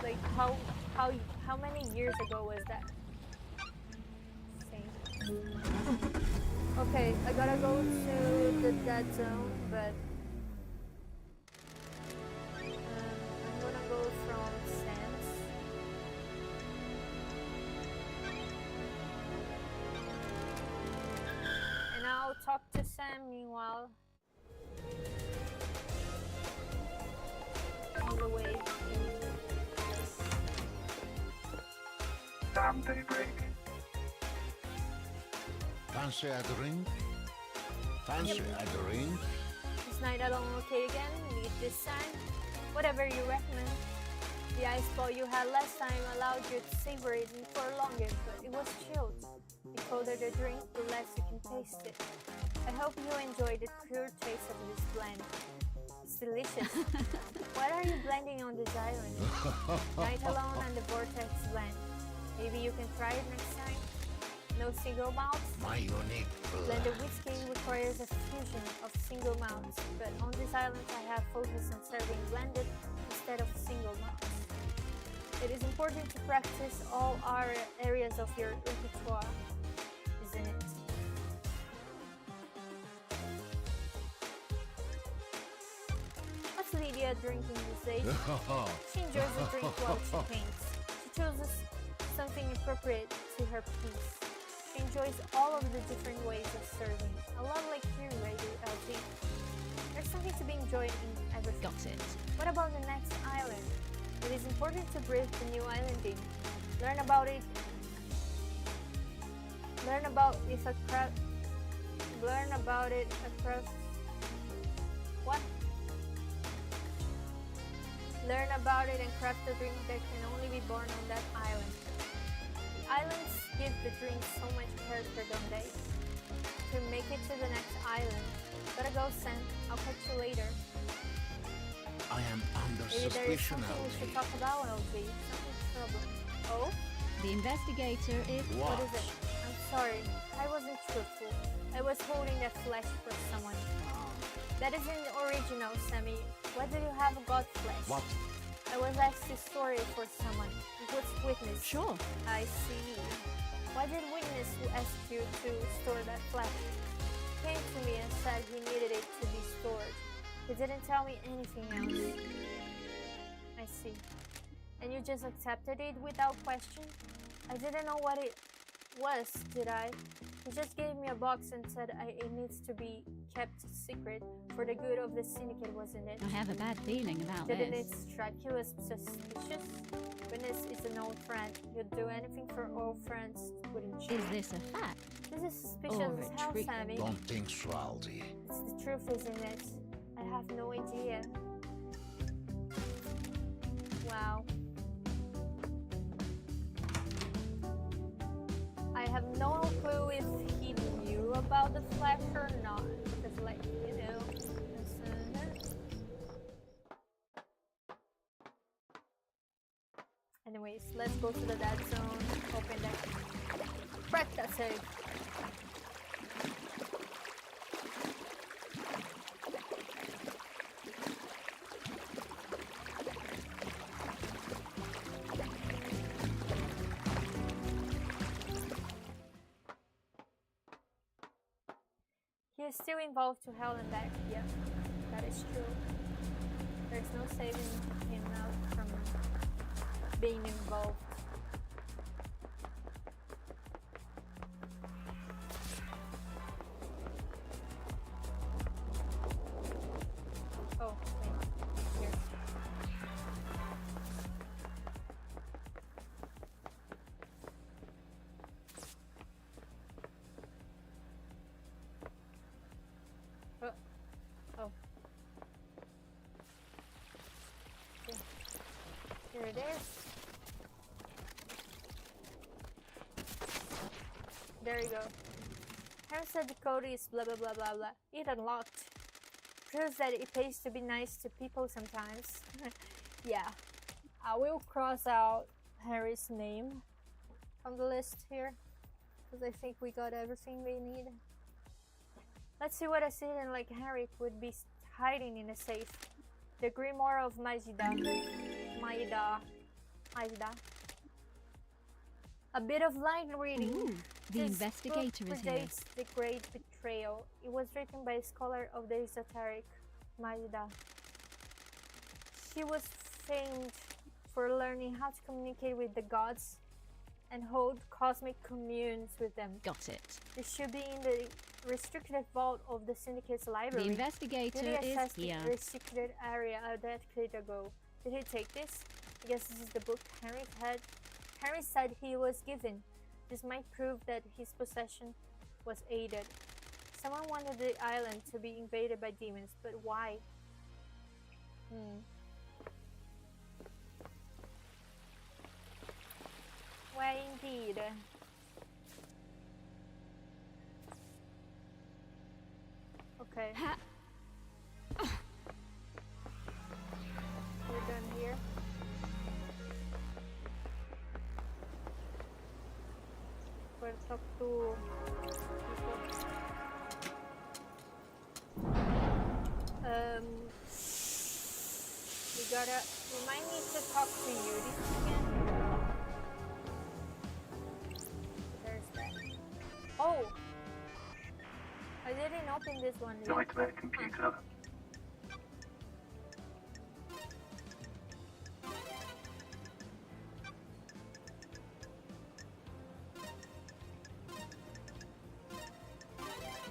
Like, how many years ago was that? Same. Okay, I gotta go to the dead zone, but I'm gonna go from Sam's. And I'll talk to Sam meanwhile. On the way. Damn daybreak. Fancy a drink? Fancy a drink? Is night alone okay again? Need this time? Whatever you recommend. The ice ball you had last time allowed you to savor it for longer, but it was chilled. The colder the drink, the less you can taste it. I hope you enjoy the pure taste of this blend. It's delicious. What are you blending on this island? Night alone and the vortex blend. Maybe you can try it next time. No single malts. My unique Blended blend. whiskey requires a fusion of single malts, but on this island I have focused on serving blended instead of single malts. It is important to practice all areas of your repertoire, isn't it? What's Lydia drinking these days? She enjoys the drink while she paints. She chooses something appropriate to her piece. She enjoys all of the different ways of serving. A lot like you, Radio LG. There's something to be enjoyed in everything. Got it. What about the next island? It is important to breathe the new island in. Learn about it. Learn about if a craft. Learn about it across. What? Learn about it and craft a drink that can only be born on that island. The islands give the drink so much character, don't they? To make it to the next island. Gotta go, Sam. I'll catch you later. I am under Maybe there is suspicion, something we should LG. talk about, LG. Something's problem. Oh? The investigator is. What is it? I'm sorry. I wasn't truthful. I was holding that flesh for someone. That isn't original, Sammy. Why do you have God flesh? What? I was asked to store it for someone. It was witness. Sure. I see. Why did witness who asked you to store that flesh? Came to me and said he needed it to be stored. He didn't tell me anything else. I see. And you just accepted it without question? I didn't know what it was, did I? He just gave me a box and said it needs to be kept secret for the good of the syndicate, wasn't it? I have a bad feeling about Didn't this. it strike you as suspicious? Witness is an old friend. You'd do anything for old friends, wouldn't you? Is this a fact? This is suspicious Or as a hell, trick? Sammy. Don't think so, Aldi. It's the truth, isn't it? I have no idea. Wow. I have no clue if he knew about the flash or not. Because, like, you know. Anyways, let's go to the dead zone. Open that. Crack that safe. He is still involved to hell and back. Yeah, that is true. There's no saving him out from being involved. Oh, wait. Here. Oh. Okay. Here it is. There you go. Harry said the code is blah blah blah blah blah. It unlocked. Proves that it pays to be nice to people sometimes. Yeah. I will cross out Harry's name on the list here. Because I think we got everything we need. Let's see what a citizen like Harry would be hiding in a safe. The Grimoire of Majida. A bit of line reading. Ooh, the This investigator book is here. predates The Great Betrayal. It was written by a scholar of the esoteric Majida. She was famed for learning how to communicate with the gods and hold cosmic communes with them. Got it. This should be in the restricted vault of the Syndicate's The library. investigator Did he is access here. the restricted area a decade ago? Did he take this? I guess this is the book Henry said he was given. This might prove that his possession was aided. Someone wanted the island to be invaded by demons, but why? Why indeed? Okay. We're done here. We'll talk to people. We might need to talk to Yuri again. There's that. Oh! I didn't open this one yet. Nightmare computer.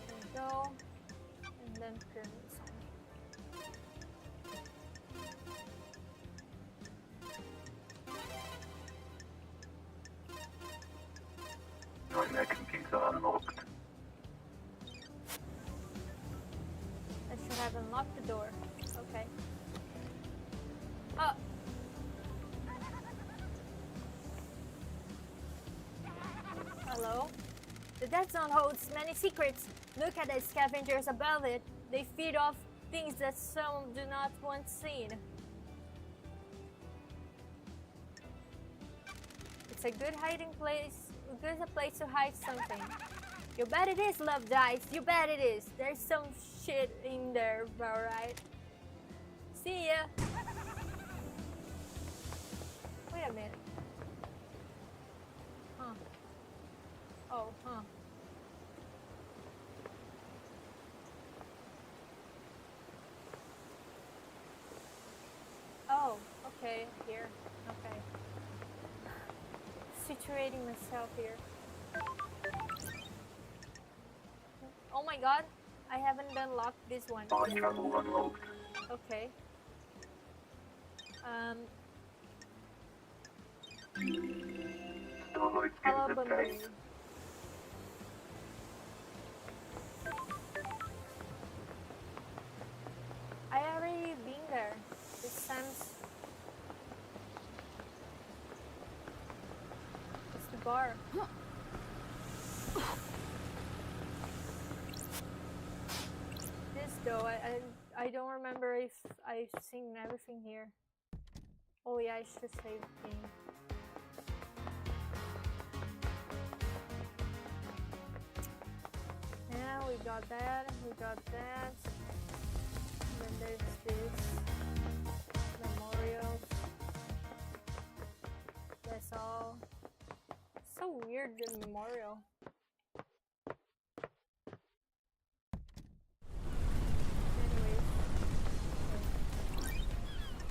There we go. And then pyramid sign. Nightmare computer unlocked. I should have unlocked the door. Okay. Oh! Hello? The dead zone holds many secrets. Look at the scavengers above it. They feed off things that some do not want seen. It's a good hiding place. A good place to hide something. You bet it is, Love Dice. You bet it is. There's some shit in there, alright? See ya. Wait a minute. Huh. Oh, huh. Oh, okay, here. Okay. Situating myself here. Oh my god, I haven't unlocked this one. Fast travel unlocked. Okay. Starlight Hello, skins Bumblebee. obtained. I already been there. This time's it's the bar. This though, I don't remember if I've seen everything here. Oh yeah, I should save game. Yeah, we got that, we got that. And then there's this. Memorials. That's all. So weird, the memorial. Anyways.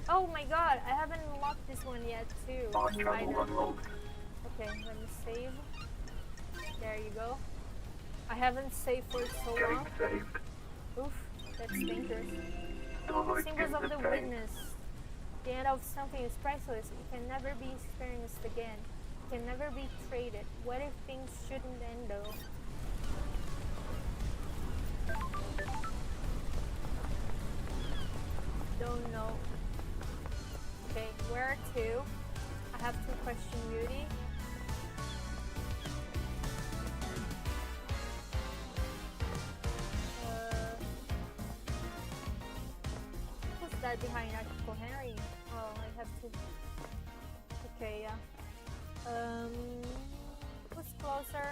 Oh my god, I haven't unlocked this one yet too. Fast travel Either. unlocked. Okay, let me save. There you go. I haven't saved for so Game long. saved. Oof, that's dangerous. Starlight Symbols skins of the obtained. witness. The end of something is priceless. It can never be experienced again. It can never be traded. What if things shouldn't end though? Don't know. Okay, where to? I have to question Beauty. Who's that behind Uncle Henry? Oh, I have to. Okay, yeah. Who's closer?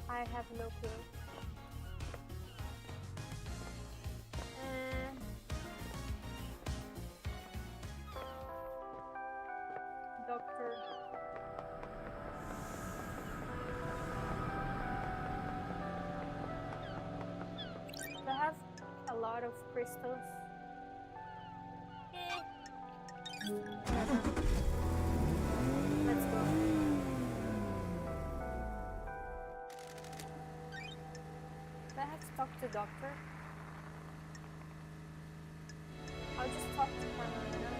I have no clue. Doctor. They have a lot of crystals. Whatever. Let's go. Do I have to talk to Doctor? I'll just talk to Carmelina.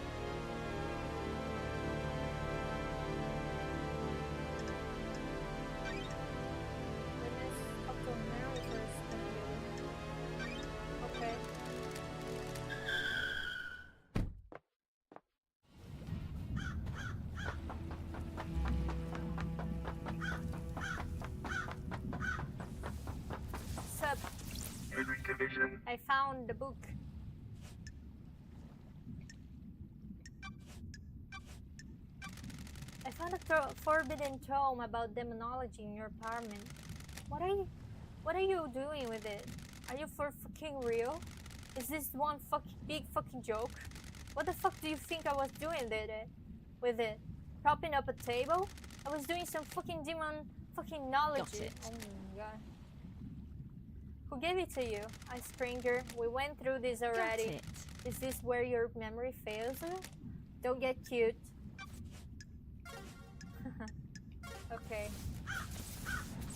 Demonization. I found the book. I found a forbidden tome about demonology in your apartment. What are you doing with it? Are you for fucking real? Is this one big fucking joke? What the fuck do you think I was doing with it? Propping up a table? I was doing some fucking demon fucking knowledge. Got it. Oh my god. Who gave it to you? A stranger. We went through this already. Got it. Is this where your memory fails you? Don't get cute. Okay.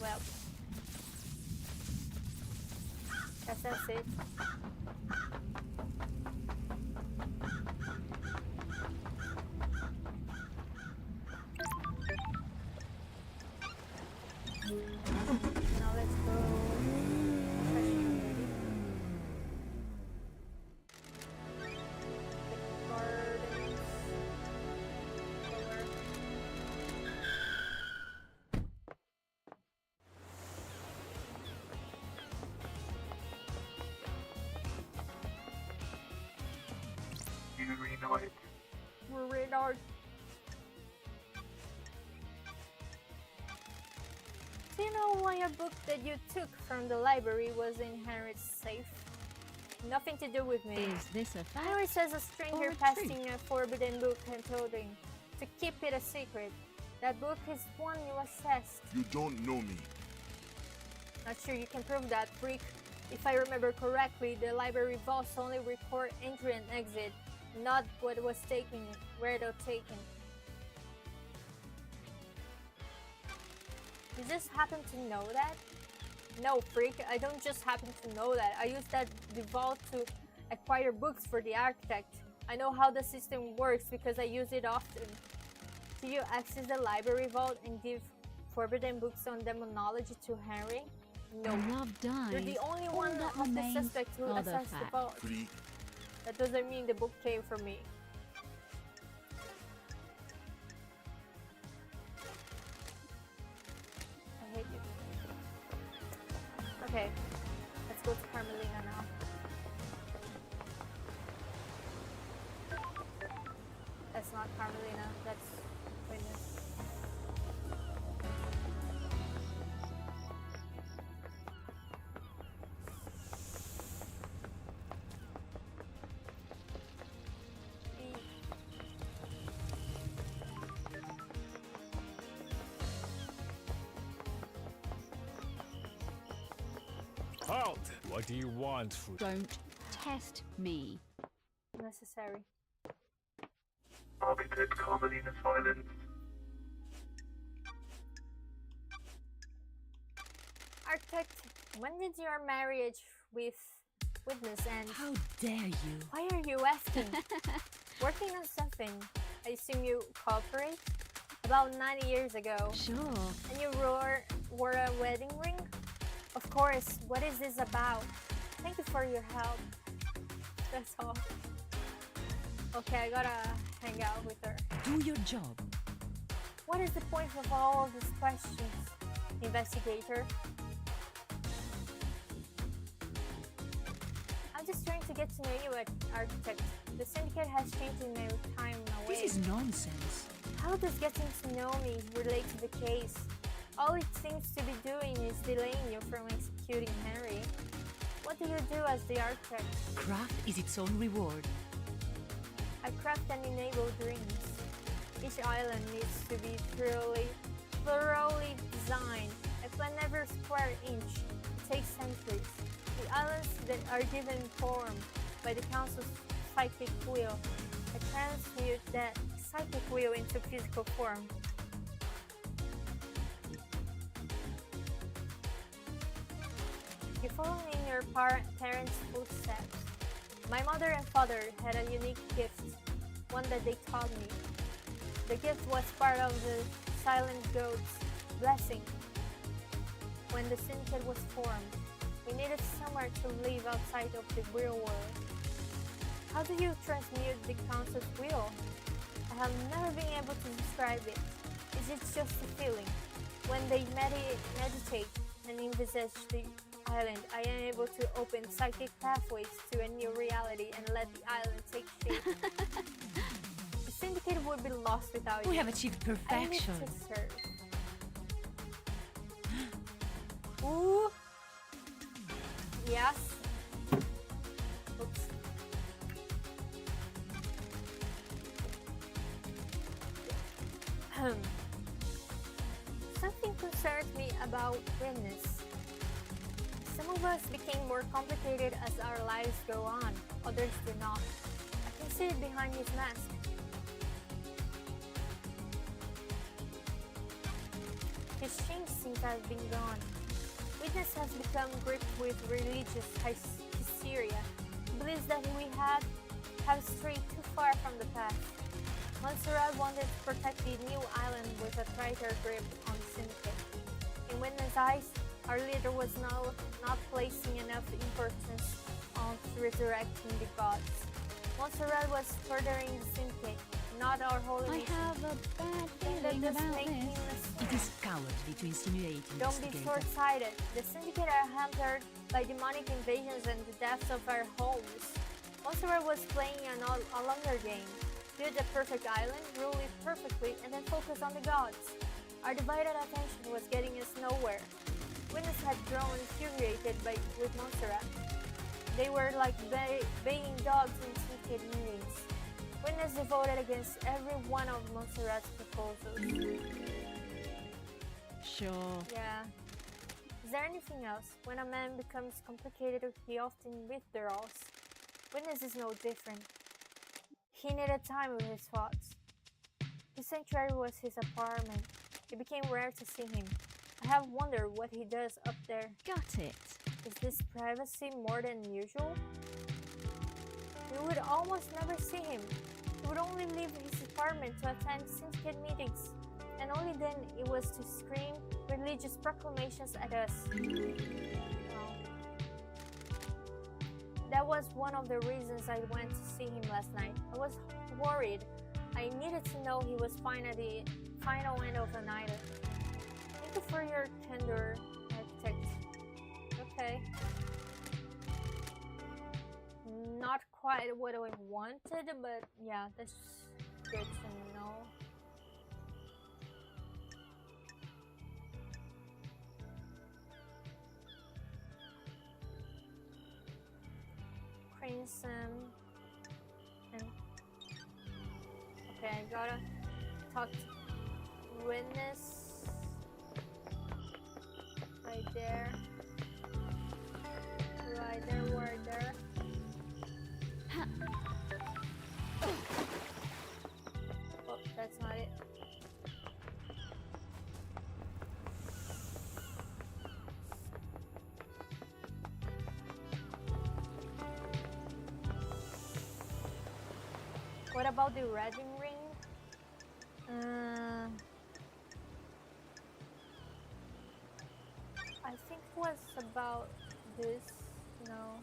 Well. Guess that's it. Now let's go. Refreshing maybe. The gardens. Over. Urinoid. Radar. Do you know why a book that you took from the library was in Henry's safe? Nothing to do with me. Is this a fact? Henry says a Or stranger a passed truth? in a forbidden book and told him to keep it a secret. That book is one you assessed. You don't know me. Not sure you can prove that, freak. If I remember correctly, the library vaults only record entry and exit, not what was taken, where they were taken. You just happen to know that? No, freak, I don't just happen to know that. I use that vault to acquire books for the architect. I know how the system works because I use it often. Do you access the library vault and give forbidden books on demonology to Henry? No. When love dies, You're the only all one that of the remains suspects who are the assessed the facts. vault. Freak. That doesn't mean the book came from me. I hate you. Okay, let's go to Carmelina now. That's not Carmelina, that's Witness. Halt! What do you want, food? Don't test me. Necessary. Architect Carmelina's violence. Architect, when did your marriage with Witness end? How dare you? Why are you asking? Working on something. I assume you cooperate? About 90 years ago. Sure. And you wore a wedding ring? Of course. What is this about? Thank you for your help. That's all. Okay, I gotta hang out with her. Do your job. What is the point of all of these questions, investigator? I'm just trying to get to know you, architect. The syndicate has changed in my time away. This is nonsense. How does getting to know me relate to the case? All it seems to be doing is delaying you from executing Henry. What do you do as the architect? Craft is its own reward. I craft and enable dreams. Each island needs to be thoroughly designed. I plan every square inch. It takes centuries. The islands that are given form by the council's psychic wheel. I transmute that psychic wheel into physical form. You follow in your parents' footsteps. My mother and father had a unique gift, one that they taught me. The gift was part of the Silent Goat's blessing. When the syndicate was formed, we needed somewhere to live outside of the real world. How do you transmute the council's will? I have never been able to describe it. Is it just a feeling? When they meditate and envisage the island, I am able to open psychic pathways to a new reality and let the island take shape. The Syndicate would be lost without We you. have achieved I need perfection. to serve. Ooh. Yes. Oops. Something concerns me about Witness. Some of us became more complicated as our lives go on, others do not. I can see it behind his mask. He's changed since I've been gone. Witness has become gripped with religious hysteria. He believes that we have strayed too far from the path. Montserrat wanted to protect the new island with a tighter grip on the Syndicate. In Witness' eyes, our leader was now not placing enough importance on resurrecting the gods. Montserrat was furthering the Syndicate, not our holy I mission. have a bad That feeling does about make me this. It is cowardly to insinuate, Don't be investigator. short-sighted. The Syndicate are hampered by demonic invasions and the deaths of our homes. Montserrat was playing a longer game. Build a perfect island, rule it perfectly, and then focus on the gods. Our divided attention was getting us nowhere. Witness had grown infuriated with Montserrat. They were like baying dogs in Syndicate meetings. Witness voted against every one of Montserrat's proposals. Sure. Yeah. Is there anything else? When a man becomes complicated, he often withdraws. Witness is no different. He needed time with his thoughts. His sanctuary was his apartment. It became rare to see him. I have wondered what he does up there. Got it. Is this privacy more than usual? We would almost never see him. He would only leave his apartment to attend Syndicate meetings, and only then it was to scream religious proclamations at us. Oh. That was one of the reasons I went to see him last night. I was worried. I needed to know he was fine at the final end of the night. Thank you for your candor, architect. Okay. Not quite what I wanted, but yeah, that's good to know. Crimson and okay, I gotta talk to Witness right there. Right there, right there. Oh, that's not it. What about the wedding ring? I think it was about this, no.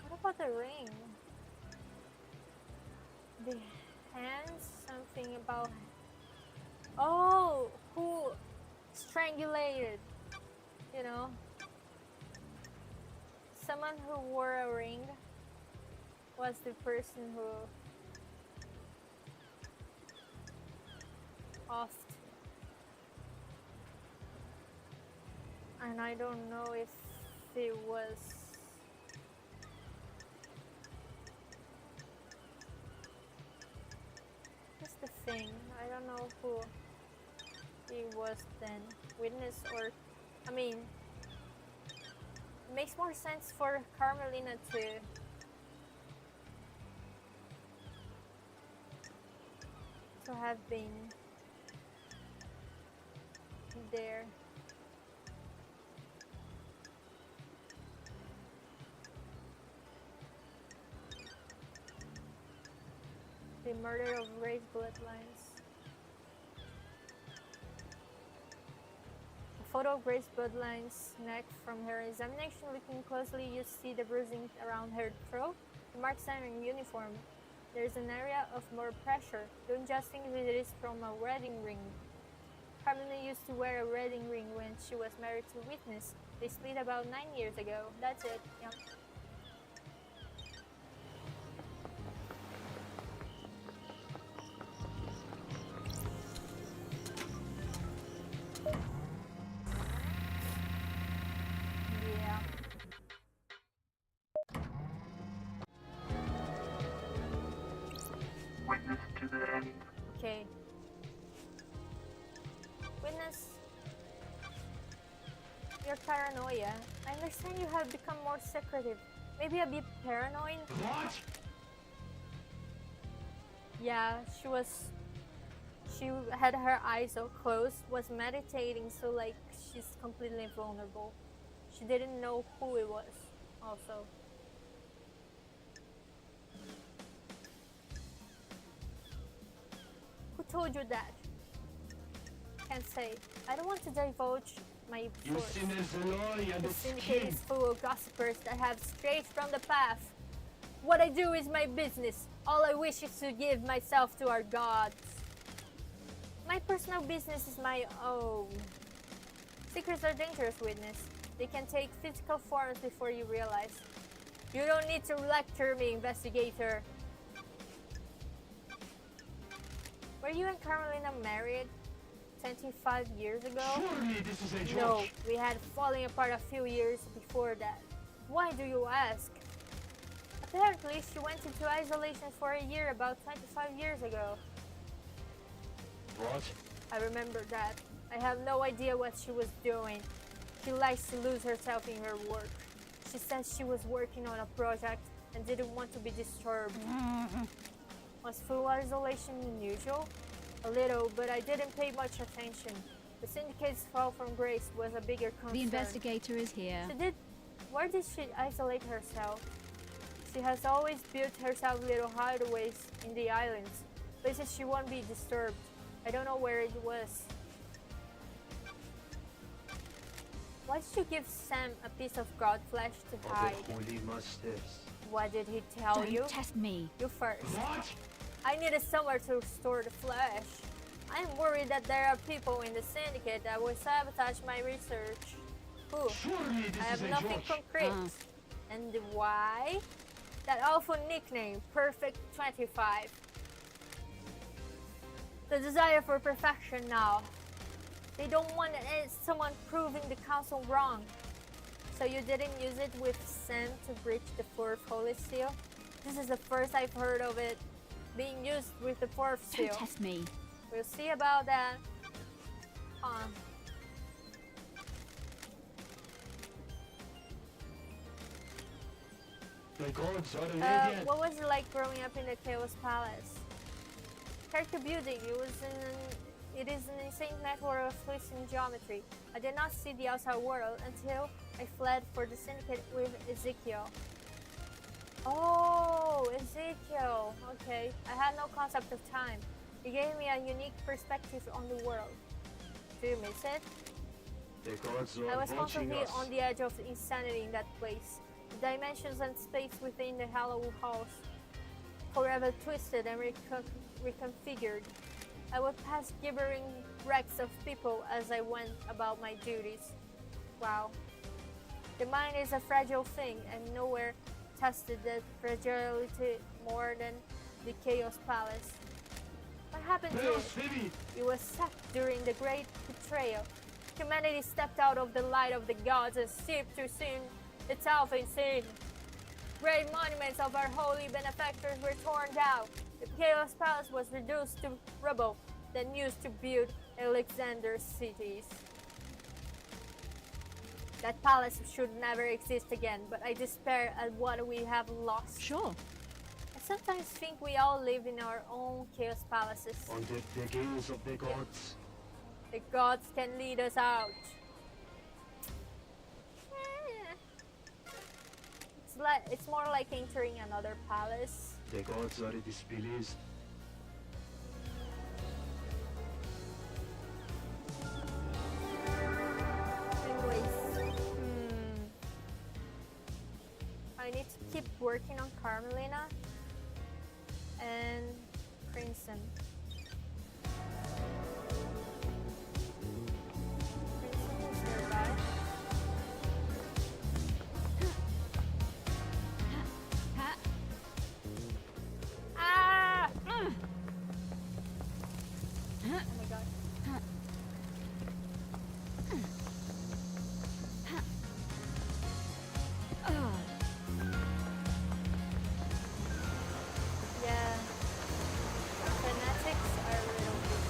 What about the ring? The hands, something about. Oh, who strangulated? You know, someone who wore a ring was the person who offed. And I don't know if it was that's the thing. I don't know who he was then, Witness or I mean it makes more sense for Carmelina to have been there. The murder of Gray's bloodlines. A photo of Gray's bloodline's neck from her examination. Looking closely, you see the bruising around her throat. The marks on her uniform. There's an area of more pressure. Don't just think it is from a wedding ring. Carmelina used to wear a wedding ring when she was married to Witness. They split about 9 years ago. That's it. Yep. Yeah. Witness to the end. Okay. Witness, your paranoia. I understand you have become more secretive. Maybe a bit paranoid? What? Yeah, she had her eyes all closed, was meditating, so like she's completely vulnerable. She didn't know who it was, also. Who told you that? Can't say. I don't want to divulge my You source. sinners, Eloy and The the syndicate skin. is full of gossipers that have strayed from the path. What I do is my business. All I wish is to give myself to our gods. My personal business is my own. Secrets are dangerous, Witness. They can take physical forms before you realize. You don't need to lecture me, investigator. Were you and Carmelina married 25 years ago? Surely this is a joke. No, we had fallen apart a few years before that. Why do you ask? Apparently, she went into isolation for a year about 25 years ago. What? I remember that. I have no idea what she was doing. She likes to lose herself in her work. She says she was working on a project and didn't want to be disturbed. Was full isolation unusual? A little, but I didn't pay much attention. The syndicate's fall from grace was a bigger concern. The investigator is here. Where did she isolate herself? She has always built herself little hideaways in the islands, places she won't be disturbed. I don't know where it was. Why did you give Sam a piece of god flesh to hide? Of the holy masters. What did he tell Don't you? test me. You first. What? I needed somewhere to store the flesh. I'm worried that there are people in the syndicate that will sabotage my research. Who? Surely this I have is a nothing joke. concrete. And why? That awful nickname, Perfect 25. The desire for perfection now. They don't want someone proving the council wrong. So you didn't use it with Sam to breach the fourth holy seal? This is the first I've heard of it being used with the fourth seal. Don't test me. We'll see about that. The gods are radiant. What was it like growing up in the Chaos Palace? Character building. It is an insane network of twists in geometry. I did not see the outside world until I fled for the syndicate with Ezekiel. Oh, Ezekiel. Okay. I had no concept of time. It gave me a unique perspective on the world. Do you miss it? The gods I are was watching constantly us. on the edge of insanity in that place. The dimensions and space within the hollow halls, forever twisted and reconfigured. I would pass gibbering wrecks of people as I went about my duties. Wow. The mind is a fragile thing, and nowhere tested that fragility more than the Chaos Palace. What happened to it? Blasphemy! It was sacked during the Great Betrayal. Humanity stepped out of the light of the gods and steeped to sin itself in sin. Great monuments of our holy benefactors were torn down. The Chaos Palace was reduced to rubble, then used to build Alexander's cities. That palace should never exist again, but I despair at what we have lost. Sure. I sometimes think we all live in our own Chaos Palaces. Under the gaze of the gods. The gods can lead us out. It's more like entering another palace. The gods are displeased. Anyways, I need to keep working on Carmelina. Crimson. Crimson is nearby. Ha. Ah! Huh. Oh my god. Yeah. Fanatics are a little bit.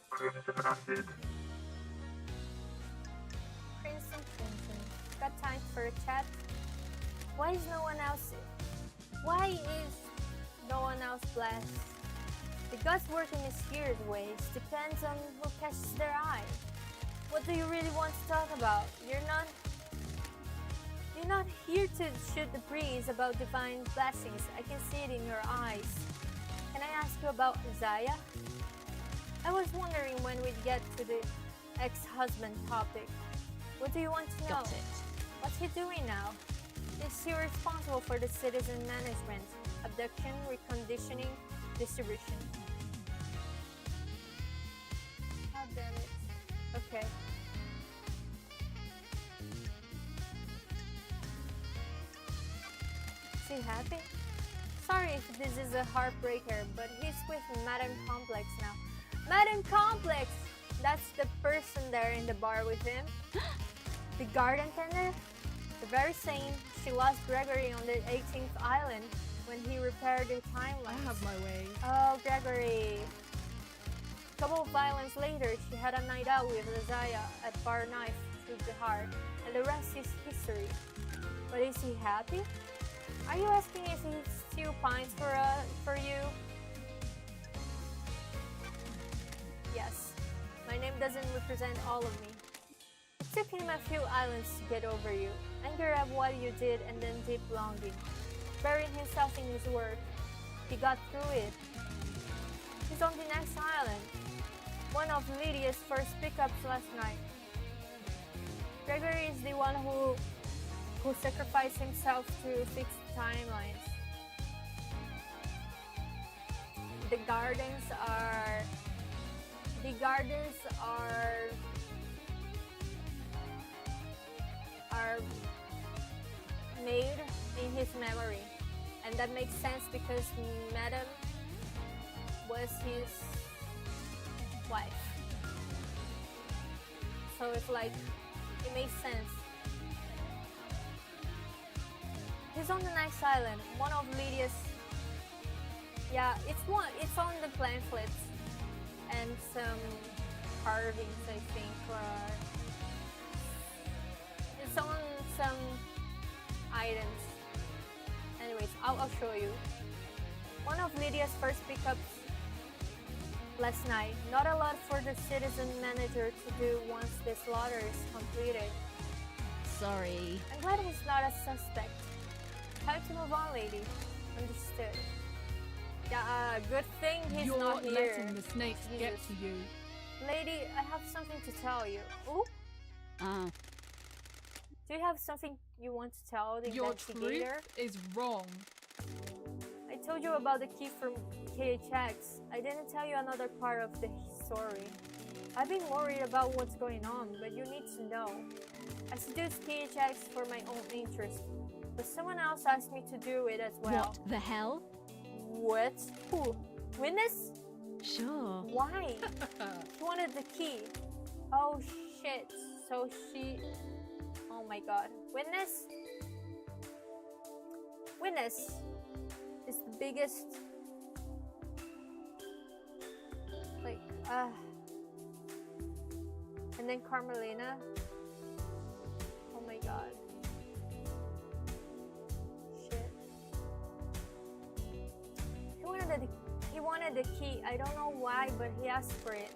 Crimson Acid. Crimson. Got time for a chat? Why is no one else blessed? The gods work in mysterious ways. Depends on who catches their eye. What do you really want to talk about? You're not here to shoot the breeze about divine blessings. I can see it in your eyes. Can I ask you about Isaiah? I was wondering when we'd get to the ex-husband topic. What do you want to know? Got it. What's he doing now? Is he responsible for the citizen management, abduction, reconditioning, distribution? God damn it. Okay. Is he happy? Sorry if this is a heartbreaker, but he's with Madame Complex now. Madame Complex! That's the person there in the bar with him. The garden tender? The very same. She lost Gregory on the 18th island when he repaired the timeline. I have my way. Oh, Gregory. A couple of islands later, she had a night out with Isaiah at Bar Knife through the heart, and the rest is history. But is he happy? Are you asking if he still pines for you? Yes. My name doesn't represent all of me. It took him a few islands to get over you, anger at what you did, and then deep longing. Burying himself in his work, he got through it. He's on the next island. One of Lydia's first pickups last night. Gregory is the one who sacrificed himself to fix the timelines. The gardens are made in his memory, and that makes sense because Madame was his wife. So it's like it makes sense. He's on the next island, one of Lydia's. Yeah, it's on the pamphlets and some carvings, I think, or it's on some items. Anyways, I'll show you. One of Lydia's first pickups last night. Not a lot for the citizen manager to do once the slaughter is completed. Sorry. I'm glad he's not a suspect. Time to move on, lady. Understood. Yeah, good thing he's You're not here. letting the snakes get Jesus. to you. Lady, I have something to tell you. Ooh, do you have something you want to tell the Your investigator? truth is wrong. I told you about the key from KHX. I didn't tell you another part of the story. I've been worried about what's going on, but you need to know. I seduced KHX for my own interest, but someone else asked me to do it as well. What the hell? What? Who? Witness? Sure. Why? She wanted the key. Oh shit. So she... Oh my god. Witness? Witness is the biggest... Like, and then Carmelina. Oh my god. Shit. He wanted the key. I don't know why, but he asked for it.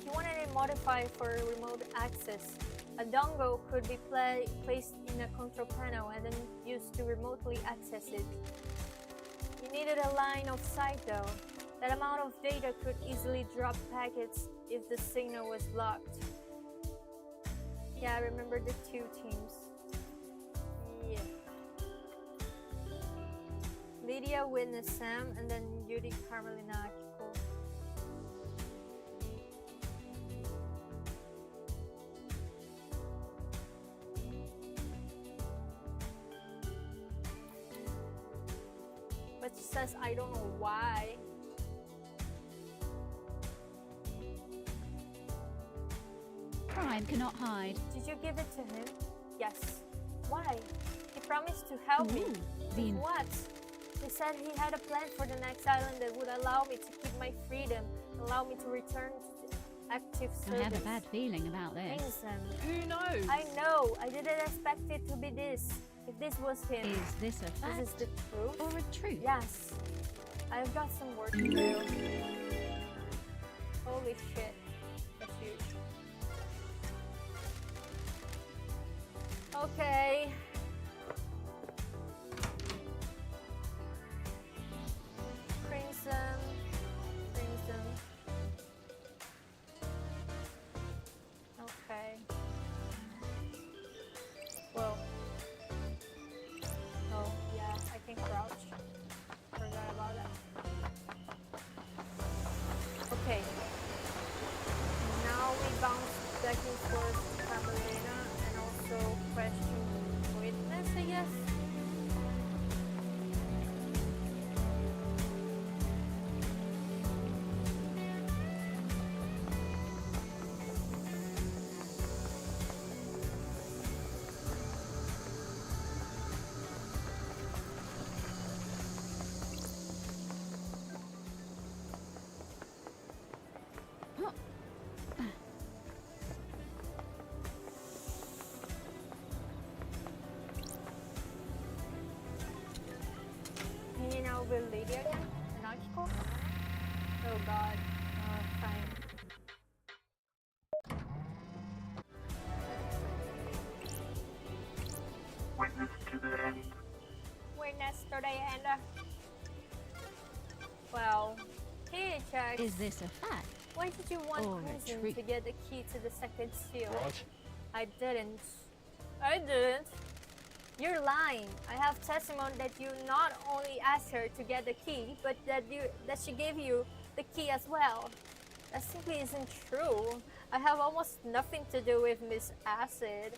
He wanted it modified for remote access. A dongle could be placed in a control panel and then used to remotely access it. He needed a line of sight though. That amount of data could easily drop packets if the signal was blocked. Yeah, I remember the two teams. Yes. Witness, Sam, and then Judy, Carmelina, Akiko. But she says, I don't know why. Crime cannot hide. Did you give it to him? Yes. Why? He promised to help me. Ooh, With the what? He said he had a plan for the next island that would allow me to keep my freedom, allow me to return to active service. I have a bad feeling about this. Crimson. Who knows? I know. I didn't expect it to be this. If this was him, Is this a is fact this the truth? or a truth? Yes. I've got some work to do. Holy shit. That's huge. Okay. Crimson. Crimson. Okay. Well. Oh, yeah, I can crouch. Forgot about that. Okay. Now we bounce back and forth to Carmelina and also question Witness, I guess. Hanging out with Lydia again? And Akiko? Oh god. Fine. Witness to the end. Witness to the end. Well, hey, Jack. Is this a fact? Why did you want or a Crimson treat? to get the key to the second seal? What? I didn't. I didn't. You're lying. I have testimony that you not only asked her to get the key, but that she gave you the key as well. That simply isn't true. I have almost nothing to do with Miss Acid.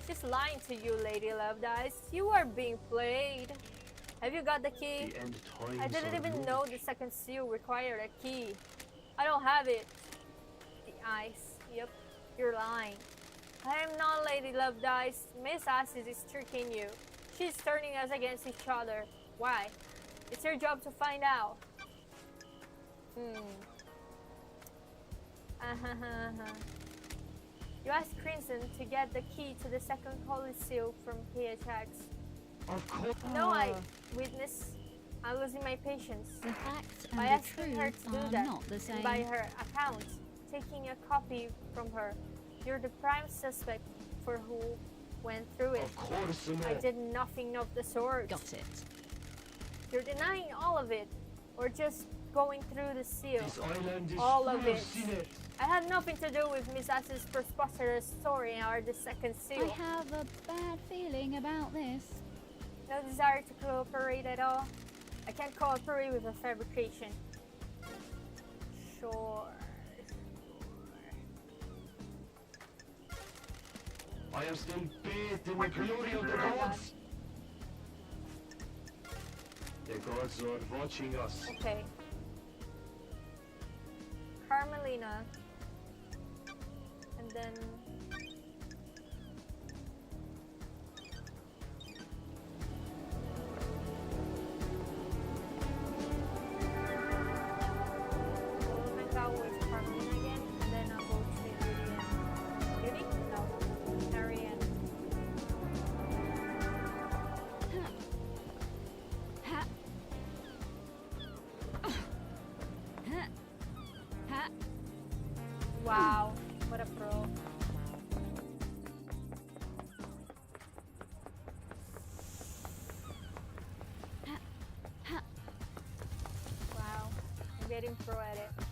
She's lying to you, Lady Love Dice. You are being played. Have you got the key? The end times I didn't are even near. know the second seal required a key. I don't have it. The eyes. Yep, you're lying. I am not Lady Love Dice. Miss Acid is tricking you. She's turning us against each other. Why? It's your job to find out. You asked Crimson to get the key to the second holy seal from PHX. Of course. No, I witness. I'm losing my patience. The facts and By the asking her truth to do are that, not the and same. by her account, taking a copy from her, you're the prime suspect for who went through it. Of course, I Annette. did nothing of the sort. Got it. You're denying all of it, or just going through the seal. This island is All full of it. Sinet. I had nothing to do with Miss Ass's preposterous story or the second I seal. have a bad feeling about this. No desire to cooperate at all. I can't cooperate with a fabrication. Sure. I am still bathed in the glory of the gods. The gods are watching us. Okay. Carmelina. And then... We'll hang out with Carmelina again, and then I'll go to Judy and... Judy? No. Harry and... Ha. Ha. Ha. Wow. What a pro. Wow. I'm getting pro at it.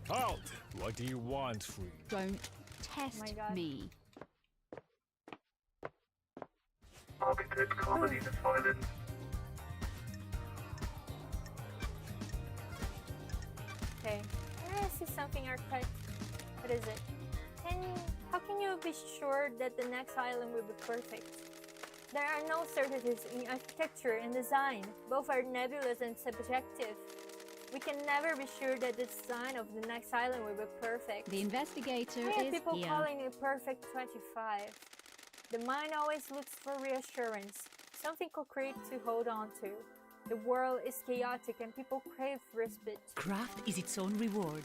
Halt! What do you want, Free? Don't test my God. me. Targeted comedy of violence. Okay. Can I ask you something, Architect? What is it? How can you be sure that the next island will be perfect? There are no certainties in architecture and design. Both are nebulous and subjective. We can never be sure that the design of the next island will be perfect. The investigator Why are is people here. calling it perfect 25? The mind always looks for reassurance, something concrete to hold on to. The world is chaotic and people crave respite. Craft is its own reward.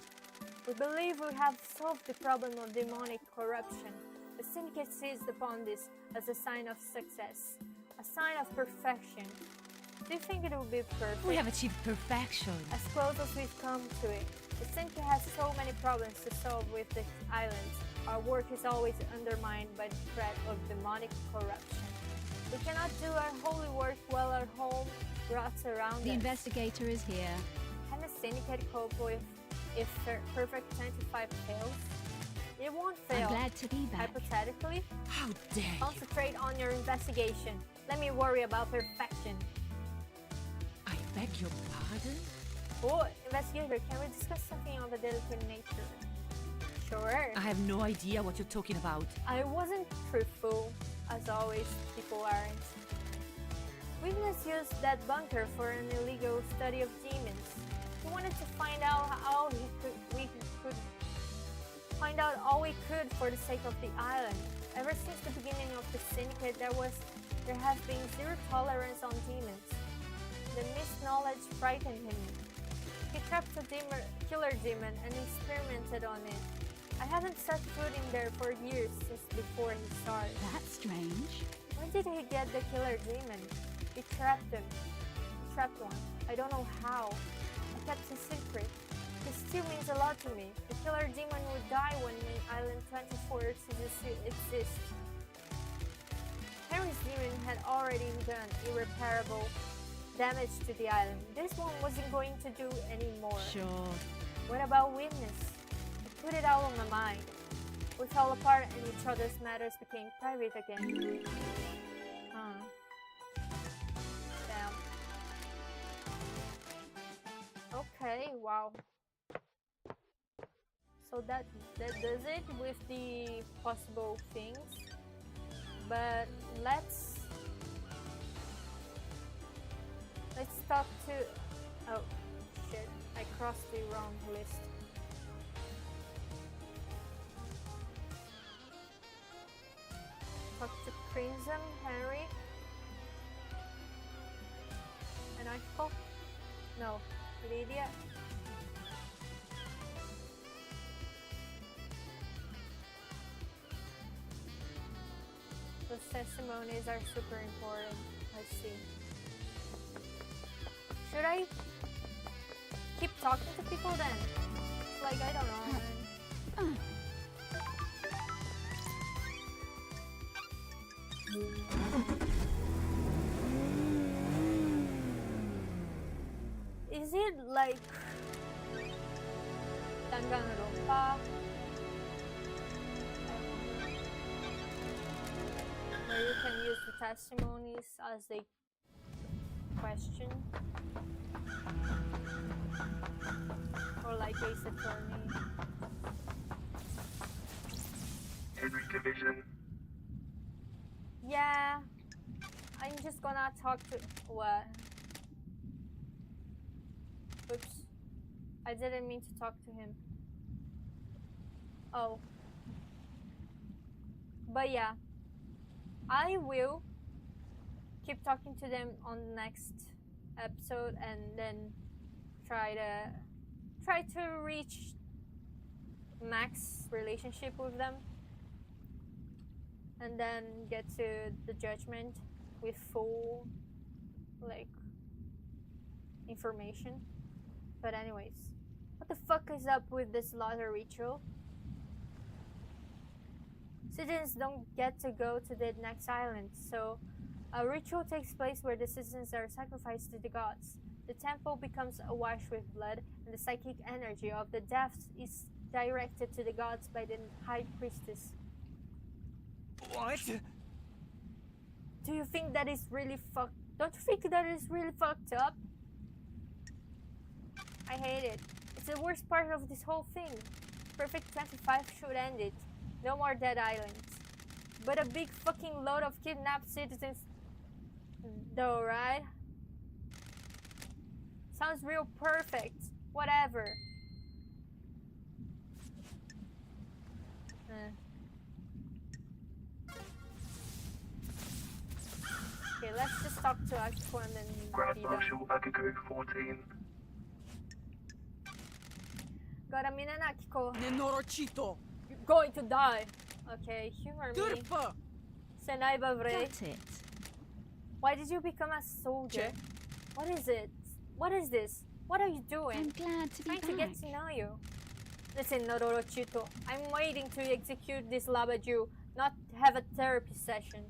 We believe we have solved the problem of demonic corruption. The syndicate seized upon this as a sign of success, a sign of perfection. Do you think it will be perfect? We have achieved perfection. As close as we've come to it. The syndicate has so many problems to solve with the islands. Our work is always undermined by the threat of demonic corruption. We cannot do our holy work while our home rots around The us. investigator is here. Can the syndicate cope with if perfect 25 fails? It won't I'm fail. glad to be back. Hypothetically, How dare you? concentrate on your investigation. Let me worry about perfection. I beg your pardon? Oh, investigator, can we discuss something of a delicate nature? Sure. I have no idea what you're talking about. I wasn't truthful. As always, people aren't. Witness used that bunker for an illegal study of demons. He wanted to find out how we could find out all we could for the sake of the island. Ever since the beginning of the syndicate, there has been zero tolerance on demons. The misknowledge frightened him. He trapped a killer demon and experimented on it. I haven't set foot in there for years since before he started. That's strange. Where did he get the killer demon? He trapped him. Trapped one. I don't know how. I kept his secret. This still means a lot to me. The killer demon would die when Island 24 ceases to exist. Henry's demon had already done irreparable damage to the island. This one wasn't going to do any more. Sure. What about Witness? I put it out on my mind. We fell apart and each other's matters became private again. Damn. Okay, wow. So that does it with the possible things. But let's talk to... Oh, shit. I crossed the wrong list. Talk to Crimson, Henry. And I thought... No, Lydia. Those testimonies are super important. I see. Should I keep talking to people then? It's like, I don't know. Is it like Danganronpa? Where you can use the testimonies as a question? Or like Ace Attorney? Henry Division. Yeah, I'm just gonna talk to... What? Oops. I didn't mean to talk to him. Oh. But yeah. I will keep talking to them on the next episode and then try to reach Max's relationship with them. And then get to the judgment with full, like, information. But anyways, what the fuck is up with this slaughter ritual? Citizens don't get to go to the next island, so a ritual takes place where the citizens are sacrificed to the gods. The temple becomes awash with blood, and the psychic energy of the deaths is directed to the gods by the High Priestess. What? Do you think that is really fucked? Don't you think that is really fucked up? I hate it. It's the worst part of this whole thing. Perfect 25 should end it. No more dead islands. But a big fucking load of kidnapped citizens though, right? Sounds real perfect. Whatever. Okay, let's just talk to Akiko and then Grand be done. Marshal Akiko 14. Gotta mean an Akiko. Nenorochito. You're going to die. Okay, humor me. Turfa. Senai Bavre. Got it. Why did you become a soldier? Check. What is it? What is this? What are you I'm doing? glad to be Trying to back. get to know you. Listen, Nororochito, I'm waiting to execute this Labaju, not have a therapy session.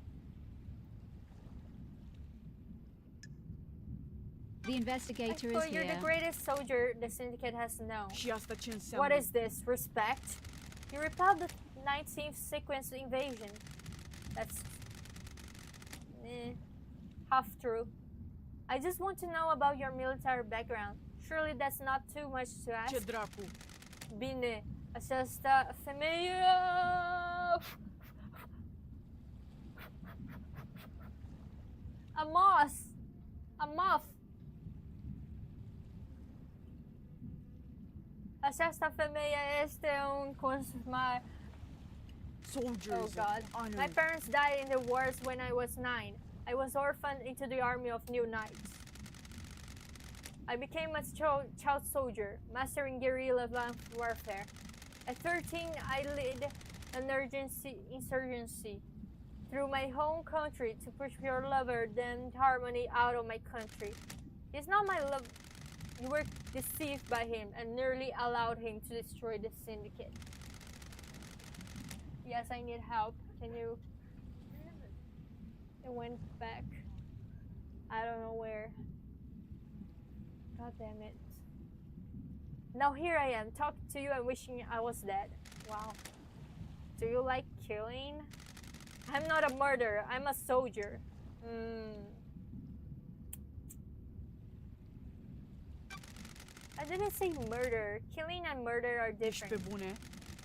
The investigator Akiko, is you're here. the greatest soldier the Syndicate has known. Shiasta Chinsama. What is this? Respect? You repelled the 19th sequence invasion. That's... half true. I just want to know about your military background. Surely that's not too much to ask. Chedrapu. Bine, aceasta femeia... A moth! A moth! Aceasta femeia este consumar... Soldiers. Oh god. of honor. My parents died in the wars when I was 9. I was orphaned into the army of New Knights. I became a child soldier, mastering guerrilla warfare. At 13, I led an insurgency through my home country to push your lover, then harmony, out of my country. He's not my love. You were deceived by him and nearly allowed him to destroy the Syndicate. Yes, I need help. Can you... It went back. I don't know where. God damn it. Now here I am, talking to you and wishing I was dead. Wow. Do you like killing? I'm not a murderer, I'm a soldier. I didn't say murder. Killing and murder are different. Ishpebune.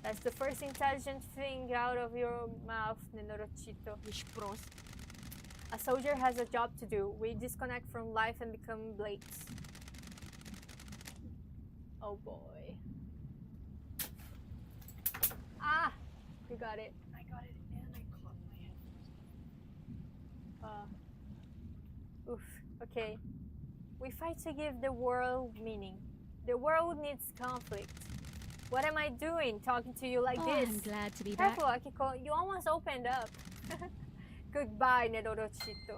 That's the first intelligent thing out of your mouth, Nenorochito. Ishpros. A soldier has a job to do. We disconnect from life and become blades. Oh boy. Ah! You got it. I got it and I caught my head. Oof. Okay. We fight to give the world meaning. The world needs conflict. What am I doing talking to you like Oh, this? I'm glad to be back. Careful, Akiko. You almost opened up. Goodbye, Nenorochito.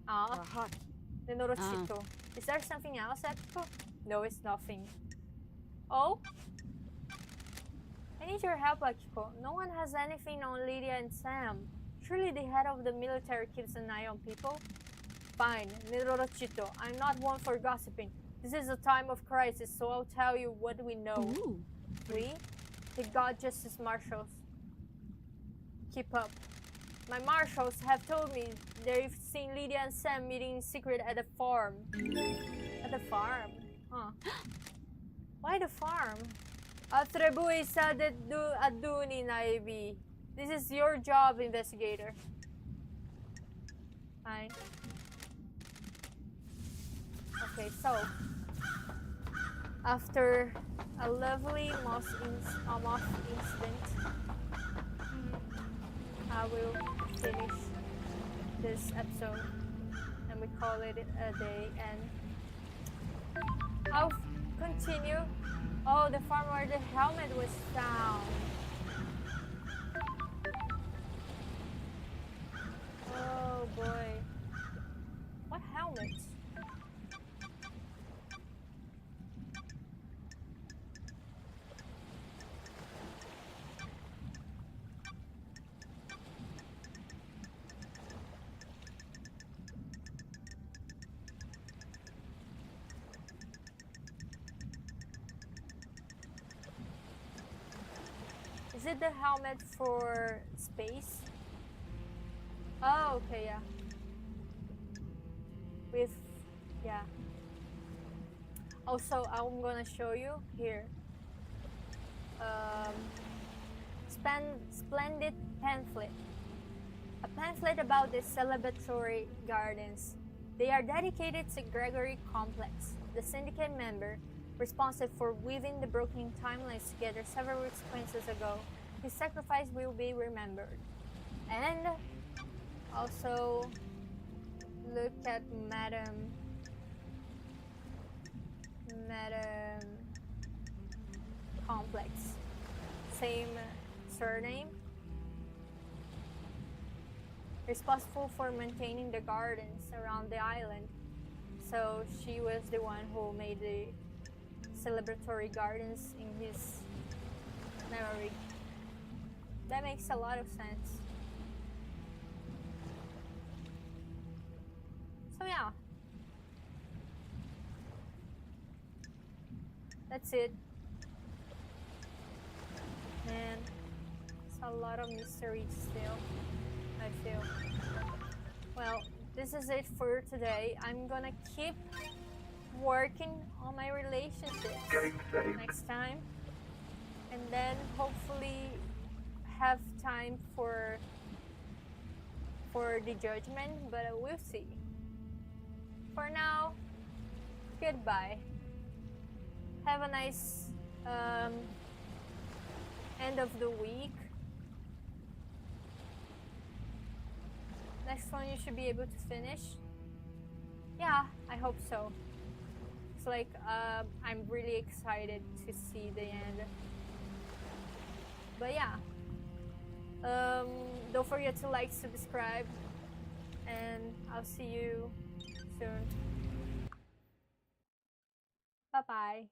Ah, Aha. Nenorochito. Is there something else, Akiko? No, it's nothing. Oh? I need your help, Akiko. No one has anything on Lydia and Sam. Surely the head of the military keeps an eye on people? Fine, Nenorochito. I'm not one for gossiping. This is a time of crisis, so I'll tell you what we know. Ooh. We? The God Justice Marshals. Keep up. My marshals have told me they've seen Lydia and Sam meeting in secret at a farm. At the farm? Huh. Why the farm? Atribui sa aduni naibi. This is your job, investigator. Fine. Okay, so after a lovely moth incident, I will finish this episode and we call it a day, and I'll continue. Oh, the farm where the helmet was found. Oh boy. What helmet? Is it the helmet for space? Oh, okay, yeah. With, yeah. Also, I'm gonna show you here. Splendid pamphlet. A pamphlet about the celebratory gardens. They are dedicated to Gregory Complex, the syndicate member responsible for weaving the broken timelines together several sequences ago. His sacrifice will be remembered. And also look at Madame Complex. Same surname. Responsible for maintaining the gardens around the island. So she was the one who made the celebratory gardens in his memory. That makes a lot of sense. So yeah. That's it. And it's a lot of mystery still, I feel. Well, this is it for today. I'm gonna keep working on my relationships Game saved. next time. And then hopefully have time for the judgment, but we'll see. For now, goodbye. Have a nice end of the week. Next one you should be able to finish. Yeah, I hope so. It's like I'm really excited to see the end. But yeah, don't forget to like, subscribe, and I'll see you soon. Bye bye.